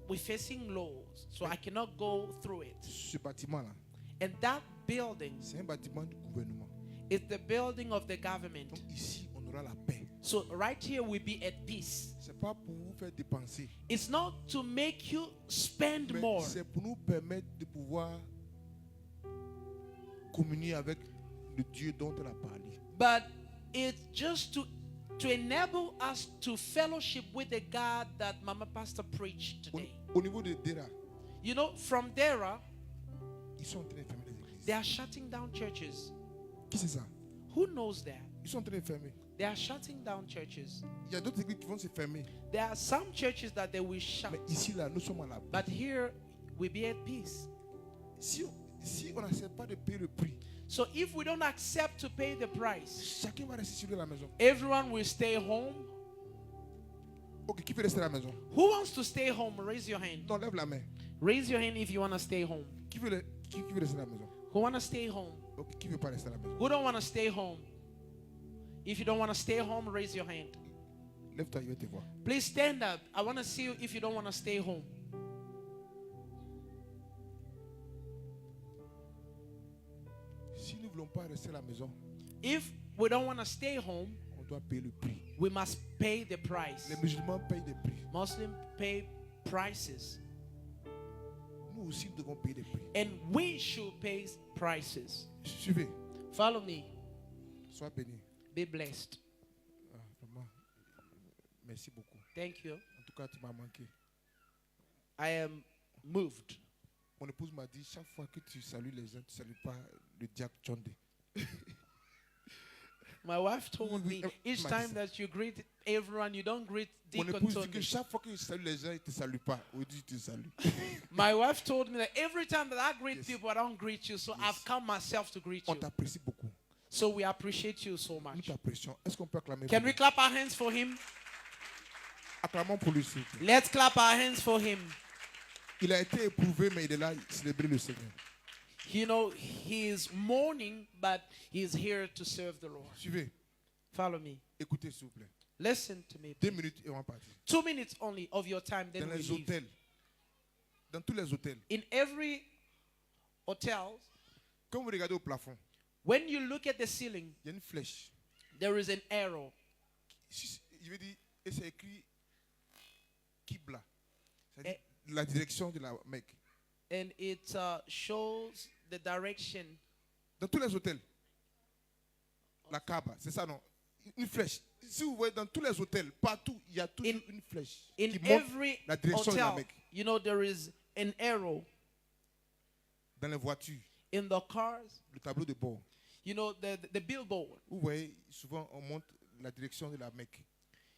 Speaker 2: we're facing laws, so I cannot go through it.
Speaker 3: Ce bâtiment-là,
Speaker 2: And that building
Speaker 3: c'est un bâtiment du gouvernement.
Speaker 2: is the building of the government.
Speaker 3: Donc ici, on aura la paix.
Speaker 2: So right here, we'll be at peace.
Speaker 3: Ce n'est pas pour vous faire dépenser,
Speaker 2: It's not to make you spend
Speaker 3: mais
Speaker 2: more.
Speaker 3: c'est pour nous permettre de pouvoir communier avec le Dieu dont elle a parlé.
Speaker 2: But it's just to enable us to fellowship with the God that Mama Pastor preached today.
Speaker 3: Au niveau de Dera,
Speaker 2: You know, from Dera,
Speaker 3: ils sont en train de fermer les églises.
Speaker 2: they are shutting down churches.
Speaker 3: Qui c'est ça?
Speaker 2: Who knows that?
Speaker 3: Ils sont en train de fermer.
Speaker 2: They are shutting down churches.
Speaker 3: Il y a d'autres églises qui vont se fermer.
Speaker 2: There are some churches that they will shut.
Speaker 3: Mais ici, là, nous sommes à la paix.
Speaker 2: But here, we be at peace.
Speaker 3: Si on n'accepte pas de payer le prix,
Speaker 2: So if we don't accept to pay the price,
Speaker 3: chacun va rester sur la maison.
Speaker 2: everyone will stay home.
Speaker 3: Ok, qui peut rester à la maison?
Speaker 2: Who wants to stay home? Raise your hand.
Speaker 3: Non, lève la main.
Speaker 2: Raise your hand if you want to stay home.
Speaker 3: Qui veut rester à la maison?
Speaker 2: Who want to stay home?
Speaker 3: Ok, qui veut pas rester à la maison?
Speaker 2: Who don't want to stay home? If you don't want to stay home, raise your hand.
Speaker 3: Lève-toi, je vais te voir.
Speaker 2: Please stand up. I want to see you if you don't want to stay home.
Speaker 3: Si nous ne voulons pas rester à la maison,
Speaker 2: If we don't want to stay home,
Speaker 3: on doit payer le prix.
Speaker 2: we must pay the price.
Speaker 3: Les musulmans payent des prix.
Speaker 2: Muslims pay prices.
Speaker 3: Nous aussi, nous devons payer des prix.
Speaker 2: And we should pay prices.
Speaker 3: Suivez.
Speaker 2: Follow me.
Speaker 3: Sois béni.
Speaker 2: Be blessed.
Speaker 3: Ah, vraiment. Merci beaucoup.
Speaker 2: Thank you.
Speaker 3: En tout cas, tu m'as manqué.
Speaker 2: I am moved.
Speaker 3: Mon épouse m'a dit, chaque fois que tu salues les gens, tu ne salues pas le diacre Chonde.
Speaker 2: My wife told me each time that you greet everyone, you don't greet
Speaker 3: Mon
Speaker 2: Deacon
Speaker 3: épouse dit que
Speaker 2: Tony.
Speaker 3: chaque fois que je salue les gens, ils ne te saluent pas. Ou dit, tu salues.
Speaker 2: My wife told me that every time that I greet
Speaker 3: Yes.
Speaker 2: people, I don't greet you, so
Speaker 3: Yes.
Speaker 2: I've come myself to greet
Speaker 3: On
Speaker 2: you.
Speaker 3: t'apprécie beaucoup.
Speaker 2: So we appreciate you so
Speaker 3: Nous
Speaker 2: much.
Speaker 3: t'apprécions. Est-ce qu'on peut acclamer
Speaker 2: Can
Speaker 3: pour
Speaker 2: we
Speaker 3: lui?
Speaker 2: clap our hands for him?
Speaker 3: Acclamons pour lui, s'il vous plaît.
Speaker 2: Let's clap our hands for him.
Speaker 3: Il a été éprouvé, mais il est là, il célébrer le Seigneur.
Speaker 2: You know, he is mourning, but he is here to serve the Lord.
Speaker 3: Suivez.
Speaker 2: Follow me.
Speaker 3: Écoutez, s'il vous plaît.
Speaker 2: Listen to me.
Speaker 3: 2 minutes et on va partir.
Speaker 2: 2 minutes only of your time, then
Speaker 3: Dans
Speaker 2: we
Speaker 3: les
Speaker 2: leave.
Speaker 3: hôtels, dans tous les hôtels,
Speaker 2: In every hotel,
Speaker 3: quand vous regardez au plafond,
Speaker 2: when you look at the ceiling,
Speaker 3: il y a une flèche.
Speaker 2: there is an arrow.
Speaker 3: Je veux dire, et c'est écrit Qibla. C'est-à-dire la direction de la Mecque.
Speaker 2: And it shows the direction.
Speaker 3: Dans tous les hôtels, la Kaaba, c'est ça, non? Une flèche. Si vous voyez dans tous les hôtels, partout, il y a toujours une flèche
Speaker 2: In
Speaker 3: qui montre
Speaker 2: every
Speaker 3: la direction de la
Speaker 2: hotel,
Speaker 3: Mecque.
Speaker 2: you know, there is an arrow.
Speaker 3: Dans les voitures,
Speaker 2: In the cars,
Speaker 3: le tableau de bord.
Speaker 2: you know, the billboard.
Speaker 3: Vous voyez, souvent, on montre la direction de la Mecque.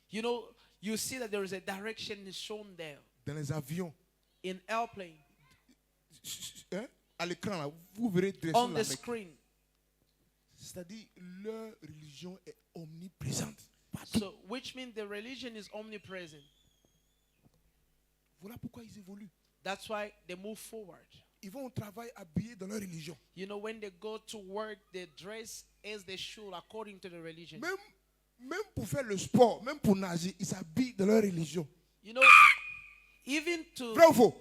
Speaker 2: You know, you see that there is a direction shown there.
Speaker 3: Dans les avions,
Speaker 2: In airplane,
Speaker 3: hein, à l'écran, là, vous verrez la direction
Speaker 2: on
Speaker 3: de
Speaker 2: the
Speaker 3: la Mecque.
Speaker 2: screen.
Speaker 3: C'est-à-dire, leur religion est omniprésente. Partout.
Speaker 2: So, which means the religion is omnipresent.
Speaker 3: Voilà pourquoi ils évoluent.
Speaker 2: That's why they move forward.
Speaker 3: Ils vont au travail habillés dans leur religion.
Speaker 2: You know, when they go to work, they dress as they should according to the religion.
Speaker 3: Même pour faire le sport, même pour nager, ils s'habillent dans leur religion.
Speaker 2: You know, even to
Speaker 3: Vrai ou faux?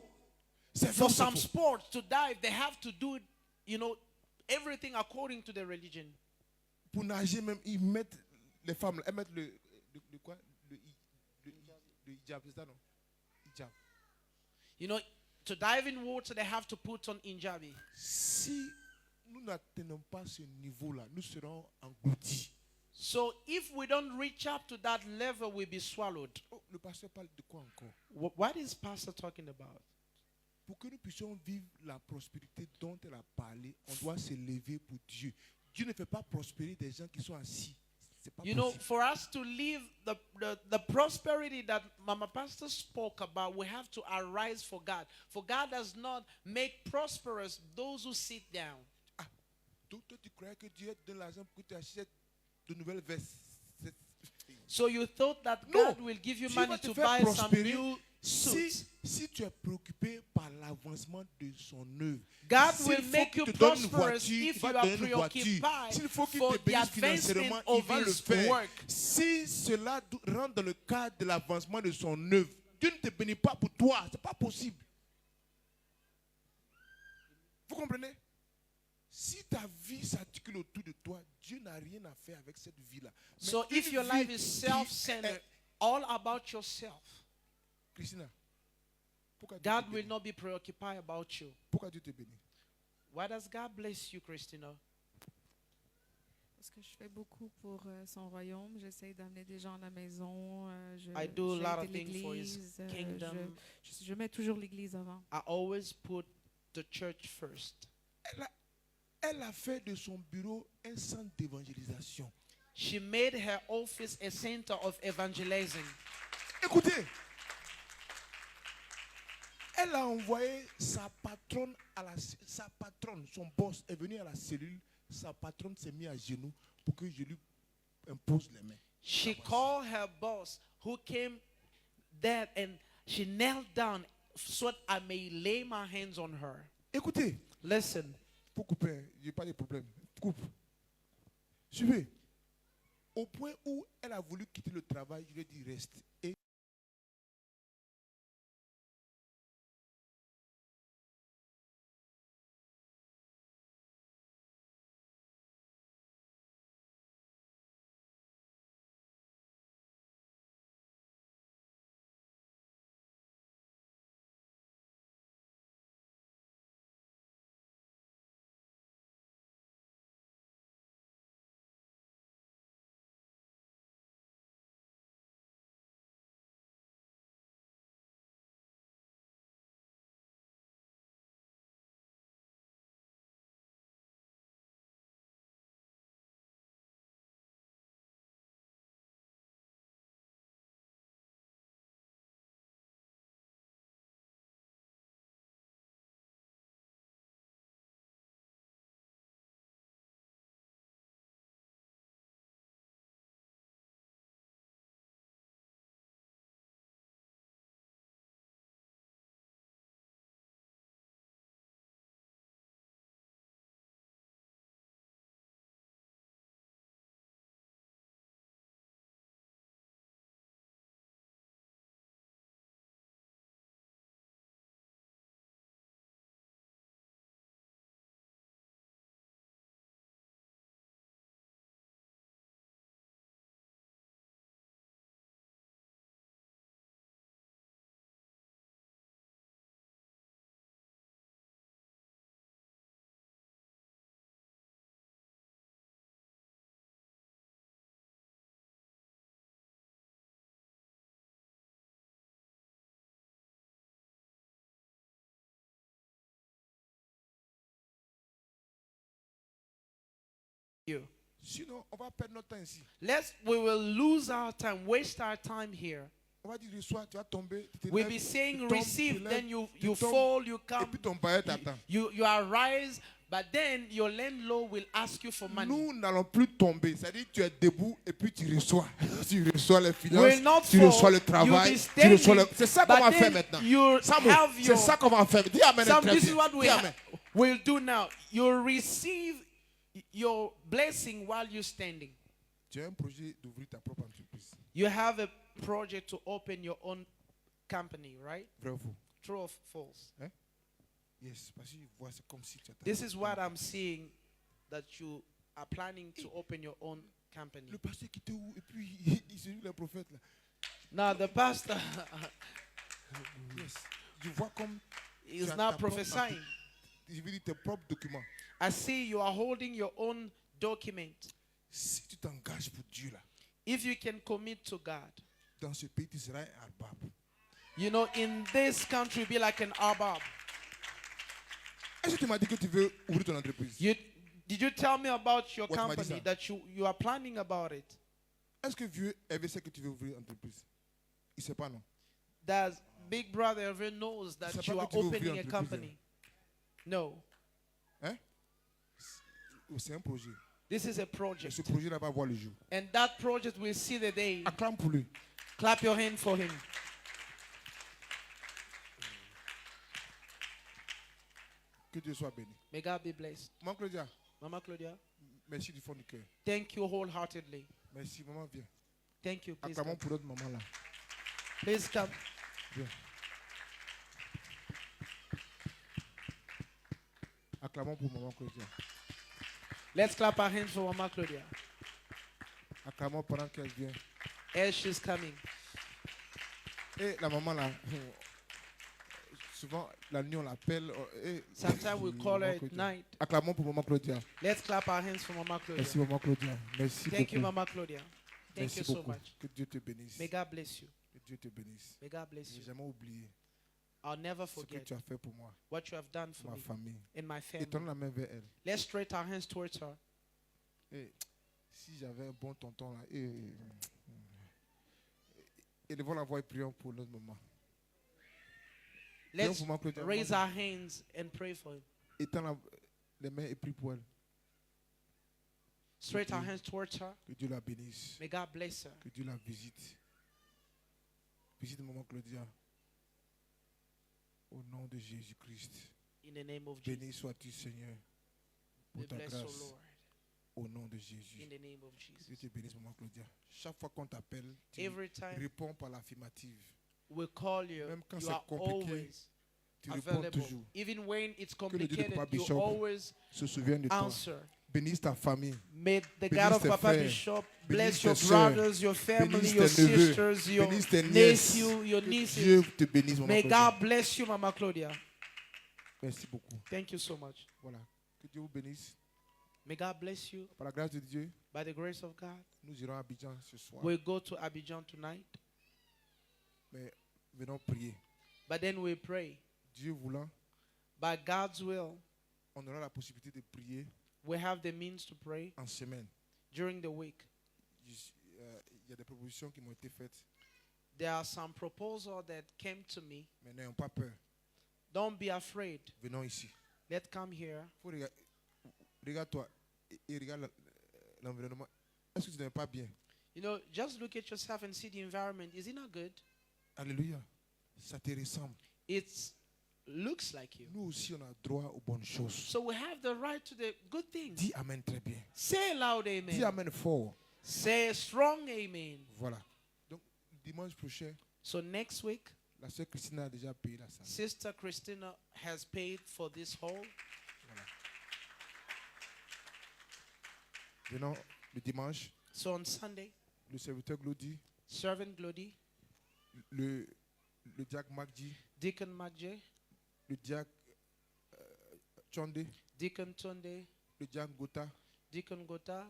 Speaker 3: C'est
Speaker 2: for
Speaker 3: vrai, c'est
Speaker 2: some
Speaker 3: faux.
Speaker 2: sports to dive, they have to do it, you know, everything according to the religion.
Speaker 3: Pour nager même, ils mettent les femmes, elles mettent le quoi? Le hijab, c'est ça non? Hijab.
Speaker 2: You know, to dive in water, they have to put on injabi.
Speaker 3: Si nous n'atteignons pas ce niveau-là, nous serons engloutis.
Speaker 2: So if we don't reach up to that level, we'll be swallowed.
Speaker 3: Oh, le pasteur parle de quoi encore?
Speaker 2: What is Pastor talking about?
Speaker 3: Pour que nous puissions vivre la prospérité dont elle a parlé, on doit se lever pour Dieu. Dieu ne fait pas prospérer des gens qui sont assis. C'est pas
Speaker 2: You know,
Speaker 3: possible.
Speaker 2: for us to live the prosperity that Mama Pastor spoke about, we have to arise for God. For God does not make prosperous those who sit down.
Speaker 3: Ah, toi, tu croyais que Dieu te donne l'argent pour que tu achètes de nouvelles vestes.
Speaker 2: So you thought that
Speaker 3: No.
Speaker 2: God will give you
Speaker 3: Dieu
Speaker 2: money
Speaker 3: va te
Speaker 2: to
Speaker 3: faire
Speaker 2: buy some
Speaker 3: prospérer
Speaker 2: new suits.
Speaker 3: si tu es préoccupé par l'avancement de son œuvre.
Speaker 2: God
Speaker 3: S'il
Speaker 2: will
Speaker 3: faut
Speaker 2: make
Speaker 3: qu'il
Speaker 2: you
Speaker 3: te donne une
Speaker 2: prosperous
Speaker 3: voiture,
Speaker 2: if
Speaker 3: il va
Speaker 2: you
Speaker 3: te
Speaker 2: are
Speaker 3: donner une voiture.
Speaker 2: preoccupied
Speaker 3: S'il faut qu'il
Speaker 2: for
Speaker 3: te
Speaker 2: the
Speaker 3: bénisse financièrement,
Speaker 2: advancement
Speaker 3: il va
Speaker 2: of
Speaker 3: le
Speaker 2: his
Speaker 3: faire.
Speaker 2: work.
Speaker 3: Si cela rentre dans le cadre de l'avancement de son œuvre, Dieu ne te bénit pas pour toi. Ce n'est pas possible. Vous comprenez? Si ta vie s'articule autour de toi, Dieu n'a rien à faire avec cette vie-là. Mais
Speaker 2: So
Speaker 3: une
Speaker 2: if your
Speaker 3: vie
Speaker 2: life is
Speaker 3: qui
Speaker 2: self-centered,
Speaker 3: est-
Speaker 2: all about yourself,
Speaker 3: Christina, pourquoi Dieu,
Speaker 2: God
Speaker 3: te
Speaker 2: will
Speaker 3: bénit?
Speaker 2: not be preoccupied about you.
Speaker 3: Pourquoi Dieu te bénit?
Speaker 2: Why does God bless you, Christina?
Speaker 4: Parce que je fais beaucoup pour son royaume. J'essaie d'amener des gens à la maison.
Speaker 2: I do a lot of
Speaker 4: j'aide
Speaker 2: things for His
Speaker 4: l'église.
Speaker 2: kingdom.
Speaker 4: Je mets toujours l'église avant.
Speaker 2: I always put the church first.
Speaker 3: Elle a fait de son bureau un centre d'évangélisation.
Speaker 2: She made her office a center of evangelizing.
Speaker 3: Écoutez, elle a envoyé sa patronne sa patronne, son boss est venu à la cellule. Sa patronne s'est mise à genoux pour que je lui impose les mains.
Speaker 2: She called her boss who came there and she knelt down so that I may lay my hands on her.
Speaker 3: Écoutez,
Speaker 2: Listen.
Speaker 3: pour couper, j'ai pas de problème. Coupe. Suivez. Au point où elle a voulu quitter le travail, je lui ai dit reste. Et
Speaker 2: You.
Speaker 3: sinon, on va perdre notre temps ici.
Speaker 2: We will lose our time, waste our time here.
Speaker 3: On va dire reçois, tu vas tomber. Tu te
Speaker 2: We'll
Speaker 3: lèves,
Speaker 2: be saying
Speaker 3: tu tombes,
Speaker 2: receive,
Speaker 3: tu lèves,
Speaker 2: then you
Speaker 3: tu tombes,
Speaker 2: fall, you
Speaker 3: et
Speaker 2: come,
Speaker 3: puis ton bailleur t'attend.
Speaker 2: you arise, but then your landlord will ask you for money.
Speaker 3: Nous n'allons plus tomber. C'est-à-dire que tu es debout et puis tu reçois. Tu reçois les
Speaker 2: Will not
Speaker 3: finances, tu
Speaker 2: fall,
Speaker 3: reçois le
Speaker 2: you'll
Speaker 3: travail.
Speaker 2: be
Speaker 3: Tu reçois
Speaker 2: standing,
Speaker 3: c'est ça qu'on
Speaker 2: but
Speaker 3: va faire
Speaker 2: then
Speaker 3: maintenant.
Speaker 2: you'll
Speaker 3: Samuel,
Speaker 2: have
Speaker 3: c'est
Speaker 2: your-
Speaker 3: ça qu'on va faire. Dis amen.
Speaker 2: Some,
Speaker 3: très
Speaker 2: this
Speaker 3: bien.
Speaker 2: is what
Speaker 3: Dis amen.
Speaker 2: we'll do now. You'll receive your blessing while you're standing.
Speaker 3: Tu as un projet d'ouvrir ta propre entreprise.
Speaker 2: You have a project to open your own company, right?
Speaker 3: Vrai ou faux?
Speaker 2: True or false?
Speaker 3: Yes, parce que je vois, c'est comme si tu as
Speaker 2: This is what I'm seeing, that you are planning to open your own company.
Speaker 3: Le pasteur qui était où? Et puis, il s'est vu les prophètes là.
Speaker 2: Now the pastor
Speaker 3: Yes. Je vois comme
Speaker 2: is
Speaker 3: tu as
Speaker 2: not
Speaker 3: ta propre
Speaker 2: prophesying.
Speaker 3: je veux dire tes propres documents.
Speaker 2: I see you are holding your own document.
Speaker 3: Si tu t'engages pour Dieu là,
Speaker 2: If you can commit to God,
Speaker 3: dans ce pays, tu seras un arbab.
Speaker 2: you know, in this country, be like an arbab.
Speaker 3: Est-ce que tu m'as dit que tu veux ouvrir ton entreprise?
Speaker 2: Did you tell me about your
Speaker 3: What,
Speaker 2: company,
Speaker 3: Madisa?
Speaker 2: that you are planning about it?
Speaker 3: Est-ce que vieux Hervé sait que tu veux ouvrir une entreprise? Il ne sait pas, non?
Speaker 2: Does Big Brother ever knows
Speaker 3: C'est
Speaker 2: that
Speaker 3: pas
Speaker 2: you
Speaker 3: que
Speaker 2: are
Speaker 3: tu veux ouvrir
Speaker 2: opening a
Speaker 3: entreprise,
Speaker 2: company? No.
Speaker 3: Hein? C'est un projet.
Speaker 2: This is a
Speaker 3: Et
Speaker 2: project.
Speaker 3: ce projet-là va voir le jour.
Speaker 2: And that project will see the day.
Speaker 3: Acclame pour lui.
Speaker 2: Clap your hand for him.
Speaker 3: Que Dieu soit béni.
Speaker 2: May God be blessed.
Speaker 3: Maman Claudia,
Speaker 2: Mama Claudia,
Speaker 3: merci du fond du cœur.
Speaker 2: thank you wholeheartedly.
Speaker 3: Merci, maman, viens.
Speaker 2: Thank you. Please
Speaker 3: Acclamons
Speaker 2: come.
Speaker 3: pour notre maman là.
Speaker 2: Please come.
Speaker 3: Viens. Acclamons pour maman Claudia.
Speaker 2: Let's clap our hands for Mama Claudia
Speaker 3: Acclamons pendant qu'elle vient.
Speaker 2: as she's coming.
Speaker 3: Et la maman là, Souvent, la nuit, on l'appelle.
Speaker 2: Sometimes we call her at night.
Speaker 3: Acclamons pour Maman Claudia.
Speaker 2: Let's clap our hands for Mama Claudia.
Speaker 3: Merci, Maman Claudia. Merci
Speaker 2: Thank you,
Speaker 3: beaucoup.
Speaker 2: Mama Claudia. Thank
Speaker 3: Merci
Speaker 2: you so
Speaker 3: beaucoup.
Speaker 2: much.
Speaker 3: Que Dieu te bénisse.
Speaker 2: May God bless you.
Speaker 3: Que Dieu te bénisse.
Speaker 2: May God bless
Speaker 3: Je n'ai
Speaker 2: you.
Speaker 3: jamais oublié
Speaker 2: I'll never
Speaker 3: ce que
Speaker 2: forget
Speaker 3: tu as fait pour moi,
Speaker 2: what you have done for
Speaker 3: ma
Speaker 2: me
Speaker 3: famille.
Speaker 2: and my family.
Speaker 3: Étendons la main vers elle.
Speaker 2: Let's straight our hands towards her.
Speaker 3: Et si j'avais un bon tonton là, élevons la voix et prions pour notre maman.
Speaker 2: Let's
Speaker 3: Prions pour Maman Claudia.
Speaker 2: raise our hands and pray for him.
Speaker 3: Étends les mains et prie pour elle.
Speaker 2: Straight our hands towards her.
Speaker 3: Que Dieu la bénisse.
Speaker 2: May God bless her.
Speaker 3: Que Dieu la visite. Visite Maman Claudia. Au nom de Jésus-Christ.
Speaker 2: In the name of Jesus.
Speaker 3: Béni sois-tu, Seigneur, pour
Speaker 2: We
Speaker 3: ta
Speaker 2: bless you,
Speaker 3: grâce.
Speaker 2: Lord.
Speaker 3: Au nom de Jésus.
Speaker 2: In the name of
Speaker 3: Dieu
Speaker 2: Jesus.
Speaker 3: te bénisse, Maman Claudia. Chaque fois qu'on t'appelle, tu
Speaker 2: Every time
Speaker 3: réponds par l'affirmative.
Speaker 2: we call you,
Speaker 3: Même quand
Speaker 2: you
Speaker 3: c'est
Speaker 2: are
Speaker 3: compliqué,
Speaker 2: always
Speaker 3: tu réponds
Speaker 2: available.
Speaker 3: toujours.
Speaker 2: Even when it's
Speaker 3: Que le Dieu de
Speaker 2: complicated,
Speaker 3: Papa
Speaker 2: you
Speaker 3: Bishop
Speaker 2: always
Speaker 3: se souvienne de toi.
Speaker 2: answer.
Speaker 3: Bénisse ta famille.
Speaker 2: May the
Speaker 3: Bénisse
Speaker 2: God of
Speaker 3: tes
Speaker 2: Papa
Speaker 3: frères.
Speaker 2: Bishop
Speaker 3: Bénisse
Speaker 2: bless your
Speaker 3: tes sœurs.
Speaker 2: brothers, your family,
Speaker 3: Bénisse
Speaker 2: your
Speaker 3: tes neveux.
Speaker 2: sisters, your
Speaker 3: Bénisse tes nièces.
Speaker 2: nephew, your
Speaker 3: Que
Speaker 2: nieces.
Speaker 3: Dieu te bénisse, Maman
Speaker 2: May
Speaker 3: Claudia.
Speaker 2: God bless you, Mama Claudia.
Speaker 3: Merci beaucoup.
Speaker 2: Thank you so much.
Speaker 3: Voilà. Que Dieu vous bénisse.
Speaker 2: May God bless you.
Speaker 3: Par la grâce de Dieu,
Speaker 2: By the grace of God,
Speaker 3: nous irons à Abidjan ce soir.
Speaker 2: we'll go to Abidjan tonight.
Speaker 3: Mais venons prier.
Speaker 2: But then we pray.
Speaker 3: Dieu voulant,
Speaker 2: By God's will,
Speaker 3: on aura la possibilité de prier
Speaker 2: we have the means to pray
Speaker 3: en semaine.
Speaker 2: during the week.
Speaker 3: Il y a des propositions qui m'ont été faites,
Speaker 2: There are some proposals that came to me.
Speaker 3: mais n'ayons pas peur.
Speaker 2: Don't be afraid.
Speaker 3: Venons ici.
Speaker 2: Let's come here.
Speaker 3: Regarde-toi et regarde l'environnement. Est-ce que tu n'es pas bien?
Speaker 2: You know, just look at yourself and see the environment. Is it not good?
Speaker 3: Alléluia. Ça te ressemble.
Speaker 2: It looks like you.
Speaker 3: Nous aussi, on a droit aux bonnes choses.
Speaker 2: So we have the right to the good things.
Speaker 3: Dis Amen très bien.
Speaker 2: Say loud
Speaker 3: Dis
Speaker 2: amen.
Speaker 3: Amen fort.
Speaker 2: Say strong amen.
Speaker 3: Voilà. Donc, dimanche prochain,
Speaker 2: So next week,
Speaker 3: la sœur Christina a déjà payé la salle.
Speaker 2: Sister Christina has paid for this hall.
Speaker 3: Venons le dimanche,
Speaker 2: So on Sunday,
Speaker 3: le serviteur Glody,
Speaker 2: Servant Glody,
Speaker 3: le diacre Magdi,
Speaker 2: Deacon Magje,
Speaker 3: le diacre Chonde,
Speaker 2: Deacon Tunde,
Speaker 3: le diacre Gota,
Speaker 2: Deacon Gota,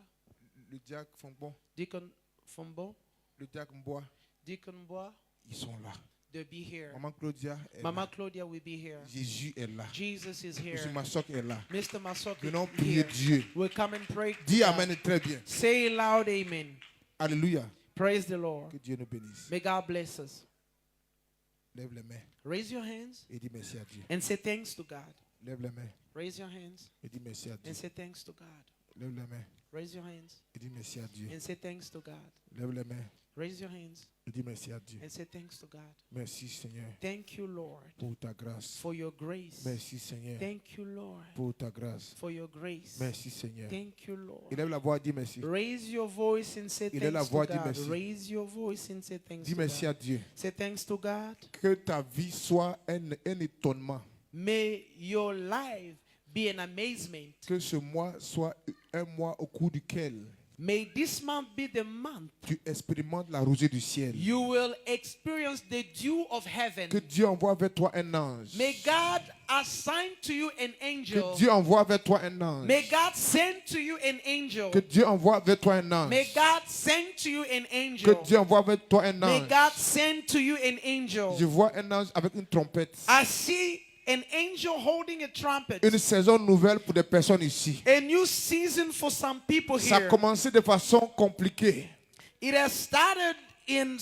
Speaker 3: le diacre Fongbon,
Speaker 2: Deacon Fombo,
Speaker 3: le diacre Mboa,
Speaker 2: Deacon Bois,
Speaker 3: ils sont là.
Speaker 2: they'll be here.
Speaker 3: Maman Claudia est
Speaker 2: Mama
Speaker 3: là.
Speaker 2: Claudia will be here.
Speaker 3: Jésus est là.
Speaker 2: Jesus is here.
Speaker 3: M. Massok est là.
Speaker 2: Mr. Masok
Speaker 3: Venons
Speaker 2: is
Speaker 3: prier
Speaker 2: here.
Speaker 3: Dieu.
Speaker 2: We'll come and pray.
Speaker 3: Dis
Speaker 2: God.
Speaker 3: Amen très bien.
Speaker 2: Say loud amen.
Speaker 3: Alléluia.
Speaker 2: Praise the Lord.
Speaker 3: Que Dieu nous bénisse.
Speaker 2: May God bless us.
Speaker 3: Lève les mains
Speaker 2: Raise your hands
Speaker 3: et dis merci à Dieu.
Speaker 2: and say thanks to God.
Speaker 3: Lève les mains
Speaker 2: Raise your hands
Speaker 3: et dis merci à Dieu.
Speaker 2: and say thanks to God.
Speaker 3: Lève les mains
Speaker 2: Raise your hands
Speaker 3: et dis merci à Dieu.
Speaker 2: and say thanks to God.
Speaker 3: Lève les mains
Speaker 2: Raise your hands
Speaker 3: et dis merci à Dieu.
Speaker 2: and say thanks to God.
Speaker 3: Merci Seigneur
Speaker 2: Thank you, Lord,
Speaker 3: pour ta grâce.
Speaker 2: for your grace.
Speaker 3: Merci Seigneur
Speaker 2: Thank you, Lord,
Speaker 3: pour ta grâce.
Speaker 2: for your grace.
Speaker 3: Merci Seigneur.
Speaker 2: Thank you, Lord.
Speaker 3: Élève la voix, dis merci.
Speaker 2: Raise your voice and say
Speaker 3: Il est la
Speaker 2: thanks to
Speaker 3: voix, dis
Speaker 2: God.
Speaker 3: merci.
Speaker 2: Raise your voice and say thanks
Speaker 3: Dis
Speaker 2: to
Speaker 3: merci
Speaker 2: God.
Speaker 3: à Dieu.
Speaker 2: Say thanks to God.
Speaker 3: Que ta vie soit un étonnement.
Speaker 2: May your life be an amazement.
Speaker 3: Que ce mois soit un mois au cours duquel
Speaker 2: May this month be the month
Speaker 3: tu expérimentes la rosée du ciel.
Speaker 2: you will experience the dew of heaven.
Speaker 3: Que Dieu envoie vers toi un ange.
Speaker 2: May God assign to you an angel.
Speaker 3: Que Dieu envoie vers toi un ange.
Speaker 2: May God send to you an angel.
Speaker 3: Que Dieu envoie vers toi un ange.
Speaker 2: May God send to you an
Speaker 3: Que
Speaker 2: angel.
Speaker 3: Dieu envoie vers toi un
Speaker 2: May
Speaker 3: ange.
Speaker 2: God send to you an angel.
Speaker 3: Je vois un ange avec une trompette.
Speaker 2: I see an angel holding a trumpet.
Speaker 3: Une saison nouvelle pour des personnes ici.
Speaker 2: A new season for some people
Speaker 3: Ça a
Speaker 2: here.
Speaker 3: commencé de façon compliquée.
Speaker 2: It has started in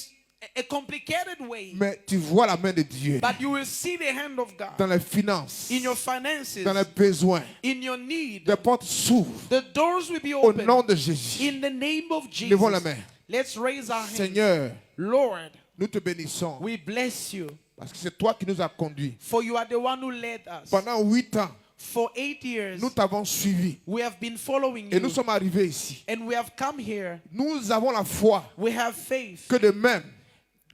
Speaker 2: a complicated way,
Speaker 3: Mais tu vois la main de Dieu
Speaker 2: but you will see the hand of God
Speaker 3: dans les finances,
Speaker 2: in your finances,
Speaker 3: dans les besoins.
Speaker 2: in your need.
Speaker 3: Des portes s'ouvrent
Speaker 2: The doors will be
Speaker 3: au
Speaker 2: open
Speaker 3: nom de Jésus.
Speaker 2: in the name of
Speaker 3: Levons la
Speaker 2: Jesus.
Speaker 3: main.
Speaker 2: Let's raise our hands.
Speaker 3: Seigneur,
Speaker 2: Lord,
Speaker 3: nous te bénissons
Speaker 2: we bless you,
Speaker 3: parce que c'est toi qui nous as conduits.
Speaker 2: for you are the one who led us.
Speaker 3: Pendant 8 ans,
Speaker 2: For 8 years,
Speaker 3: nous t'avons suivi
Speaker 2: we have been following
Speaker 3: et nous
Speaker 2: you,
Speaker 3: sommes arrivés ici.
Speaker 2: and we have come here.
Speaker 3: Nous avons la foi
Speaker 2: We have faith
Speaker 3: que de même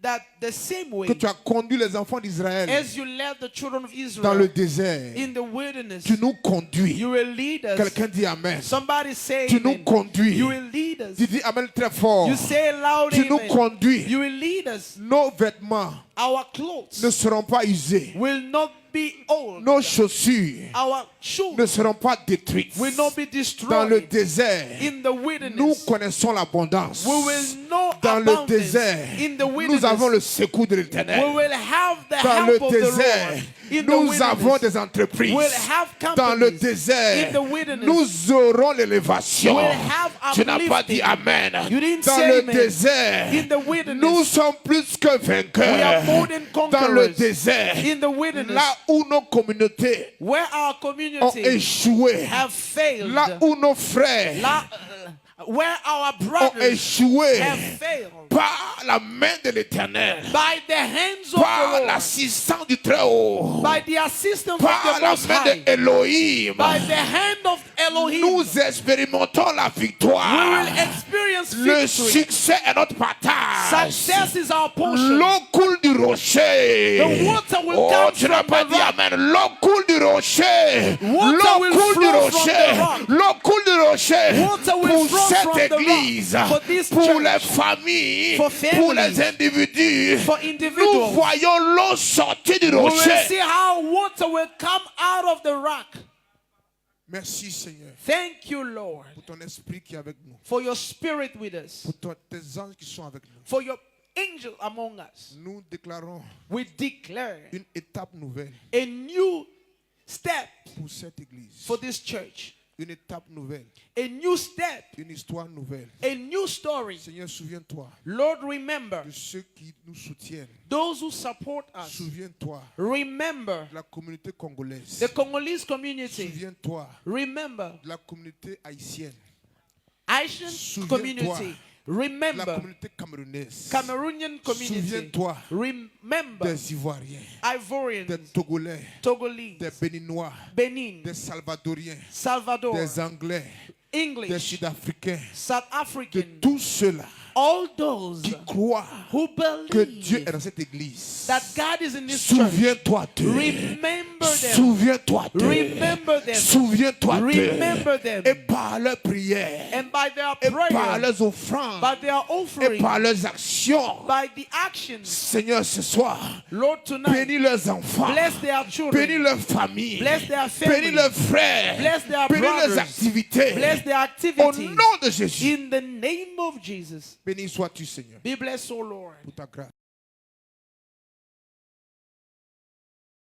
Speaker 2: that the same way
Speaker 3: que tu as conduit les enfants d'Israël
Speaker 2: as you led the children of
Speaker 3: dans le
Speaker 2: Israel
Speaker 3: désert,
Speaker 2: in the wilderness,
Speaker 3: tu nous conduis.
Speaker 2: you will lead us.
Speaker 3: Quelqu'un dit Amen.
Speaker 2: Somebody say
Speaker 3: Tu nous
Speaker 2: amen.
Speaker 3: conduis.
Speaker 2: You will lead us.
Speaker 3: Tu dis Amen très fort.
Speaker 2: You say loud
Speaker 3: Tu nous
Speaker 2: amen.
Speaker 3: conduis.
Speaker 2: You will lead us.
Speaker 3: Nos vêtements
Speaker 2: Our clothes
Speaker 3: ne seront pas usés.
Speaker 2: will not be old,
Speaker 3: nos chaussures
Speaker 2: our shoes
Speaker 3: ne seront pas détruites.
Speaker 2: will not be
Speaker 3: Dans le
Speaker 2: destroyed.
Speaker 3: désert,
Speaker 2: In the
Speaker 3: nous
Speaker 2: wilderness,
Speaker 3: connaissons l'abondance.
Speaker 2: we will know
Speaker 3: Dans le
Speaker 2: abundance.
Speaker 3: désert,
Speaker 2: In the
Speaker 3: nous
Speaker 2: wilderness,
Speaker 3: avons le secours de
Speaker 2: we
Speaker 3: l'Éternel.
Speaker 2: will have the
Speaker 3: Dans le
Speaker 2: help of the
Speaker 3: désert,
Speaker 2: Lord. In the
Speaker 3: nous avons
Speaker 2: wilderness,
Speaker 3: des entreprises.
Speaker 2: we'll have
Speaker 3: Dans le
Speaker 2: companies.
Speaker 3: désert,
Speaker 2: In the wilderness,
Speaker 3: nous aurons l'élévation.
Speaker 2: we'll have
Speaker 3: Tu n'as pas
Speaker 2: uplifting.
Speaker 3: dit Amen.
Speaker 2: You didn't
Speaker 3: Dans
Speaker 2: say
Speaker 3: le
Speaker 2: amen.
Speaker 3: désert,
Speaker 2: In the wilderness,
Speaker 3: nous sommes plus que
Speaker 2: we are
Speaker 3: vainqueurs.
Speaker 2: more than
Speaker 3: Dans le
Speaker 2: conquerors.
Speaker 3: désert,
Speaker 2: In the wilderness,
Speaker 3: là où nos communautés
Speaker 2: where our
Speaker 3: ont
Speaker 2: community
Speaker 3: échoué,
Speaker 2: have failed,
Speaker 3: là où nos frères
Speaker 2: where our
Speaker 3: ont
Speaker 2: brothers
Speaker 3: échoué
Speaker 2: have failed,
Speaker 3: par la main de l'Éternel,
Speaker 2: by the hands of
Speaker 3: par
Speaker 2: the Lord,
Speaker 3: l'assistance du Très-Haut,
Speaker 2: by the assistance
Speaker 3: par
Speaker 2: of the
Speaker 3: la
Speaker 2: Most
Speaker 3: main
Speaker 2: High,
Speaker 3: d'Elohim,
Speaker 2: by the hand of Elohim,
Speaker 3: nous expérimentons la
Speaker 2: we
Speaker 3: victoire.
Speaker 2: will experience
Speaker 3: Le
Speaker 2: victory.
Speaker 3: succès est notre partage.
Speaker 2: Success is our portion.
Speaker 3: L'eau coule du rocher.
Speaker 2: The water will
Speaker 3: Oh,
Speaker 2: come
Speaker 3: tu n'as
Speaker 2: from
Speaker 3: pas
Speaker 2: the
Speaker 3: dit
Speaker 2: rock.
Speaker 3: Amen. L'eau coule du rocher.
Speaker 2: Water
Speaker 3: L'eau
Speaker 2: will
Speaker 3: coule du
Speaker 2: flow from
Speaker 3: rocher.
Speaker 2: the rock.
Speaker 3: L'eau coule du rocher.
Speaker 2: Water will
Speaker 3: Pour
Speaker 2: flow from
Speaker 3: cette
Speaker 2: the rock.
Speaker 3: église,
Speaker 2: For this
Speaker 3: pour
Speaker 2: church.
Speaker 3: les familles,
Speaker 2: For
Speaker 3: pour les
Speaker 2: families.
Speaker 3: individus.
Speaker 2: For
Speaker 3: Nous
Speaker 2: individuals,
Speaker 3: voyons l'eau sortir du
Speaker 2: we will
Speaker 3: rocher.
Speaker 2: see how water will come out of the rock.
Speaker 3: Merci Seigneur
Speaker 2: Thank you, Lord,
Speaker 3: pour ton esprit qui est avec nous,
Speaker 2: for your spirit with us,
Speaker 3: pour tes anges qui sont avec nous.
Speaker 2: for your angel among us.
Speaker 3: Nous déclarons
Speaker 2: We declare
Speaker 3: une étape nouvelle
Speaker 2: a new step
Speaker 3: pour cette église.
Speaker 2: for this church,
Speaker 3: Une étape nouvelle,
Speaker 2: a new step,
Speaker 3: une histoire nouvelle.
Speaker 2: a new story.
Speaker 3: Seigneur, souviens-toi
Speaker 2: Lord, remember
Speaker 3: de ceux qui nous soutiennent.
Speaker 2: those who support us.
Speaker 3: Souviens-toi
Speaker 2: Remember
Speaker 3: de la communauté congolaise.
Speaker 2: the Congolese community.
Speaker 3: Souviens-toi
Speaker 2: Remember
Speaker 3: de la communauté haïtienne.
Speaker 2: Haitian
Speaker 3: Souviens-toi
Speaker 2: community.
Speaker 3: de la
Speaker 2: Remember
Speaker 3: communauté camerounaise.
Speaker 2: Cameroonian community.
Speaker 3: Souviens-toi
Speaker 2: Remember
Speaker 3: des Ivoiriens,
Speaker 2: Ivorians,
Speaker 3: des Togolais,
Speaker 2: Togolese,
Speaker 3: des Béninois,
Speaker 2: Benin,
Speaker 3: des Salvadoriens,
Speaker 2: Salvador,
Speaker 3: des Anglais, des
Speaker 2: English,
Speaker 3: Sud-Africains,
Speaker 2: South
Speaker 3: de
Speaker 2: African,
Speaker 3: tous ceux-là
Speaker 2: all those
Speaker 3: qui croient
Speaker 2: who
Speaker 3: que Dieu
Speaker 2: believe
Speaker 3: est dans cette église.
Speaker 2: that God is in this church.
Speaker 3: Souviens-toi d'eux.
Speaker 2: Remember them.
Speaker 3: Souviens-toi d'eux.
Speaker 2: Remember them.
Speaker 3: Souviens-toi d'eux.
Speaker 2: Remember them.
Speaker 3: Et par leurs prières,
Speaker 2: And by their
Speaker 3: et par
Speaker 2: prayer,
Speaker 3: leurs offrandes,
Speaker 2: by their
Speaker 3: et
Speaker 2: offering,
Speaker 3: par leurs actions.
Speaker 2: by the actions,
Speaker 3: Seigneur, ce soir,
Speaker 2: Lord, tonight,
Speaker 3: bénis leurs enfants,
Speaker 2: bless their children,
Speaker 3: bénis leurs familles,
Speaker 2: bless their
Speaker 3: bénis
Speaker 2: family,
Speaker 3: leurs frères,
Speaker 2: bless their
Speaker 3: bénis leurs
Speaker 2: brothers,
Speaker 3: activités.
Speaker 2: bless their
Speaker 3: Au
Speaker 2: activities.
Speaker 3: nom de Jésus,
Speaker 2: In the name of Jesus,
Speaker 3: béni sois-tu, Seigneur,
Speaker 2: be blessed, O Lord.
Speaker 3: pour ta grâce.